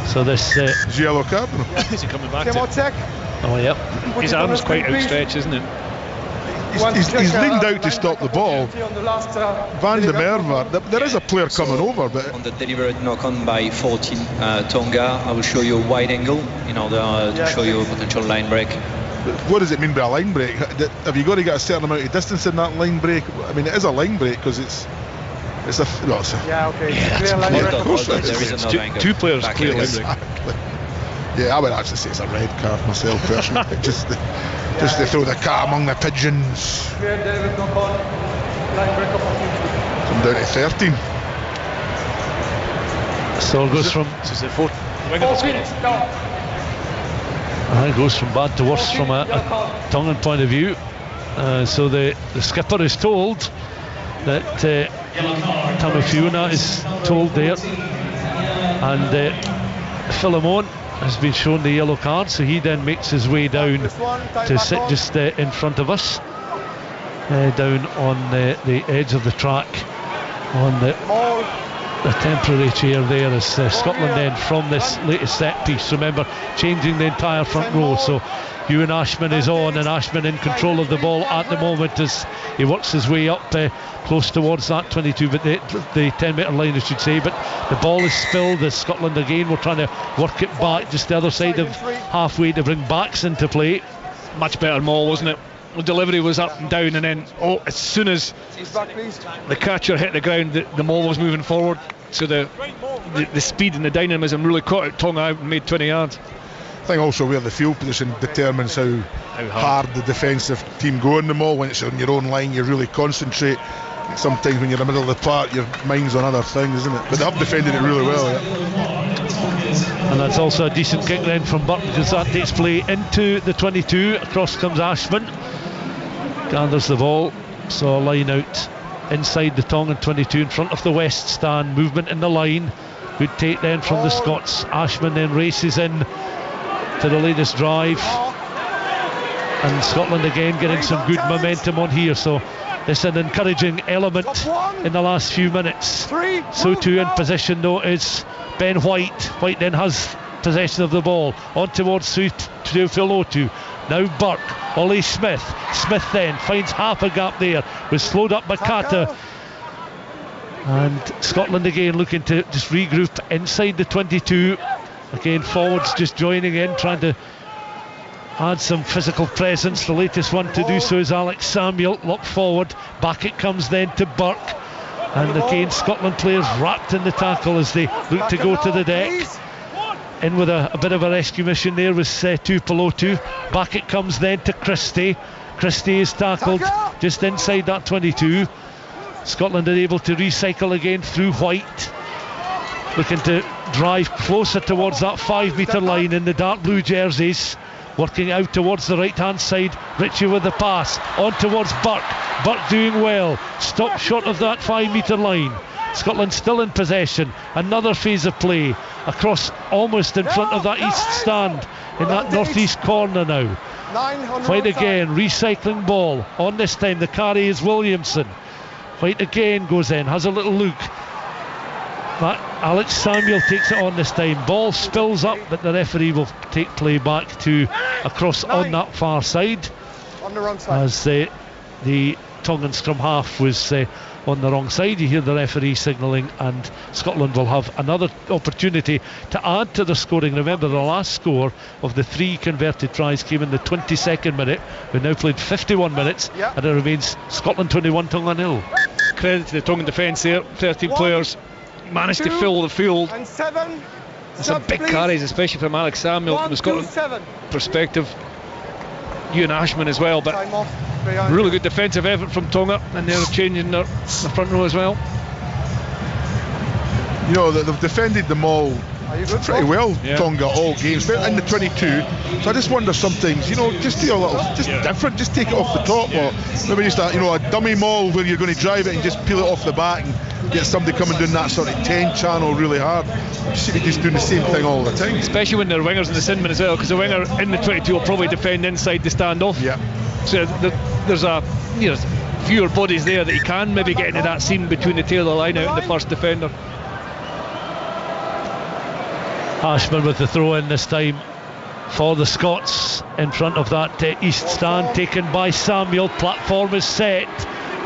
So this is yellow card. Is he coming back? Oh yeah, his arm's quite outstretched, isn't it? He's leaned out to stop the ball. Van der Merwe, there is a player coming over, but on the deliberate knock-on by 14 Tonga, I will show you a wide angle in order to show you a potential line break. But what does it mean by a line break? Have you got to get a certain amount of distance in that line break? I mean, it is a line break because it's a clear line break. Of course it is. It's two players clear line break. Yeah, I would actually say it's a red card myself personally. just to throw the cat among the pigeons. Come down to 13. So it goes from it goes from bad to worse from a Tongan point of view. So the skipper is told that Tamifiuna is told there, and Philemon has been shown the yellow card, so he then makes his way down to sit just in front of us, down on the edge of the track on the the temporary chair there as Scotland then from this latest set piece, remember, changing the entire front row. So Ewan Ashman is on, and Ashman in control of the ball at the moment as he works his way up close towards that 22, but the 10-metre line I should say. But the ball is spilled as Scotland again were trying to work it back just the other side of halfway to bring backs into play. Much better maul, wasn't it? The delivery was up and down, and then as soon as the catcher hit the ground, the maul was moving forward. So the speed and the dynamism really caught out Tonga out and made 20 yards. I think also where the field position determines how hard the defensive team go in the maul. When it's on your own line, you really concentrate. Sometimes when you're in the middle of the park, your mind's on other things, isn't it? But they have defended it really well. Yeah. And that's also a decent kick then from Burke, because that takes play into the 22. Across comes Ashman, gathers the ball, so a line out inside the Tongan 22 in front of the West stand. Movement in the line, good take then from the Scots. Ashman then races in to the latest drive, and Scotland again getting some good momentum on here. So it's an encouraging element in the last few minutes. So too in position though is Ben White. White then has possession of the ball on towards Tuipulotu. Now Burke, Ollie Smith. Smith then finds half a gap there, was slowed up by Kata, and Scotland again looking to just regroup inside the 22. Again forwards just joining in, trying to add some physical presence. The latest one to do so is Alex Samuel. Lock forward, back it comes then to Burke, and again Scotland players wrapped in the tackle as they look to go to the deck. In with a bit of a rescue mission there was Tuipulotu. Back it comes then to Christie. Christie is tackled just inside that 22. Scotland are able to recycle again through White, looking to drive closer towards that 5-metre line in the dark blue jerseys. Working out towards the right hand side, Ritchie with the pass on towards Burke. Burke doing well, stopped short of that 5-metre line. Scotland still in possession. Another phase of play across almost in front of that east stand in that northeast corner now. White again, recycling ball. On this time the carry is Williamson. White again goes in, has a little look. Alex Samuel takes it on this time. Ball spills up, but the referee will take play back to across on that far side, on the wrong side, as the Tongan scrum half was on the wrong side. You hear the referee signalling, and Scotland will have another opportunity to add to the scoring. Remember, the last score of the 3 converted tries came in the 22nd minute. We've now played 51 minutes, and it remains Scotland 21, Tonga 0. Credit to the Tongan defence there. 13 players managed to fill the field. And 7. Some big carries, especially from Alex Samuel from the Scotland perspective. Ewan Ashman as well, but really good defensive effort from Tonga, and they're changing the front row as well. You know, they've defended them all pretty well, Tonga, all games, but in the 22. So I just wonder sometimes, you know, just do a little, just different, just take it off the top, or maybe just a dummy maul where you're going to drive it and just peel it off the back and get somebody coming down that sort of 10 channel really hard. You see me just doing the same thing all the time. Especially when they're wingers in the Sinman as well, because the winger in the 22 will probably defend inside the standoff. Yeah. So there's fewer bodies there that he can maybe get into that seam between the tail of the line out and the first defender. Ashman with the throw in this time for the Scots in front of that east stand, taken by Samuel. Platform is set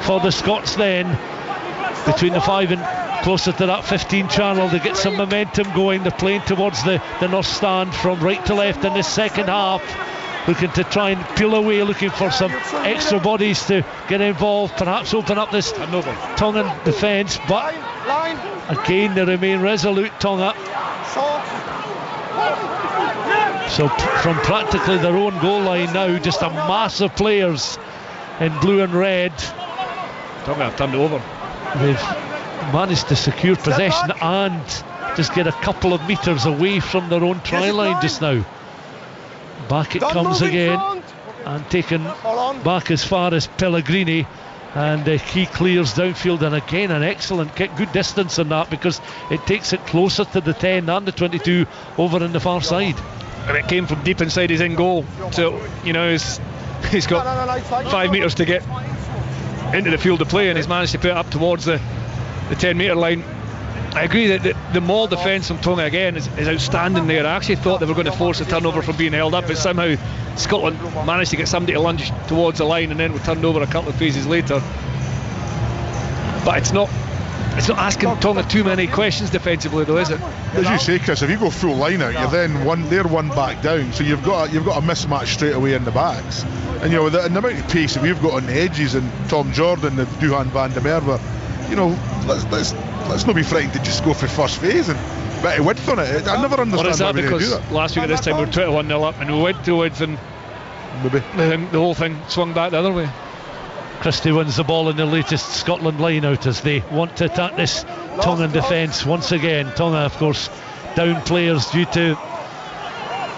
for the Scots then between the 5 and closer to that 15 channel. They get some momentum going. They're playing towards the north stand from right to left in the second half, looking to try and peel away, looking for some extra bodies to get involved, perhaps open up this Tongan defence, but again they remain resolute, Tonga. So from practically their own goal line now, just a mass of players in blue and red. Tonga have turned it over. They've managed to secure possession and just get a couple of metres away from their own try line just now. Back it comes again, and taken back as far as Pellegrini, and he clears downfield, and again an excellent kick, good distance on that, because it takes it closer to the 10 and the 22 over in the far side. And it came from deep inside his in goal, so you know he's got 5 metres to get into the field of play, and he's managed to put it up towards the 10 metre line. I agree that the maul defence from Tonga again is outstanding there. I actually thought they were going to force a turnover from being held up, but somehow Scotland managed to get somebody to lunge towards the line and then we turned over a couple of phases later. But it's not asking Tonga too many questions defensively though, is it? As you say, Chris, if you go full line out, you're then one back down, so you've got a mismatch straight away in the backs. And with the amount of pace that we've got on the edges, and Tom Jordan and Duhan van der Merwe, let's not be frightened to just go for first phase and bit of width on it. I never understand is that why we didn't do because that. last week at this time we were 21-0 up and we went to width and maybe the whole thing swung back the other way. Christie wins the ball in the latest Scotland line out as they want to attack this Tongan defence once again. Tonga, of course, down players due to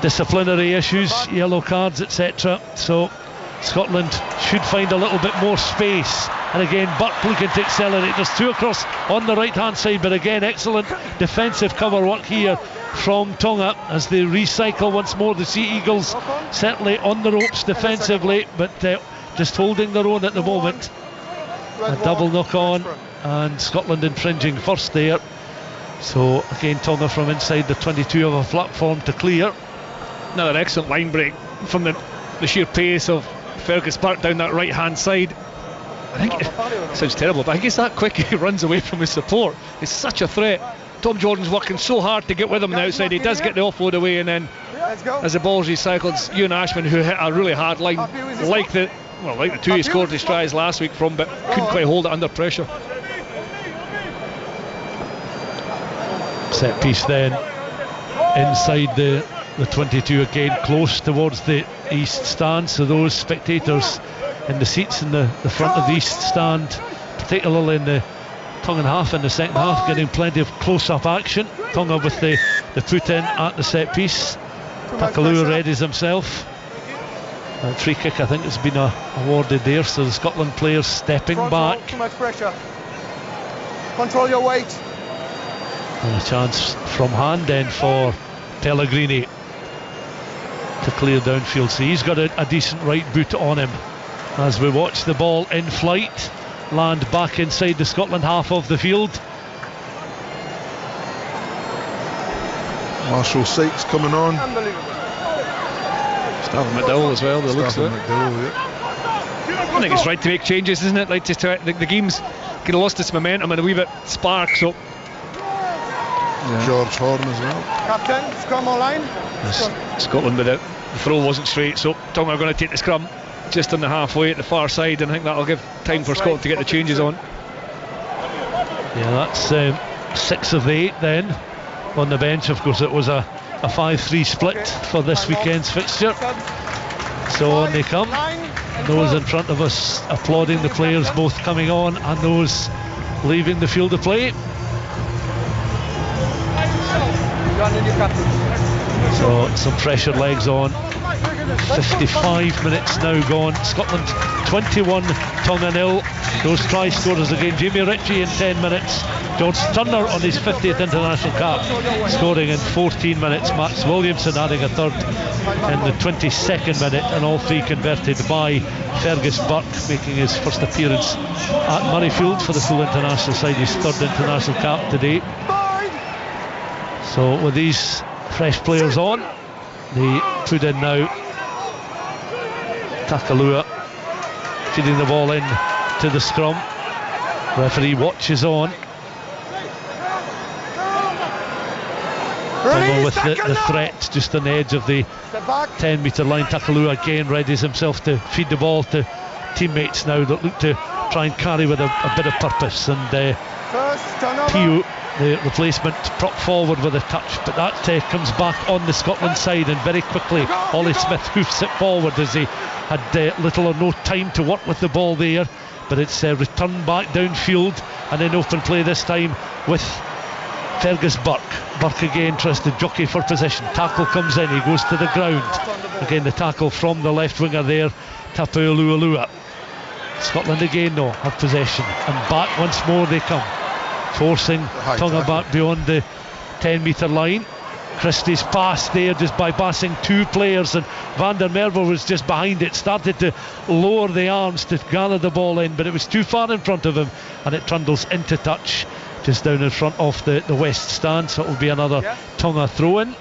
disciplinary issues, yellow cards, etc. So Scotland should find a little bit more space. And again, Burke looking to accelerate. There's two across on the right hand side, but again, excellent defensive cover work here from Tonga as they recycle once more. The Sea Eagles certainly on the ropes defensively, but just holding their own at the moment. A double knock on and Scotland infringing first there. So again, Tonga from inside the 22 of a platform to clear. Another excellent line break from the sheer pace of Fergus Burke down that right hand side. I think it sounds terrible, but I think he's that quick he runs away from his support. It's such a threat. Tom Jordan's working so hard to get with him on the outside. He does get the offload away, and then as the ball's recycled, it's Ewan Ashman who hit a really hard line, like the two he scored his tries last week from, but couldn't quite hold it under pressure. Set piece then inside the 22 again, close towards the east stand, so those spectators in the seats in the front of the east stand, particularly in the Tongan half in the second half, getting plenty of close-up action. Tonga with the put in at the set piece. Takalua readies himself. That free kick I think has been awarded there, so the Scotland players stepping back. Too much pressure. Control your weight. And a chance from hand then for Pellegrini to clear downfield. So he's got a decent right boot on him as we watch the ball in flight land back inside the Scotland half of the field. Marshall Sykes coming on. Stafford McDowell as well, the looks of it. Yeah. I think it's right to make changes, isn't it? Like just the game's kind of lost its momentum and a wee bit spark, so George Horn as well. Captain, scrum online. Scotland with it. The throw wasn't straight, so Tonga are going to take the scrum just on the halfway at the far side, and I think that'll give time for Scotland to get the changes on. Yeah, that's 6 of the 8 then on the bench. Of course it was a 5-3 split for this weekend's fixture, so on they come. Those in front of us applauding the players both coming on and those leaving the field of play. So some pressured legs on. 55 minutes now gone. Scotland 21, Tonga 0. Those try scorers again: Jamie Ritchie in 10 minutes, George Turner on his 50th international cap scoring in 14 minutes, Max Williamson adding a third in the 22nd minute, and all three converted by Fergus Burke, making his first appearance at Murrayfield for the full international side, his third international cap today. So with these fresh players on, they put in now Takalua feeding the ball in to the scrum. Referee watches on. Tonga with the threat just on the edge of the 10 metre line. Takalua again readies himself to feed the ball to teammates now that look to try and carry with a bit of purpose, and Pio, the replacement, propped forward with a touch, but that comes back on the Scotland side, and very quickly Ollie Smith hoofs it forward as he had little or no time to work with the ball there, but it's returned back downfield and in open play this time with Fergus Burke. Burke again tries to jockey for position. Tackle comes in, he goes to the ground. Again the tackle from the left winger there, Tapualualua. Scotland again though have possession, and back once more they come, forcing Tonga back beyond the 10 metre line. Christie's pass there just bypassing two players, and Van der Merwe was just behind it, started to lower the arms to gather the ball in, but it was too far in front of him and it trundles into touch just down in front of the west stand, so it will be another Tonga throw-in. It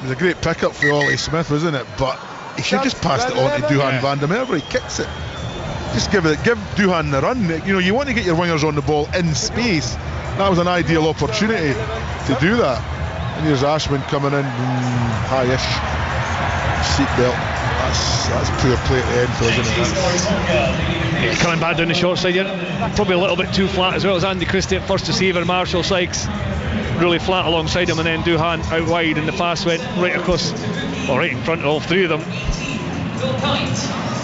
was a great pick-up for Ollie Smith, wasn't it? But he should just pass it on to Duhan van der Merwe. He kicks it. Just give Duhan the run. You know, you want to get your wingers on the ball in space. That was an ideal opportunity to do that. And here's Ashman coming in, high-ish seatbelt. That's poor play at the end for us, isn't it? Coming back down the short side here, probably a little bit too flat as well as Andy Christie at first receiver. Marshall Sykes really flat alongside him, and then Duhan out wide, and the pass went right across, or right in front of all three of them.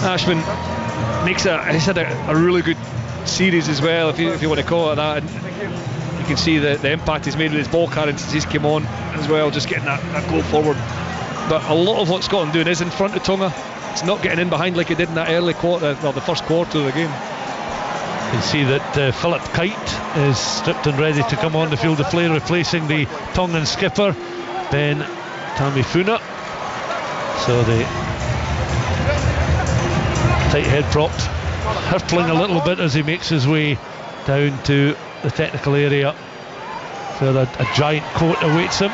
Ashman makes he's had a really good series as well, if you want to call it that. And you can see the impact he's made with his ball carrying since he's come on as well, just getting that goal forward. But a lot of what Scotland doing is in front of Tonga. It's not getting in behind like it did in that early quarter, well, the first quarter of the game. You can see that Philip Kite is stripped and ready to come on the field of play, replacing the Tongan skipper Ben Tamifuna. So the tight head prop hurtling a little bit as he makes his way down to the technical area, where a giant coat awaits him.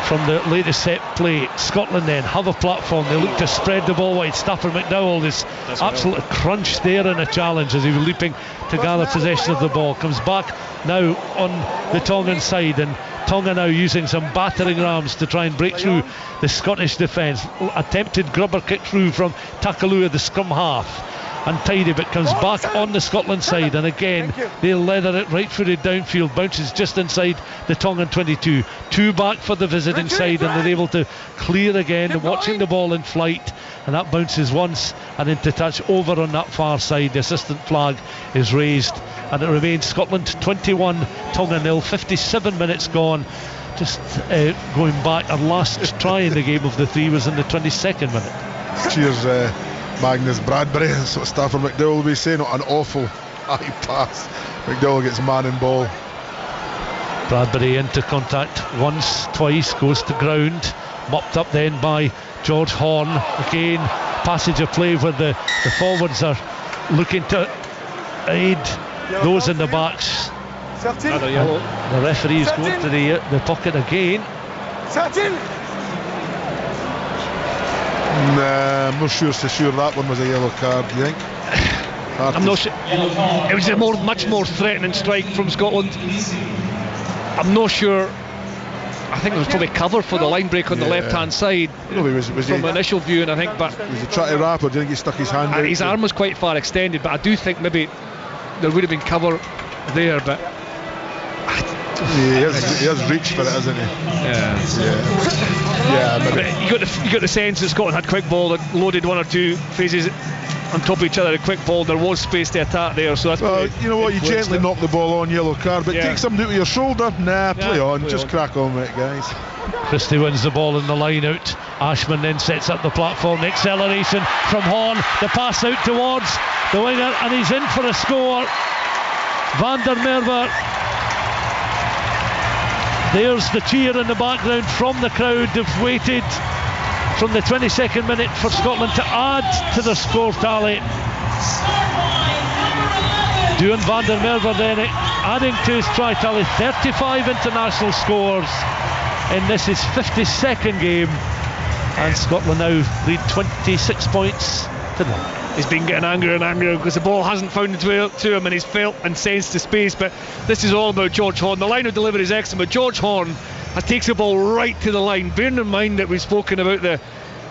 From the latest set play, Scotland then have a platform. They look to spread the ball wide. Stafford McDowell is absolutely crunched there in a challenge as he was leaping to gather possession of the ball. Comes back now on the Tongan side, and Tonga now using some battering rams to try and break through the Scottish defence. Attempted grubber kick through from Takalua, the scrum half. Untidy, but comes back on the Scotland side, and again they leather it right footed downfield, bounces just inside the Tongan 22. Two back for the visiting side, and they're able to clear again, watching the ball in flight, and that bounces once and into touch over on that far side. The assistant flag is raised, and it remains Scotland 21, Tonga 0. 57 minutes gone. Just going back, our last try in the game of the three was in the 22nd minute. Cheers, Magnus Bradbury. That's what Stafford McDowell will be saying. An awful high pass. McDowell gets man in ball. Bradbury into contact once, twice, goes to ground, mopped up then by George Horn. Again, passage of play where the forwards are looking to aid those in the backs. Another yellow. The referee is going to the pocket again. Nah, I'm not sure that one was a yellow card, do you think? I'm not sure. It was a much more threatening strike from Scotland. I'm not sure. I think there was probably cover for the line break on the left-hand side from initial view, and I think, but was he trying to wrap, or do you think he stuck his hand out? His arm was quite far extended, but I do think maybe there would have been cover there, but he has reached for it, hasn't he? Yeah. You got the sense that Scotland had quick ball, that loaded one or two phases on top of each other. A quick ball, there was space to attack there, so that's you know what, you gently knock the ball on, yellow card, but take something out of your shoulder. Play on, just crack on with it, guys. Christie wins the ball in the line out. Ashman then sets up the platform. The acceleration from Horn, the pass out towards the winger, and he's in for a score. Van der Merwe. There's the cheer in the background from the crowd. They've waited from the 22nd minute for Scotland to add to the score tally. Duhan van der Merwe then adding to his try tally. 35 international scores in this is 52nd game, and Scotland now lead 26 points to 0. He's been getting angrier and angrier because the ball hasn't found its way to him, and he's felt and sensed the space. But this is all about George Horn. The line of delivery is excellent, but George Horn takes the ball right to the line. Bearing in mind that we've spoken about the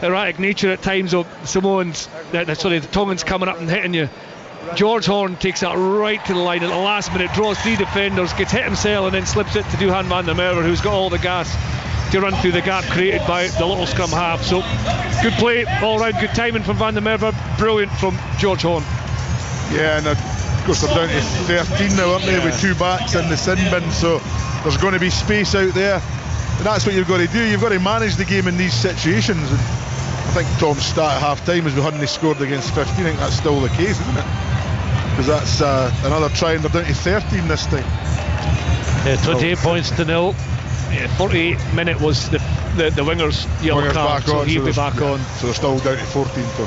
erratic nature at times of Samoans, the Tongans coming up and hitting you. George Horn takes that right to the line at the last minute, draws three defenders, gets hit himself, and then slips it to Duhan van der Merwe, who's got all the gas to run through the gap created by the little scrum half. So good play all round, good timing from Van der Merwe, brilliant from George Horn. Yeah, and of course they're down to 13 now, aren't they, with two backs in the sin bin, so there's going to be space out there, and that's what you've got to do. You've got to manage the game in these situations, and I think Tom's stat at half time is we hadn't scored against 15. I think that's still the case, isn't it? Because that's another try, and they're down to 13 this time. Yeah, 28 points to 0. Yeah, 48 minute was the wingers yellow card, so he'll be back on. So they're still down to 14 for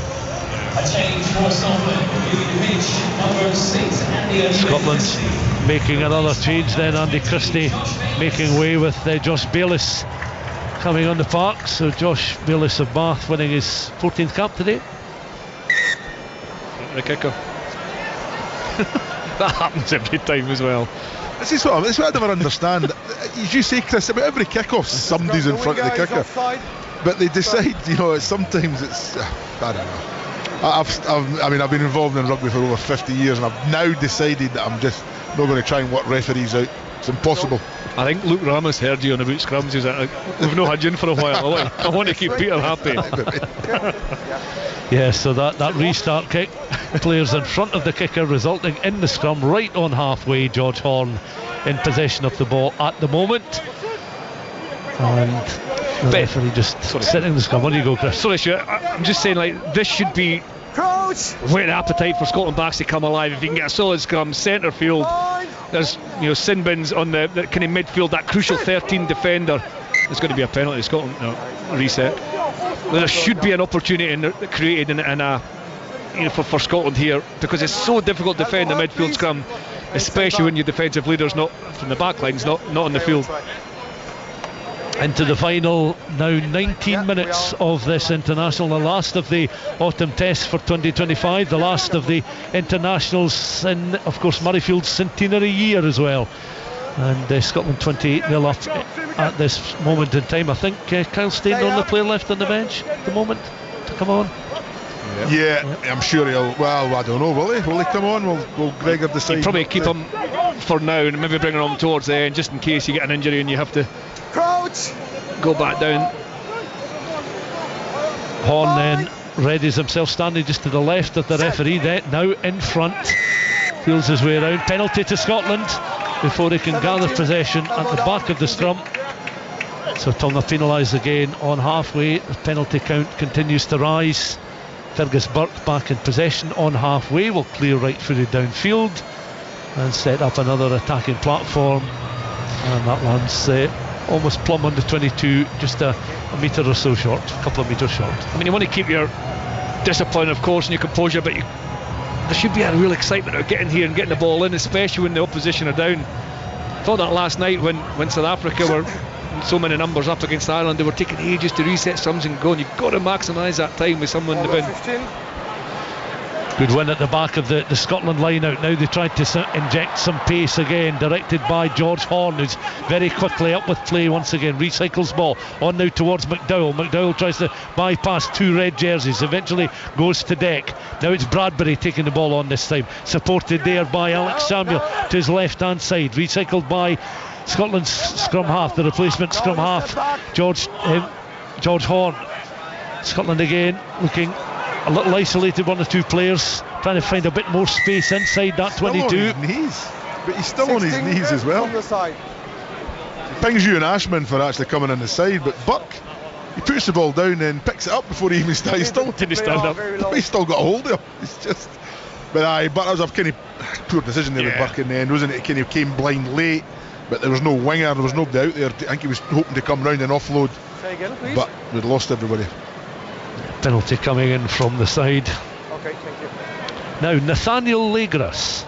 Scotland making another change then. Andy Christie making way with Josh Bayliss coming on the park. So Josh Bayliss of Bath winning his 14th cap today. The kicker. That happens every time as well. This is what I never understand. As you say, Chris, about every kick-off somebody's in front of the kicker, but they decide, sometimes it's I don't know. I've been involved in rugby for over 50 years, and I've now decided that I'm just not going to try and work referees out. It's impossible. I think Luke Ramos heard you on about scrums. He's like, we've not had you in for a while. I want to keep Peter happy. Yeah, so that restart kick, players in front of the kicker, resulting in the scrum right on halfway. George Horn in possession of the ball at the moment, and the referee just sitting in the scrum. On you go, Chris. Sorry, Stuart, I'm just saying, this should be whet appetite for Scotland backs to come alive. If you can get a solid scrum, centre field, there's sin bins on the kind of midfield, that crucial 13 defender. There's going to be a penalty. Scotland reset. There should be an opportunity created for Scotland here, because it's so difficult to defend the midfield scrum, especially when your defensive leader's not from the back lines, not on the field. Into the final now, 19 minutes of this international, the last of the autumn tests for 2025, the last of the internationals in, of course, Murrayfield's centenary year as well. And Scotland 28-0 up at this moment in time. I think Kyle Steyn, the only player left on the bench at the moment to come on. Yeah, I'm sure he'll. Well, I don't know. Will he? Will he come on? Will Gregor decide? Probably keep him for now and maybe bring him on towards the end, just in case you get an injury and you have to go back down. Horn then readies himself, standing just to the left of the referee. Now in front, feels his way around. Penalty to Scotland before he can gather possession at the back of the scrum. So Tonga penalised again on halfway. The penalty count continues to rise. Fergus Burke back in possession on halfway, will clear right footed downfield and set up another attacking platform, and that lands almost plumb on the 22, just a metre or so short, a couple of metres short. I mean, you want to keep your discipline, of course, and your composure, but there should be a real excitement of getting here and getting the ball in, especially when the opposition are down. I thought that last night when South Africa were so many numbers up against Ireland, they were taking ages to reset scrums and go, and you've got to maximise that time with someone in the bin. Good win at the back of the Scotland line out. Now they tried to inject some pace again, directed by George Horn, who's very quickly up with play once again. Recycles ball on now towards McDowell. McDowell tries to bypass two red jerseys, eventually goes to deck. Now it's Bradbury taking the ball on this time, supported there by Alex Samuel to his left hand side. Recycled by Scotland's scrum half, the replacement scrum half, George Horn. Scotland again looking a little isolated, one or two players trying to find a bit more space inside that 22. But he's still on his knees as well. Pings you and Ashman for actually coming on the side, but Buck, he puts the ball down and picks it up before he even starts. He still didn't stand up. He's still got a hold of him. It's just, but that was a kind of poor decision there with Buck in the end, wasn't it? He kind of came blind late, but there was no winger, there was nobody out there. I think he was hoping to come round and offload, but we'd lost everybody. Penalty coming in from the side. Okay, thank you. Now, Nathaniel Legras.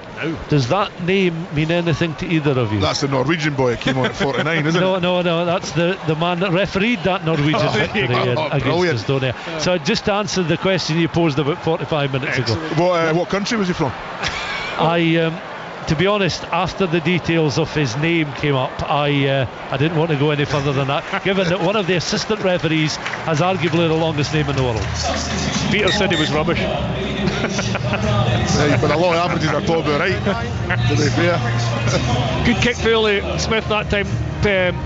Does that name mean anything to either of you? That's the Norwegian boy that came on at 49, isn't it? No, that's the man that refereed that Norwegian victory against Estonia. So just to answer the question you posed about 45 minutes ago. What country was he from? To be honest, after the details of his name came up, I didn't want to go any further than that, given that one of the assistant referees has arguably the longest name in the world. Peter said he was rubbish. But a lot of averages are probably right, to be fair. Good kick for Ole Smith that time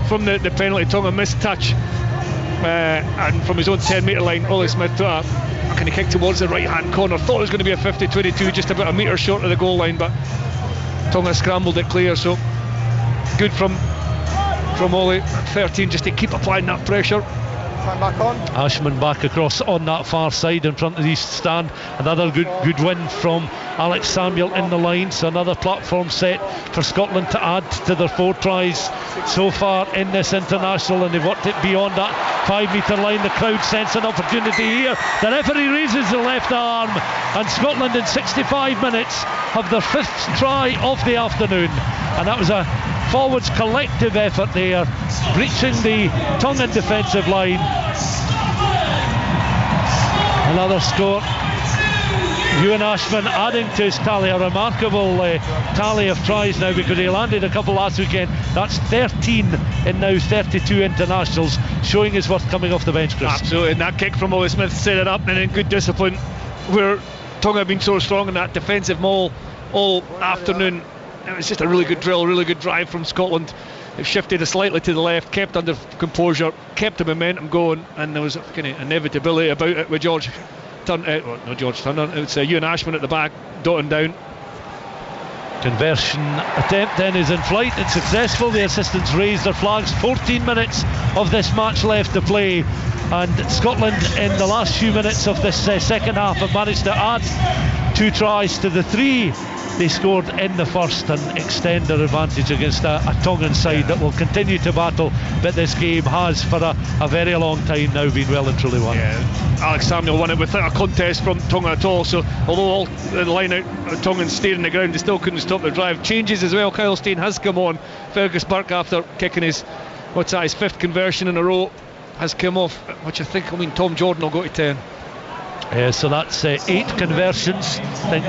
from the penalty. Tonga missed touch, and from his own 10 metre line, Ole Smith took a kind of kick towards the right hand corner. Thought it was going to be a 50-22, just about a metre short of the goal line, but Tonga scrambled it clear. So good from Ole at 13, just to keep applying that pressure. Back on. Ashman back across on that far side in front of the east stand. Another good win from Alex Samuel in the line, so another platform set for Scotland to add to their 4 tries so far in this international, and they've worked it beyond that 5 metre line. The crowd sense an opportunity here. The referee raises the left arm, and Scotland in 65 minutes have their 5th try of the afternoon, and that was a forwards collective effort there, breaching the Tongan defensive line. Another score. Ewan Ashman adding to his tally, a remarkable tally of tries now, because he landed a couple last weekend. That's 13 in now 32 internationals, showing his worth coming off the bench, Chris. Absolutely, and that kick from Ollie Smith set it up, and in good discipline, where Tonga have been so strong in that defensive maul all afternoon. It was just a really good drill, really good drive from Scotland. It shifted slightly to the left, kept under composure, kept the momentum going, and there was a kind of inevitability about it with George Turner. It's Ewan Ashman at the back, dotting down. Conversion attempt then is in flight and successful. The assistants raise their flags. 14 minutes of this match left to play, and Scotland in the last few minutes of this second half have managed to add 2 tries to the 3 they scored in the first and extend their advantage against a Tongan side that will continue to battle, but this game has for a very long time now been well and truly won. Yeah, Alex Samuel won it without a contest from Tonga at all, so although all the line out Tongans stayed in the ground, they still couldn't stop the drive. Changes as well. Kyle Steyn has come on. Fergus Burke, after kicking his 5th conversion in a row, has come off, which I think Tom Jordan will go to 10. So that's 8 conversions, I think,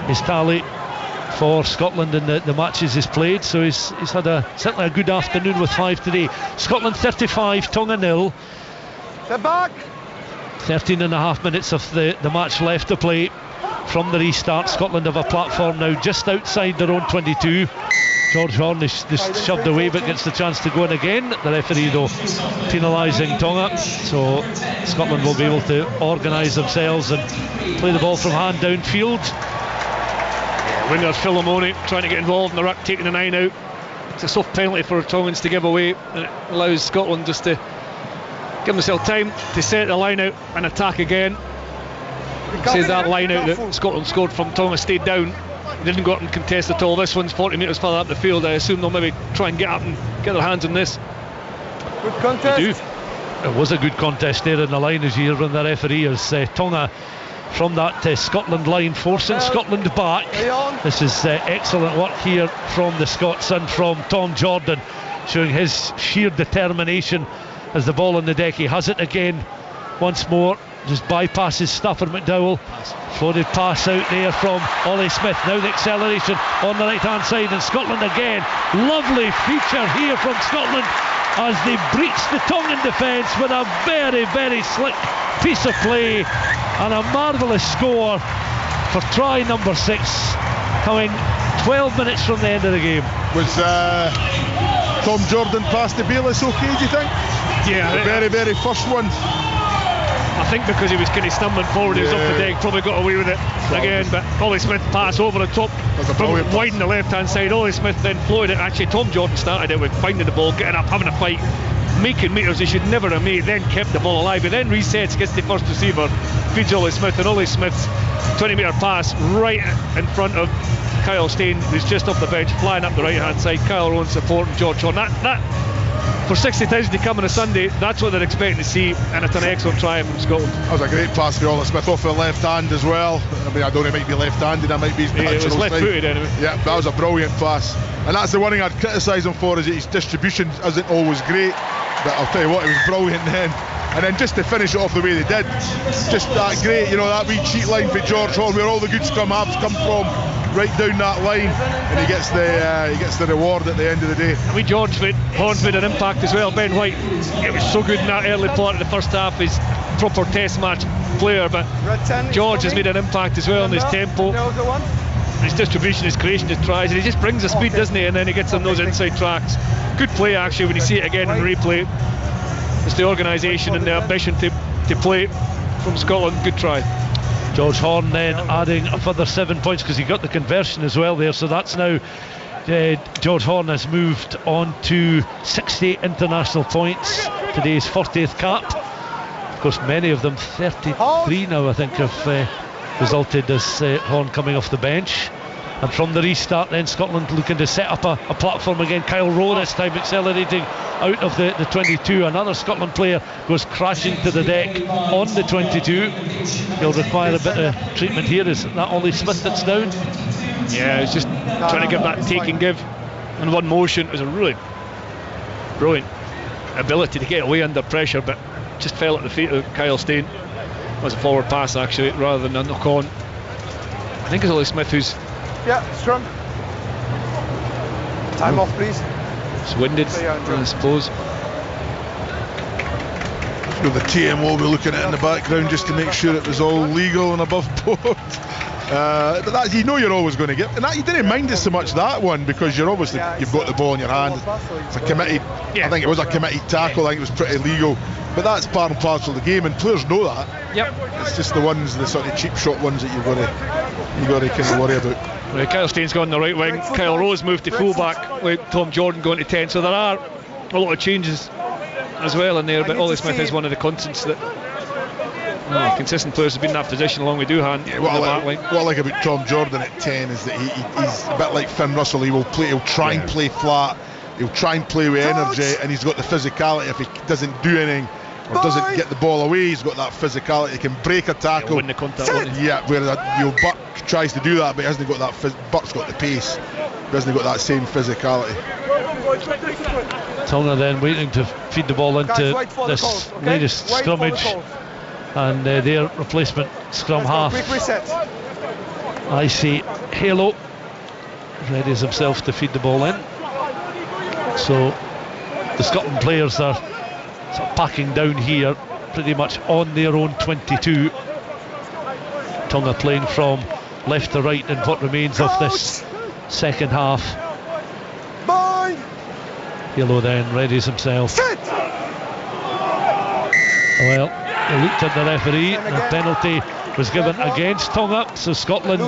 his tally for Scotland in the matches he's played. So he's had certainly a good afternoon with 5 today. Scotland 35, Tonga 0. Step back. 13 and a half minutes of the match left to play from the restart. Scotland have a platform now just outside their own 22. George Horn is shoved away but gets the chance to go in again. The referee though penalising Tonga, so Scotland will be able to organise themselves and play the ball from hand downfield. When there's Philomone trying to get involved in the ruck, taking the 9 out. It's a soft penalty for Tongans to give away, and it allows Scotland just to give themselves time to set the line out and attack again. Says that line out that Scotland scored from Tonga stayed down. They didn't go up and contest at all. This one's 40 metres further up the field. I assume they'll maybe try and get up and get their hands on this. Good contest. They do. It was a good contest there in the line as you hear when the referee is Tonga from that Scotland line, forcing Scotland back. This is excellent work here from the Scots and from Tom Jordan, showing his sheer determination as the ball on the deck. He has it again once more, just bypasses Stafford McDowell. Floated pass out there from Ollie Smith. Now the acceleration on the right hand side, and Scotland again. Lovely feature here from Scotland as they breach the Tongan defence with a very, very slick piece of play, and a marvellous score for try number 6, coming 12 minutes from the end of the game. Was Tom Jordan past the Bayless okay, do you think? Yeah, the very, very first one. I think because he was kind of stumbling forward, he was off the deck, probably got away with it again. But Ollie Smith pass over the top from wide on the left hand side. Ollie Smith then floated it. Actually, Tom Jordan started it with finding the ball, getting up, having a fight, making meters he should never have made, then kept the ball alive. He then resets, gets the first receiver, feeds Ollie Smith, and Ollie Smith's 20 metre pass right in front of Kyle Steyn, who's just off the bench, flying up the right hand side. Kyle Rowan supporting George Horn. That for 60,000 to come on a Sunday, that's what they're expecting to see, and it's an excellent try from Scotland. That was a great pass for Ollie Smith off the left hand as well. I mean, I don't know, it might be left-handed, that might be his natural it was left-footed anyway. Yeah, that was a brilliant pass, and that's the one thing I'd criticise him for, is that his distribution isn't always great, but I'll tell you what, it was brilliant then. And then just to finish it off the way they did, just that great, that wee cheat line for George Horn, where all the good scrum halves come from, right down that line, and he gets the reward at the end of the day. I mean, Horn's made an impact as well. Ben White, it was so good in that early part of the first half. He's proper test match player, but George has made an impact as well in his tempo, his distribution, his creation, his tries, and he just brings the speed, doesn't he? And then he gets on those inside tracks. Good play actually when you see it again in replay. It's the organisation and the ambition to play from Scotland. Good try. George Horn then adding a further 7 points because he got the conversion as well there, so that's now George Horn has moved on to 60 international points, today's 40th cap. Of course, many of them 33 now I think have resulted as Horn coming off the bench. And from the restart then, Scotland looking to set up a platform again. Kyle Rowe this time accelerating out of the 22. Another Scotland player goes crashing to the deck on the 22. He'll require a bit of treatment here. Is that Ollie Smith that's down? Yeah, it's just trying to give that take and give in one motion. It was a really brilliant ability to get away under pressure, but just fell at the feet of Kyle Steyn. It was a forward pass actually rather than a knock on. I think it's Ollie Smith who's scrum. Time off, please. It's winded, I suppose. With the TMO, we're looking at it in the background just to make sure it was all legal and above board. But that, you know, you're always going to get, and that, you didn't mind it so much that one because you're obviously you've got the ball in your hand. It's a committed. I think it was a committed tackle. I think it was pretty legal. But that's part and parcel of the game, and players know that. Yep. It's just the sort of cheap shot ones that you've got to kind of worry about. Well, Kyle Steyn's gone on the right wing. Kyle Rowe's moved to fullback with Tom Jordan going to 10. So there are a lot of changes as well in there. But Ollie Smith is one of the constants that consistent players have been in that position along with Doohan. Yeah, what I like about Tom Jordan at 10 is that he's a bit like Finn Russell. He'll try and play flat. He'll try and play with energy, and he's got the physicality. If he doesn't do anything or doesn't get the ball away, he's got that physicality. He can break a tackle. Win the contact. Whereas Buck tries to do that, but he hasn't got that. Buck's got the pace. He hasn't got that same physicality. Tonga then waiting to feed the ball into this latest scrummage, and their replacement scrum half. I see Halo readies himself to feed the ball in. So the Scotland players are sort of packing down here pretty much on their own 22. Tonga playing from left to right in what remains of this second half. Hilo then readies himself. Well, he looked at the referee. The penalty was given against Tonga, so Scotland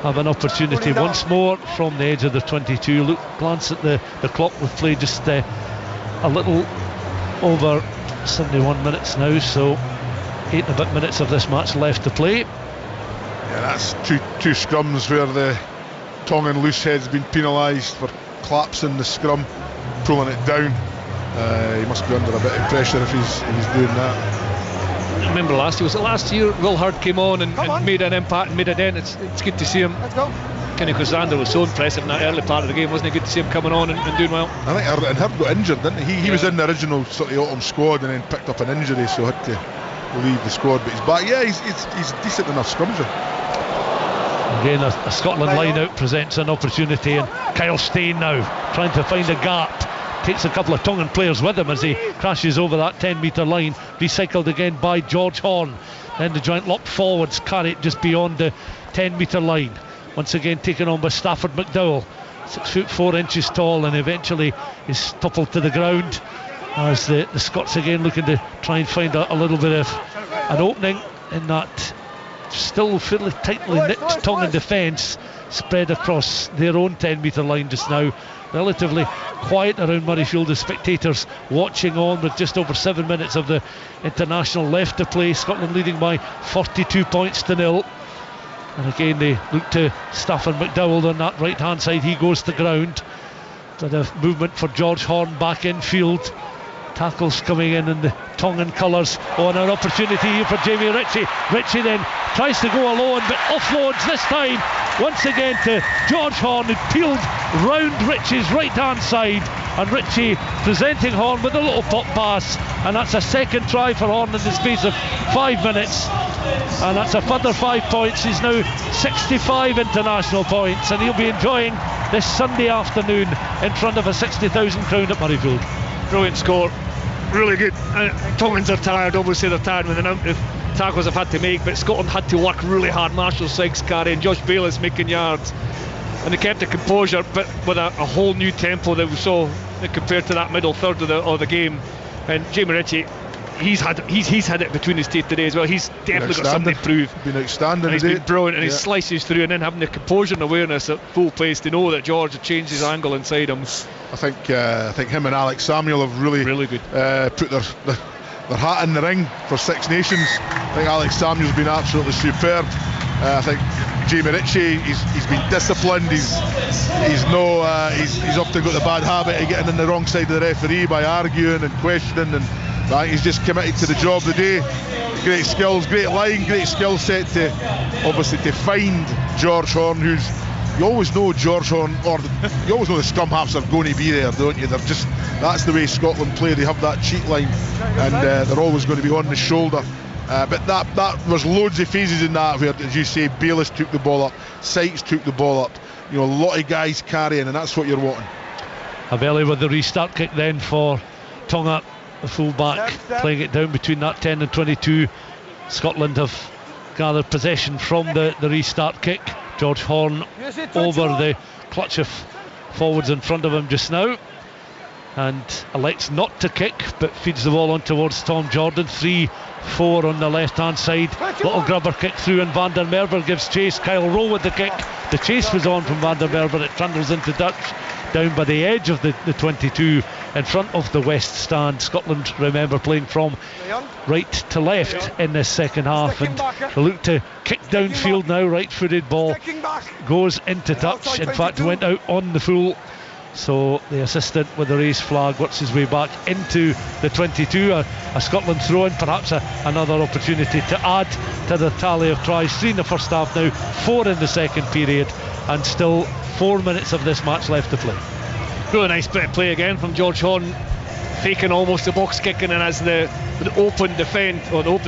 have an opportunity once more from the edge of the 22. Glance at the clock. We've played just a little over 71 minutes now, so 8 and a bit minutes of this match left to play. Yeah, that's two scrums where the Tongan loose head's been penalised for collapsing the scrum, pulling it down. He must be under a bit of pressure if he's doing that. I remember last year Will Hurd came on and made an impact and made a dent. It's good to see him. Kenny Crusander was so impressive in that early part of the game, wasn't it? Good to see him coming on and doing well. I think Hurd got injured, didn't he? He was in the original sort of autumn squad and then picked up an injury, so had to leave the squad, but he's back. Yeah, he's decent enough scrummager. Again, a Scotland line-out presents an opportunity, and Kyle Steyn now trying to find a gap. Takes a couple of Tongan players with him as he crashes over that 10-metre line. Recycled again by George Horn. Then the joint lock forwards carry it just beyond the 10-metre line. Once again taken on by Stafford McDowell. 6'4" tall, and eventually is toppled to the ground as the Scots again looking to try and find a little bit of an opening in that still fairly tightly knit Tongan defence, spread across their own 10-metre line just now. Relatively quiet around Murrayfield, the spectators watching on with just over 7 minutes of the international left to play. Scotland leading by 42 points to 0. And again they look to Stafford McDowell on that right hand side. He goes to ground. Bit of movement for George Horn back in field. Tackles coming in the Tongan colours. On an opportunity here for Jamie Ritchie. Ritchie then tries to go alone, but offloads this time once again to George Horn, who peeled round Ritchie's right hand side, and Ritchie presenting Horn with a little pop pass, and that's a second try for Horn in the space of 5 minutes, and that's a further 5 points. He's now 65 international points, and he'll be enjoying this Sunday afternoon in front of a 60,000 crowd at Murrayfield. Brilliant score, really good. Tongans are tired, obviously they're tired with the amount of tackles they've had to make, but Scotland had to work really hard. Marshall Sykes carrying, Josh Bayliss making yards, and they kept the composure, but with a whole new tempo that we saw compared to that middle third of the game. And Jamie Ritchie, he's had it between his teeth today as well. He's definitely got something to prove. Been outstanding. And he's been brilliant, and he slices through, and then having the composure and awareness at full pace to know that George had changed his angle inside him. I think him and Alex Samuel have really good. Put their hat in the ring for Six Nations. I think Alex Samuel's been absolutely superb. I think Jamie Ritchie, he's been disciplined. He's often got the bad habit of getting in the wrong side of the referee by arguing and questioning, and I think he's just committed to the job of the day. Great skills, great line, great skill set to obviously to find George Horne, who's, you always know George Horne, or you always know the scrum halves are going to be there, don't you? They're just, that's the way Scotland play. They have that cheat line, and they're always going to be on the shoulder. But that there's loads of phases in that where, as you say, Bayliss took the ball up, Sykes took the ball up. You know, a lot of guys carrying, and that's what you're wanting. Haveli with the restart kick then for Tonga, the full-back, playing it down between that 10 and 22. Scotland have gathered possession from the restart kick. George Horne over the clutch of forwards in front of him just now, and elects not to kick but feeds the ball on towards Tom Jordan. 3-4 on the left hand side. Little grubber kick through, and Van der Merwe gives chase. Kyle Rowe with the kick. The chase was on from Van der Merwe. It trundles into touch down by the edge of the 22 in front of the west stand. Scotland, remember, playing from right to left in this second half, and they look to kick downfield now. Right footed ball goes into touch. In fact, went out on the full. So the assistant with the raised flag works his way back into the 22. A Scotland throw in, perhaps another opportunity to add to the tally of tries. 3 in the first half now, 4 in the second period, and still 4 minutes of this match left to play. Really nice bit of play again from George Horne, faking almost the box kicking, and as the open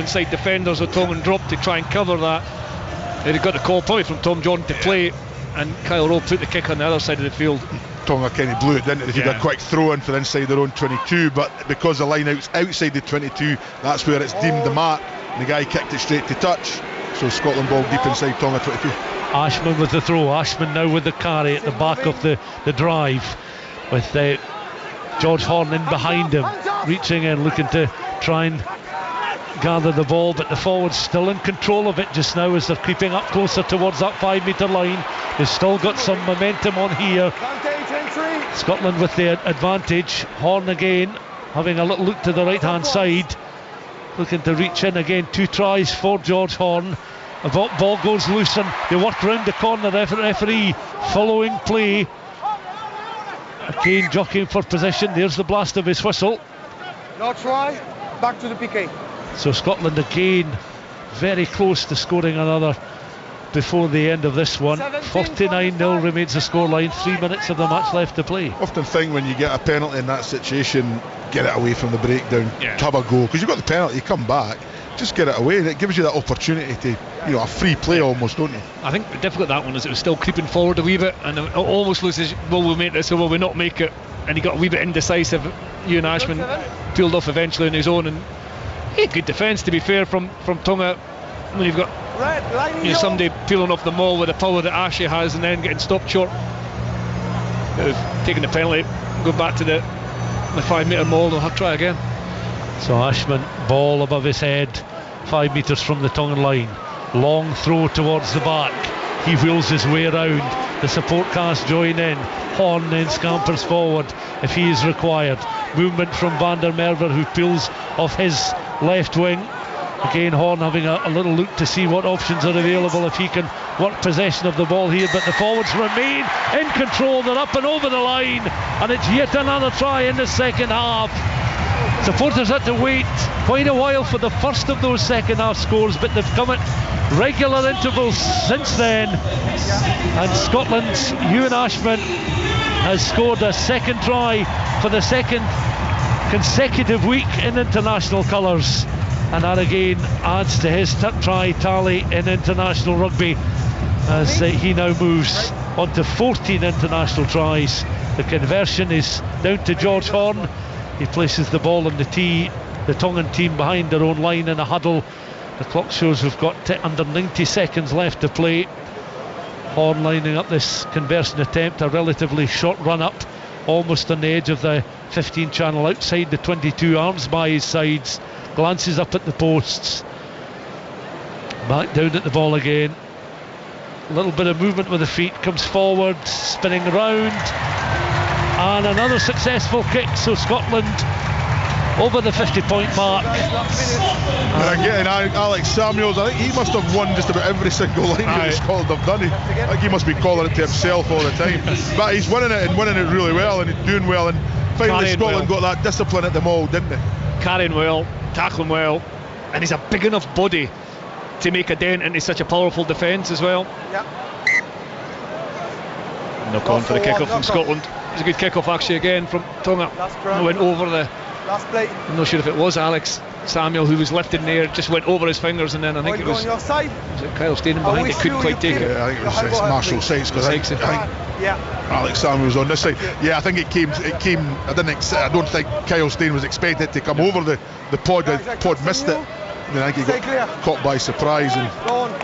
side defenders of Tongan dropped to try and cover that, they got the call probably from Tom Jordan to play, and Kyle Rowe put the kick on the other side of the field. Tonga kind of blew it, didn't they? They did a quick throw in for inside their own 22, but because the line out's outside the 22, that's where it's deemed the mark, and the guy kicked it straight to touch. So Scotland ball deep inside Tonga 22. Ashman with the throw. Ashman now with the carry at the back of the drive, with George Horne in behind him, reaching in, looking to try and gather the ball, but the forwards still in control of it just now as they're creeping up closer towards that 5 metre line. They've still got some momentum on here. Scotland with the advantage. Horne again having a little look to the right hand side, looking to reach in again. 2 tries for George Horne. The ball goes loose and they work round the corner. Referee following play, again jockeying for position. There's the blast of his whistle. No try, back to the PK. So Scotland again very close to scoring another before the end of this one. 49-0 remains the scoreline. 3 minutes of the match left to play. Often think when you get a penalty in that situation, get it away from the breakdown, have a go, because you've got the penalty, you come back, just get it away, and it gives you that opportunity to, you know, a free play almost, don't you? I think the difficult that one is it was still creeping forward a wee bit, and it almost looks as will we make this or will we not make it, and he got a wee bit indecisive. Ewan Ashman peeled off eventually on his own, and good defence to be fair from Tonga. When you've got somebody peeling off the maul with the power that Ashley has and then getting stopped short, taking the penalty, go back to the 5 metre maul, they'll have to try again. So Ashman, ball above his head, 5 metres from the Tongan line. Long throw towards the back. He wheels his way around. The support cast join in. Horne then scampers forward if he is required. Movement from Van der Merwe, who peels off his left wing. Again, Horne having a little look to see what options are available if he can work possession of the ball here, but the forwards remain in control. They're up and over the line, and it's yet another try in the second half. Supporters had to wait quite a while for the first of those second half scores, but they've come at regular intervals since then, and Scotland's Ewan Ashman has scored a second try for the second consecutive week in international colours, and that again adds to his try tally in international rugby as he now moves on to 14 international tries. The conversion is down to George Horne. He places the ball on the tee. The Tongan team behind their own line in a huddle. The clock shows we've got under 90 seconds left to play. Horne lining up this conversion attempt, a relatively short run up, almost on the edge of the 15 channel, outside the 22, arms by his sides, glances up at the posts, back down at the ball again. A little bit of movement with the feet, comes forward, spinning around, and another successful kick. So Scotland over the 50-point mark. And again, Alex Samuels, I think he must have won just about every single line that Scotland have done. I think he must be calling it to himself all the time. But he's winning it, and winning it really well, and he's doing well. And finally Scotland got that discipline at the Maul, didn't they? Carrying well, tackling well, and he's a big enough body to make a dent into such a powerful defence as well. Knock on for the kick-off from Scotland. It was a good kick-off actually again from Tonga. It went over the... I'm not sure if it was Alex Samuel who was lifted in the air, just went over his fingers, and then I think it was it Kyle Steenen behind it, couldn't quite take it. Yeah, I think it was Marshall Sykes, because I think Alex Samuels on this side. Yeah, I think it came. I don't think Kyle Steenen was expected to come over the pod. The pod missed it. I mean, I think he got caught by surprise and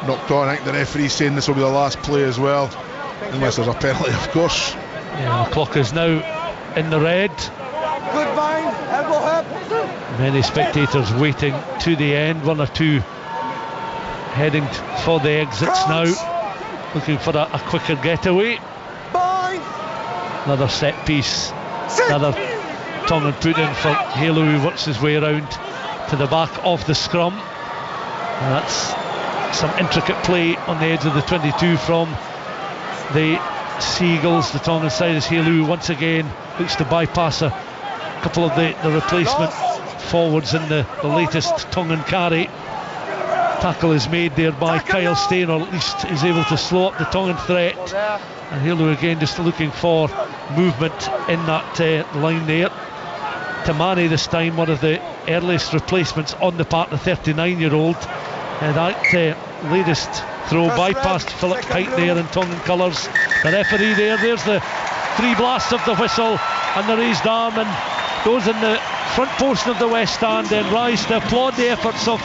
knocked on. I think the referee's saying this will be the last play as well, unless there's a penalty, of course. Yeah, the clock is now in the red. Good Vine, elbow hip. Many spectators waiting to the end. One or two heading for the exits now, looking for a quicker getaway. Another set piece, another Tongan put in for Halo, who works his way around to the back of the scrum. And that's some intricate play on the edge of the 22 from the Seagulls. The Tongan side is Halo once again looks to bypass a couple of the replacement forwards in the latest Tongan carry. Tackle is made there by Kyle Steyn, or at least is able to slow up the Tongan threat. And Halo again just looking for movement in that line there. Tamani this time, one of the earliest replacements on the part of the 39-year-old. And that latest throw bypassed Philip Kite there in Tongan colours. The referee there's the three blasts of the whistle and the raised arm, and those in the front portion of the West Stand then rise to applaud the efforts of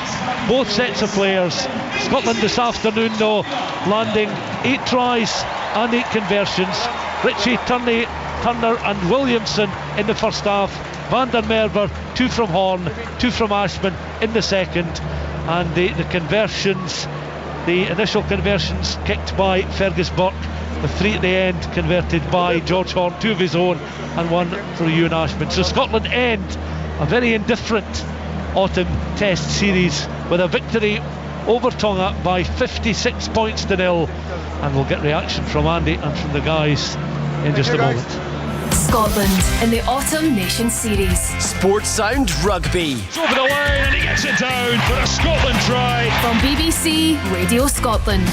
both sets of players. Scotland this afternoon though landing 8 tries and 8 conversions. Richie, Turner and Williamson in the first half. Van der Merwe 2 from Horn, 2 from Ashman in the second, and the conversions, the initial conversions kicked by Fergus Burke, the 3 at the end converted by George Horn, 2 of his own and 1 for Ewan Ashman. So Scotland end a very indifferent autumn test series with a victory over Tonga by 56 points to 0, and we'll get reaction from Andy and from the guys in just a moment. Scotland in the Autumn Nations Series. Sports Sound Rugby. It's over the line and he gets it down for a Scotland try. From BBC Radio Scotland.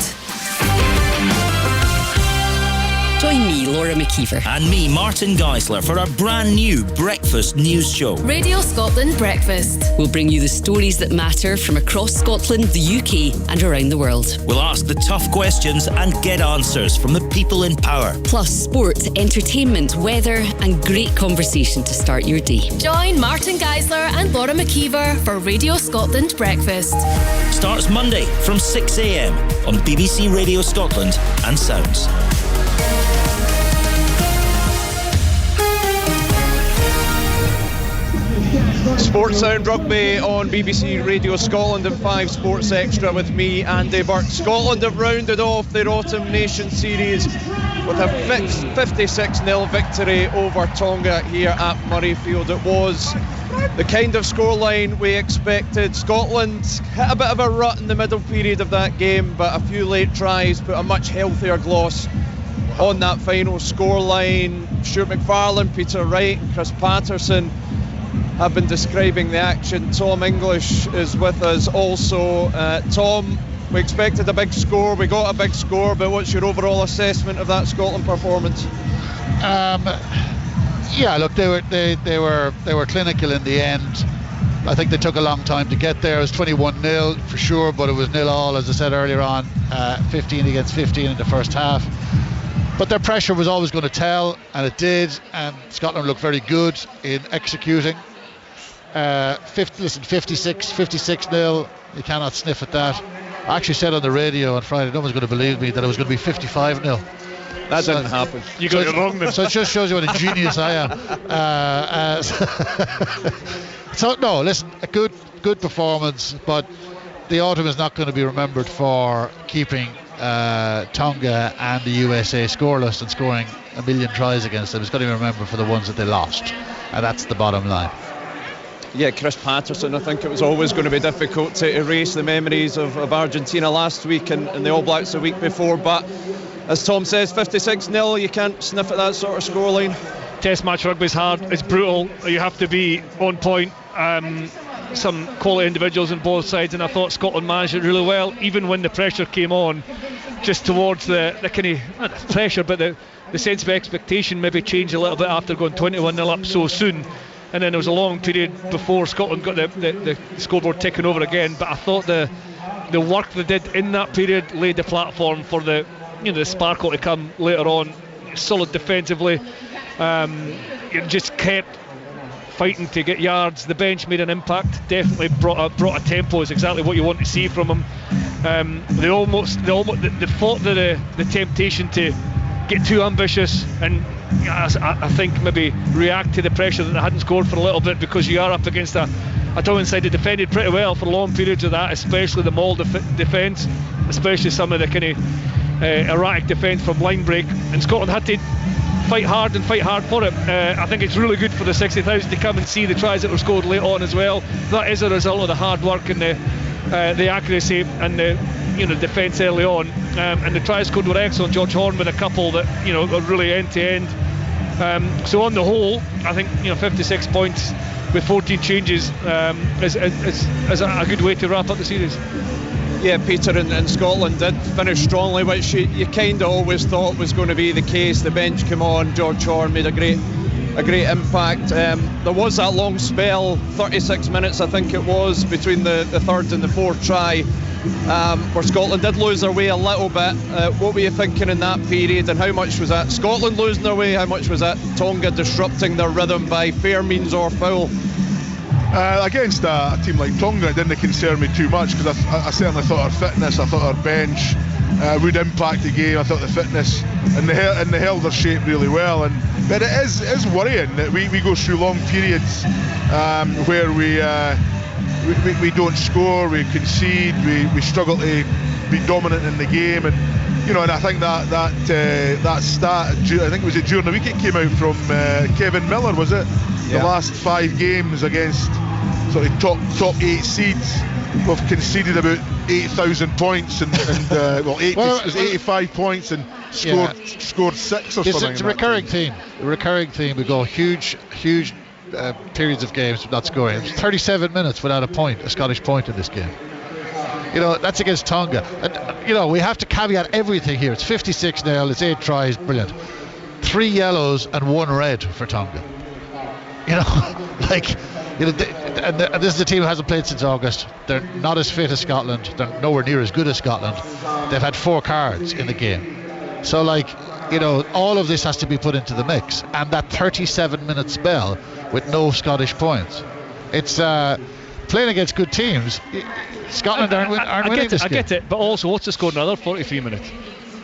Join me, Laura McKeever. And me, Martin Geisler, for our brand new breakfast news show. Radio Scotland Breakfast. We'll bring you the stories that matter from across Scotland, the UK and around the world. We'll ask the tough questions and get answers from the people in power. Plus sport, entertainment, weather and great conversation to start your day. Join Martin Geisler and Laura McKeever for Radio Scotland Breakfast. Starts Monday from 6 a.m. on BBC Radio Scotland and Sounds. Sports Sound Rugby on BBC Radio Scotland and 5 Sports Extra with me, Andy Burke. Scotland have rounded off their Autumn Nation Series with a 56-0 victory over Tonga here at Murrayfield. It was the kind of scoreline we expected. Scotland hit a bit of a rut in the middle period of that game, but a few late tries put a much healthier gloss on that final scoreline. Stuart McFarlane, Peter Wright, Chris Patterson have been describing the action. Tom English is with us also. Tom, we expected a big score, we got a big score, but what's your overall assessment of that Scotland performance? Yeah, look, they were clinical in the end. I think they took a long time to get there. It was 21-0 for sure, but it was 0-0, as I said earlier on, 15 against 15 in the first half. But their pressure was always going to tell, and it did, and Scotland looked very good in executing. 56-0, you cannot sniff at that. I actually said on the radio on Friday, no one's going to believe me, that it was going to be 55-0 That didn't happen. You got it wrong then. So it just shows you what a genius I am. So no, listen, a good performance, but the autumn is not going to be remembered for keeping Tonga and the USA scoreless and scoring a million tries against them. It's going to be remembered for the ones that they lost, and that's the bottom line. Yeah, Chris Patterson, I think it was always going to be difficult to erase the memories of Argentina last week and the All Blacks the week before, but as Tom says, 56-0, you can't sniff at that sort of scoreline. Test match rugby's hard, it's brutal, you have to be on point. Some quality individuals on both sides, and I thought Scotland managed it really well, even when the pressure came on, just towards the kind of, not the pressure, but the sense of expectation maybe changed a little bit after going 21-0 up so soon. And then there was a long period before Scotland got the scoreboard ticking over again. But I thought the work they did in that period laid the platform for the sparkle to come later on. Solid defensively, just kept fighting to get yards. The bench made an impact. Definitely brought a tempo. Is exactly what you want to see from them. They fought the temptation to get too ambitious and I think maybe react to the pressure that they hadn't scored for a little bit, because you are up against a Tongan side that defended pretty well for long periods of that, especially the maul defence, especially some of the kind of erratic defence from line break, and Scotland had to fight hard for it. I think it's really good for the 60,000 to come and see the tries that were scored late on as well. That is a result of the hard work and the accuracy and the defence early on, and the tries scored were excellent. George Horn with a couple that were really end to end. So on the whole, I think 56 points with 14 changes is a good way to wrap up the series. Yeah, Peter, and Scotland did finish strongly, which you kind of always thought was going to be the case. The bench came on, George Horn made a great impact. There was that long spell, 36 minutes I think it was, between the third and the fourth try, where Scotland did lose their way a little bit. What were you thinking in that period, and how much was that Scotland losing their way, how much was that Tonga disrupting their rhythm by fair means or foul? Against a team like Tonga, it didn't concern me too much, because I certainly thought our fitness, I thought our bench would impact the game. I thought the fitness and they held their shape really well. But it is worrying that we go through long periods where we don't score, we concede, we struggle to be dominant in the game, and I think that stat, I think it was during the week it came out from Kevin Miller, was it? Yeah. The last 5 games against sort of top 8 seeds, we've conceded about 8,000 points and it was 85 points and scored 6 or something. It's a recurring theme. We go huge periods of games without scoring. It was 37 minutes without a Scottish point in this game. That's against Tonga. And, we have to caveat everything here. It's 56-0, it's 8 tries, brilliant. 3 yellows and 1 red for Tonga. And this is a team who hasn't played since August. They're not as fit as Scotland. They're nowhere near as good as Scotland. They've had 4 cards in the game. So, all of this has to be put into the mix. And that 37-minute spell with no Scottish points. It's playing against good teams. Scotland aren't winning this game. I get it, but also what's the score in another 43 minutes?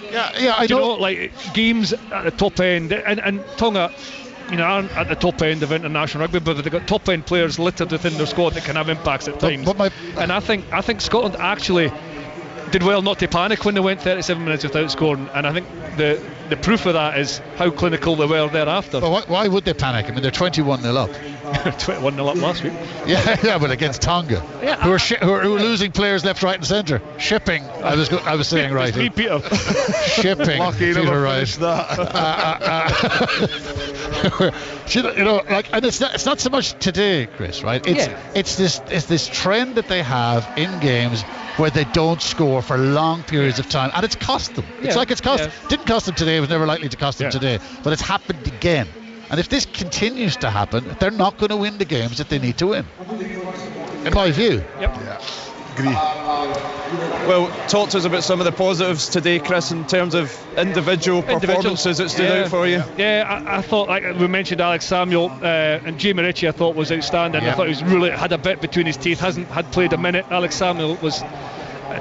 Yeah, I know. Games at the top end, and Tonga aren't at the top end of international rugby, but they've got top end players littered within their squad that can have impacts at times. And I think Scotland actually did well not to panic when they went 37 minutes without scoring, and I think the proof of that is how clinical they were thereafter. Well, why would they panic? I mean, they're 21-0 up. 21-0 up last week. Yeah, but against Tonga, who are losing players left, right, and centre. Shipping. I was saying right. Me, Peter. Shipping. Lucky Peter, right. And it's not so much today, Chris. Right? It's this trend that they have in games where they don't score for long periods of time, and it's cost them. It's like it's cost. Didn't cost them today. It was never likely to cost them today, but it's happened again. And if this continues to happen, they're not going to win the games that they need to win, in my view. Yep. Yeah. Agree. Well, talk to us about some of the positives today, Chris, in terms of individual performances that stood out for you. Yeah, I thought, like we mentioned, Alex Samuel and Jamie Ritchie, I thought was outstanding. I thought he was really had a bit between his teeth. Had played a minute. Alex Samuel was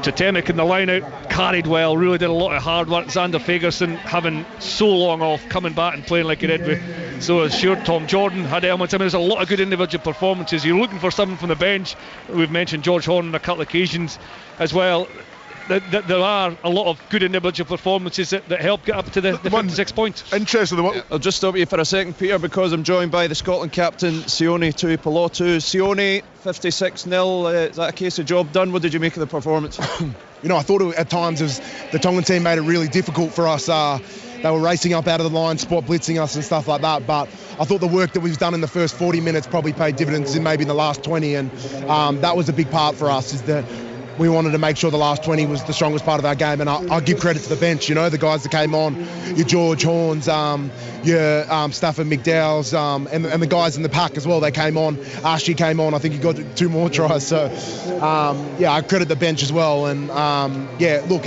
totemic in the line out, carried well, really did a lot of hard work. Xander Fagerson having so long off, coming back and playing like he did with so assured. Tom Jordan had elements. I mean, there's a lot of good individual performances. You're looking for something from the bench. We've mentioned George Horn on a couple of occasions as well. that there are a lot of good individual performances that help get up to the 56 points. Interesting. I'll just stop you for a second, Peter, because I'm joined by the Scotland captain, Sione Tuipulotu. Sione, 56-0. Is that a case of job done? What did you make of the performance? I thought at times the Tongan team made it really difficult for us. They were racing up out of the line, spot blitzing us and stuff like that. But I thought the work that we've done in the first 40 minutes probably paid dividends in maybe in the last 20. And that was a big part for us, is that we wanted to make sure the last 20 was the strongest part of our game. And I give credit to the bench, the guys that came on, your George Horns, your Stafford McDowell's, and the guys in the pack as well. They came on. Archie came on. I think he got 2 more tries. So, I credit the bench as well. And, look,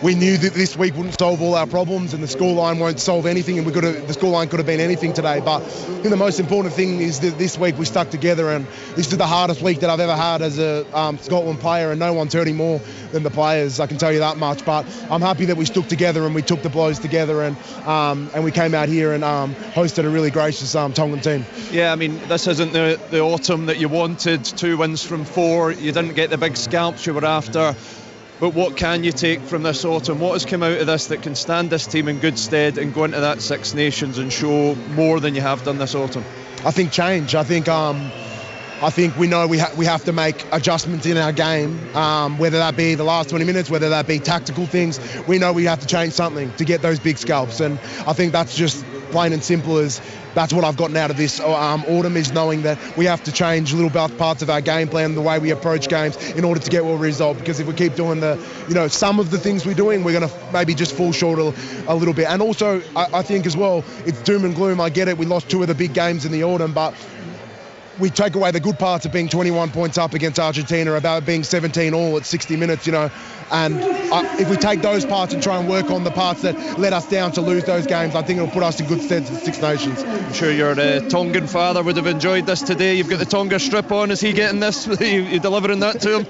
we knew that this week wouldn't solve all our problems, and the scoreline won't solve anything, and the scoreline could have been anything today. But I think the most important thing is that this week we stuck together, and this is the hardest week that I've ever had as a Scotland player, and no one's hurting more than the players, I can tell you that much. But I'm happy that we stuck together and we took the blows together, and we came out here and hosted a really gracious Tongan team. Yeah, I mean, this isn't the autumn that you wanted. 2 wins from 4. You didn't get the big scalps you were after. But what can you take from this autumn? What has come out of this that can stand this team in good stead and go into that Six Nations and show more than you have done this autumn? I think change. I think we know we have to make adjustments in our game, whether that be the last 20 minutes, whether that be tactical things. We know we have to change something to get those big scalps, and I think that's just plain and simple as that's what I've gotten out of this autumn, is knowing that we have to change little parts of our game plan, the way we approach games, in order to get a result. Because if we keep doing some of the things we're doing, we're going to maybe just fall short a little bit. And also, I think as well, it's doom and gloom. I get it. We lost 2 of the big games in the autumn, but we take away the good parts of being 21 points up against Argentina, about being 17 all at 60 minutes, and if we take those parts and try and work on the parts that let us down to lose those games, I think it'll put us in good stead to the Six Nations. I'm sure your Tongan father would have enjoyed this today. You've got the Tonga strip on. Is he getting this? You delivering that to him?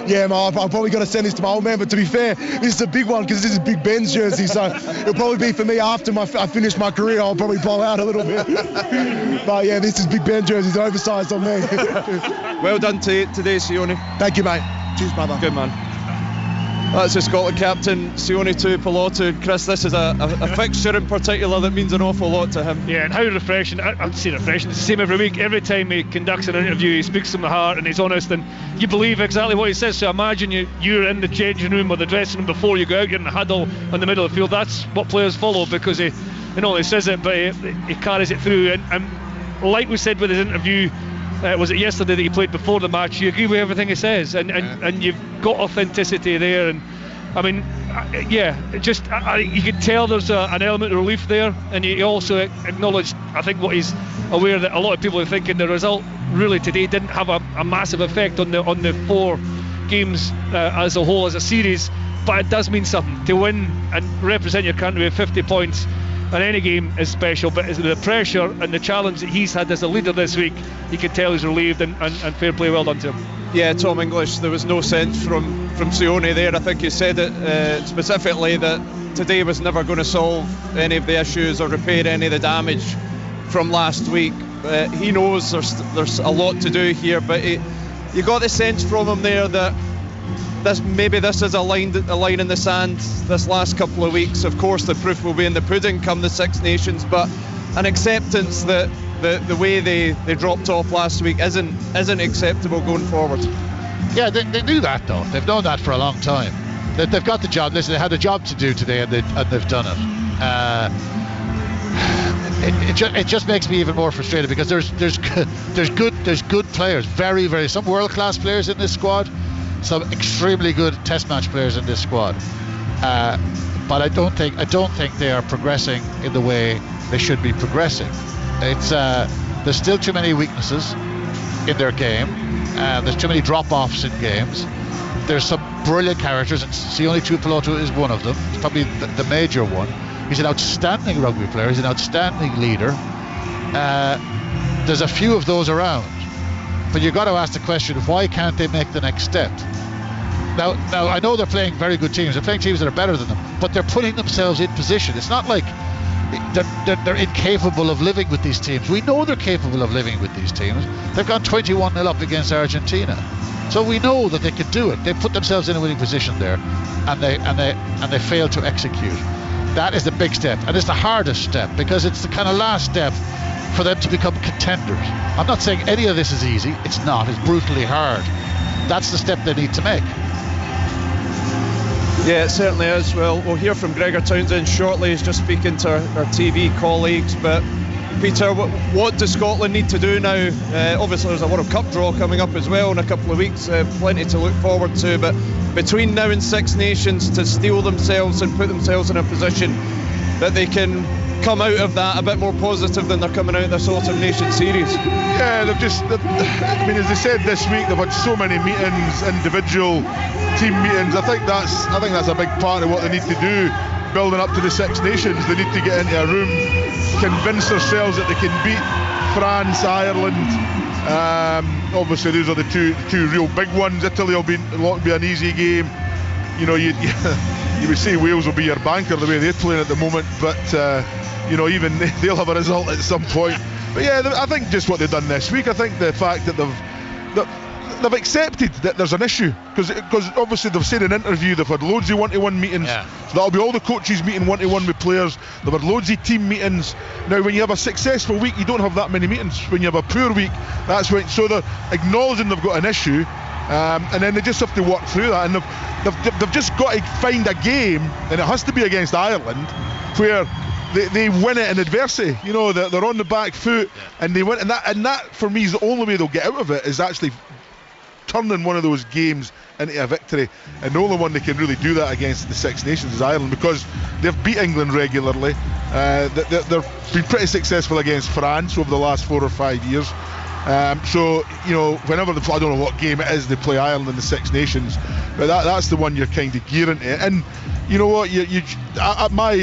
Yeah, I've probably got to send this to my old man, but to be fair, this is a big one because this is Big Ben's jersey, so it'll probably be for me after I finish my career. I'll probably blow out a little bit. But yeah, this is Big Ben jersey. It's oversized on me. Well done today, Sione. Thank you, mate. Cheers, brother. Good man. That's the Scotland captain, Sione Tuipulotu. Chris, this is a fixture in particular that means an awful lot to him. Yeah, and how refreshing. I'd say refreshing. It's the same every week. Every time he conducts an interview, he speaks from the heart and he's honest, and you believe exactly what he says. So imagine you're in the changing room or the dressing room before you go out, you're in the huddle in the middle of the field. That's what players follow, because he not only says it, but he carries it through. And like we said with his interview, was it yesterday that he played before the match, you agree with everything he says, and you've got authenticity there. And I mean, just you can tell there's an element of relief there, and he also acknowledged, I think, what he's aware that a lot of people are thinking the result really today didn't have a massive effect on the 4 games as a whole, as a series, but it does mean something to win and represent your country with 50 points. And any game is special, but the pressure and the challenge that he's had as a leader this week, you can tell he's relieved, and fair play, well done to him. Yeah, Tom English, there was no sense from Sione there. I think he said it specifically that today was never going to solve any of the issues or repair any of the damage from last week. He knows there's a lot to do here, but you got the sense from him there that this is a line in the sand this last couple of weeks. Of course, the proof will be in the pudding come the Six Nations, but an acceptance that the way they dropped off last week isn't acceptable going forward. Yeah, they knew that though. They've known that for a long time. They've got the job. Listen, they had a job to do today, and they've done it. It just makes me even more frustrated, because there's good players, very, very, some world-class players in this squad, some extremely good test match players in this squad, but I don't think they are progressing in the way they should be progressing. There's still too many weaknesses in their game, there's too many drop-offs in games. There's some brilliant characters, and Sione Tuipulotu is one of them. He's probably the major one. He's an outstanding rugby player, he's an outstanding leader. There's a few of those around, but you've got to ask the question, why can't they make the next step? Now I know they're playing very good teams, they're playing teams that are better than them, but they're putting themselves in position. It's not like they're incapable of living with these teams. We know they're capable of living with these teams. They've gone 21-0 up against Argentina. So we know that they can do it. They put themselves in a winning position there, and they fail to execute. That is the big step, and it's the hardest step, because it's the kind of last step for them to become contenders. I'm not saying any of this is easy. It's not. It's brutally hard. That's the step they need to make. Yeah, it certainly is. Well, we'll hear from Gregor Townsend shortly. He's just speaking to our TV colleagues. But Peter, what does Scotland need to do now? Obviously there's a World Cup draw coming up as well in a couple of weeks, plenty to look forward to, but between now and Six Nations, to steel themselves and put themselves in a position that they can come out of that a bit more positive than they're coming out of this Autumn Nation series. Yeah, I mean, as they said this week, they've had so many meetings, individual team meetings. I think that's a big part of what they need to do building up to the Six Nations. They need to get into a room, convince themselves that they can beat France, Ireland. Obviously those are the two real big ones. Italy will be an easy game. You know, you would say Wales will be your banker the way they're playing at the moment, but even they'll have a result at some point. But yeah, I think just what they've done this week, I think the fact that they've accepted that there's an issue, because obviously they've said in an interview they've had loads of one-to-one meetings. So that'll be all the coaches meeting one-to-one with players. They've had loads of team meetings. Now when you have a successful week, you don't have that many meetings. When you have a poor week, that's when, so they're acknowledging they've got an issue, and then they just have to work through that, and they've just got to find a game, and it has to be against Ireland, where they win it in adversity. You know, they're on the back foot, and they win, and that for me is the only way they'll get out of it, is actually turning one of those games into a victory. And the only one they can really do that against the Six Nations is Ireland, because they've beat England regularly. They've been pretty successful against France over the last 4 or 5 years. So, you know, whenever I don't know what game it is they play Ireland in the Six Nations, but that's the one you're kind of gearing to. And you know what,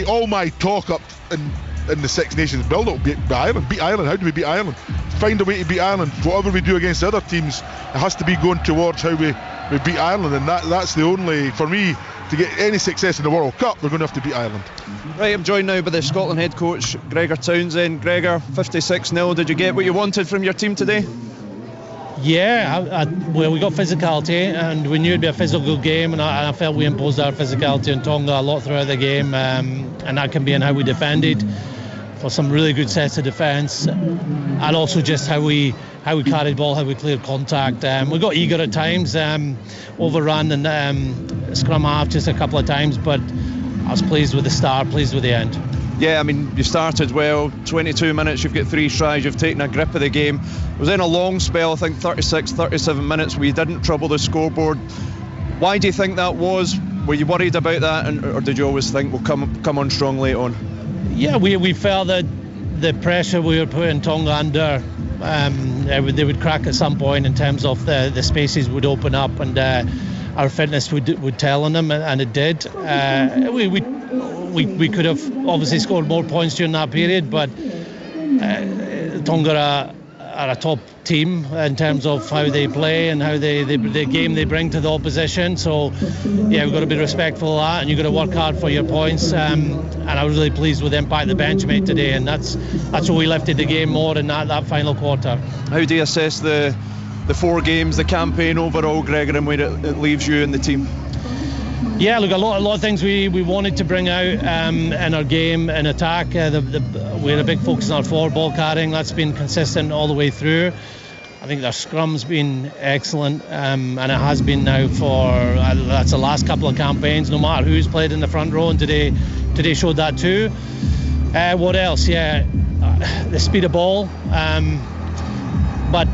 all my talk up in the Six Nations build-up, beat Ireland. How do we beat Ireland? Find a way to beat Ireland. Whatever we do against other teams, it has to be going towards how we beat Ireland, and that's the only, for me, to get any success in the World Cup, we're going to have to beat Ireland. Right, I'm joined now by the Scotland head coach, Gregor Townsend. Gregor, 56-0, did you get what you wanted from your team today? Yeah, well, we got physicality, and we knew it'd be a physical game, and I felt we imposed our physicality on Tonga a lot throughout the game, and that can be in how we defended, for some really good sets of defence, and also just how we carried ball, how we cleared contact. We got eager at times, overrun and scrum half just a couple of times, but I was pleased with the start, pleased with the end. Yeah, I mean, you started well, 22 minutes, you've got 3 tries, you've taken a grip of the game. It was in a long spell, I think 36, 37 minutes, where you didn't trouble the scoreboard. Why do you think that was? Were you worried about that, or did you always think we'll come on strong late on? Yeah, we felt that the pressure we were putting Tonga under, they would crack at some point in terms of the spaces would open up, and our fitness would tell on them, and it did. We could have obviously scored more points during that period, but Tonga are a top team in terms of how they play and how the game they bring to the opposition. So yeah, we've got to be respectful of that, and you've got to work hard for your points. And I was really pleased with the impact the bench made today, and that's what we lifted the game more in that final quarter. How do you assess the 4 games, the campaign overall, Gregor, and where it leaves you and the team? Yeah, look, a lot of things we wanted to bring out in our game and attack. We had a big focus on our forward ball carrying. That's been consistent all the way through. I think our scrum's been excellent, and it has been now for that's the last couple of campaigns, no matter who's played in the front row, and today showed that too. What else? Yeah, the speed of ball, but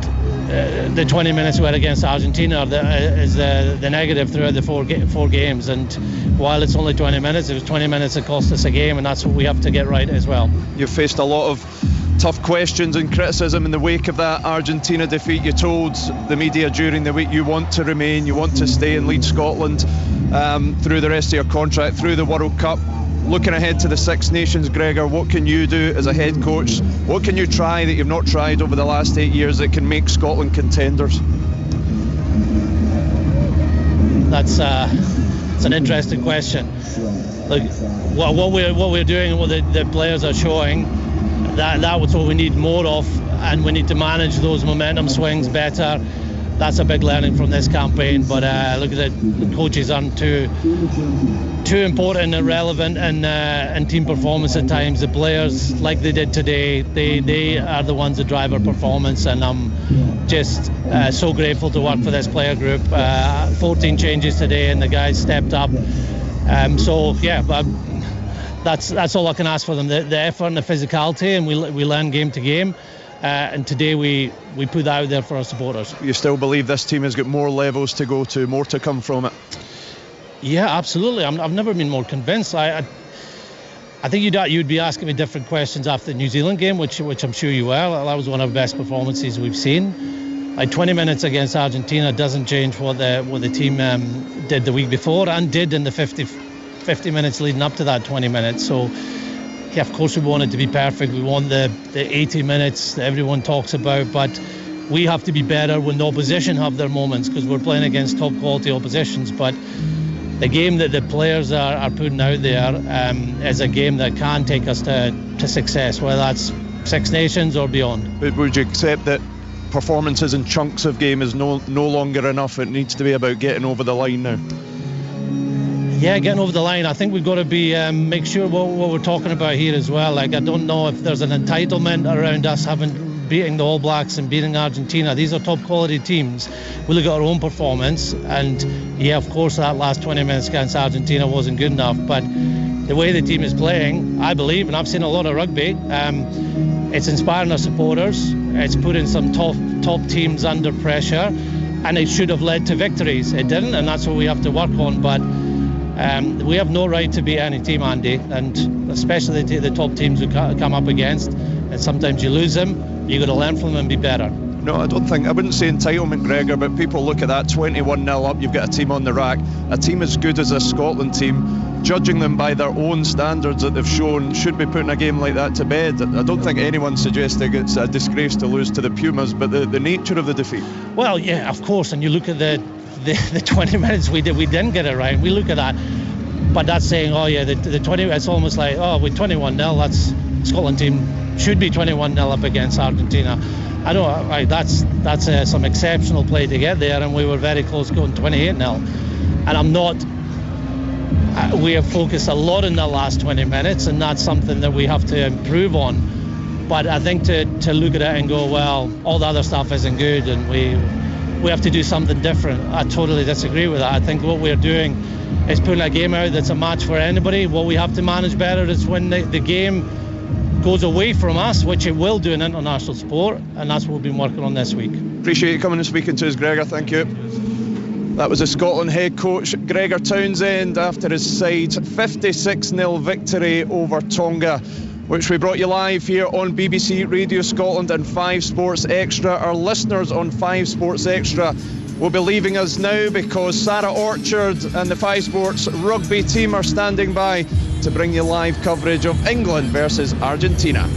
the 20 minutes we had against Argentina is the negative throughout the four games, and while it's only 20 minutes, it was 20 minutes that cost us a game, and that's what we have to get right as well. You've faced a lot of tough questions and criticism in the wake of that Argentina defeat. You told the media during the week you want to remain, you want to stay and lead Scotland through the rest of your contract, through the World Cup. Looking ahead to the Six Nations, Gregor, what can you do as a head coach? What can you try that you've not tried over the last 8 years that can make Scotland contenders? That's an interesting question. Look, what we're doing and what the players are showing, that's what we need more of, and we need to manage those momentum swings better. that's a big learning from this campaign. But look at it, the coaches aren't too important and relevant in team performance at times. The players, like they did today, they are the ones that drive our performance, and I'm just so grateful to work for this player group. 14 changes today, and the guys stepped up. That's all I can ask for them, the effort and the physicality, and we learn game to game. And today we put that out there for our supporters. You still believe this team has got more levels to go to, more to come from it? Yeah, absolutely. I've never been more convinced. I think you'd be asking me different questions after the New Zealand game, which I'm sure you will. That was one of the best performances we've seen. 20 minutes against Argentina doesn't change what the team did the week before and did in the 50 minutes leading up to that 20 minutes. So, yeah, of course we want it to be perfect. We want the 80 minutes that everyone talks about, but we have to be better when the opposition have their moments, because we're playing against top quality oppositions. But the game that the players are putting out there is a game that can take us to success, whether that's Six Nations or beyond. But would you accept that performances in chunks of game is no longer enough? It needs to be about getting over the line now. Yeah, getting over the line. I think we've got to be make sure what we're talking about here as well. Like, I don't know if there's an entitlement around us beating the All Blacks and beating Argentina. These are top quality teams. We look at our own performance, and yeah, of course that last 20 minutes against Argentina wasn't good enough, but the way the team is playing, I believe, and I've seen a lot of rugby, it's inspiring our supporters. It's putting some top teams under pressure, and it should have led to victories. It didn't, and that's what we have to work on. But we have no right to beat any team, Andy, and especially the top teams we come up against. And sometimes you lose them. You've got to learn from them and be better. No, I wouldn't say entitlement, Gregor, but people look at that 21-0 up, you've got a team on the rack, a team as good as a Scotland team, judging them by their own standards that they've shown, should be putting a game like that to bed. I don't think anyone's suggesting it's a disgrace to lose to the Pumas, but the nature of the defeat. Well, yeah, of course, and you look at the 20 minutes we didn't get it right. We look at that, but that's saying, oh yeah, the 20. It's almost like, oh, with 21-0, that's Scotland team should be 21-0 up against Argentina. I know, that's some exceptional play to get there, and we were very close going 28-0. And I'm not. We have focused a lot in the last 20 minutes, and that's something that we have to improve on. But I think to look at it and go, well, all the other stuff isn't good, and we have to do something different. I totally disagree with that. I think what we're doing is putting a game out that's a match for anybody. What we have to manage better is when the game goes away from us, which it will do in international sport, and that's what we've been working on this week. Appreciate you coming and speaking to us, Gregor. Thank you. That was the Scotland head coach Gregor Townsend after his side's 56-0 victory over Tonga, which we brought you live here on BBC Radio Scotland and 5 Sports Extra. Our listeners on 5 Sports Extra will be leaving us now because Sarah Orchard and the 5 Sports rugby team are standing by to bring you live coverage of England versus Argentina.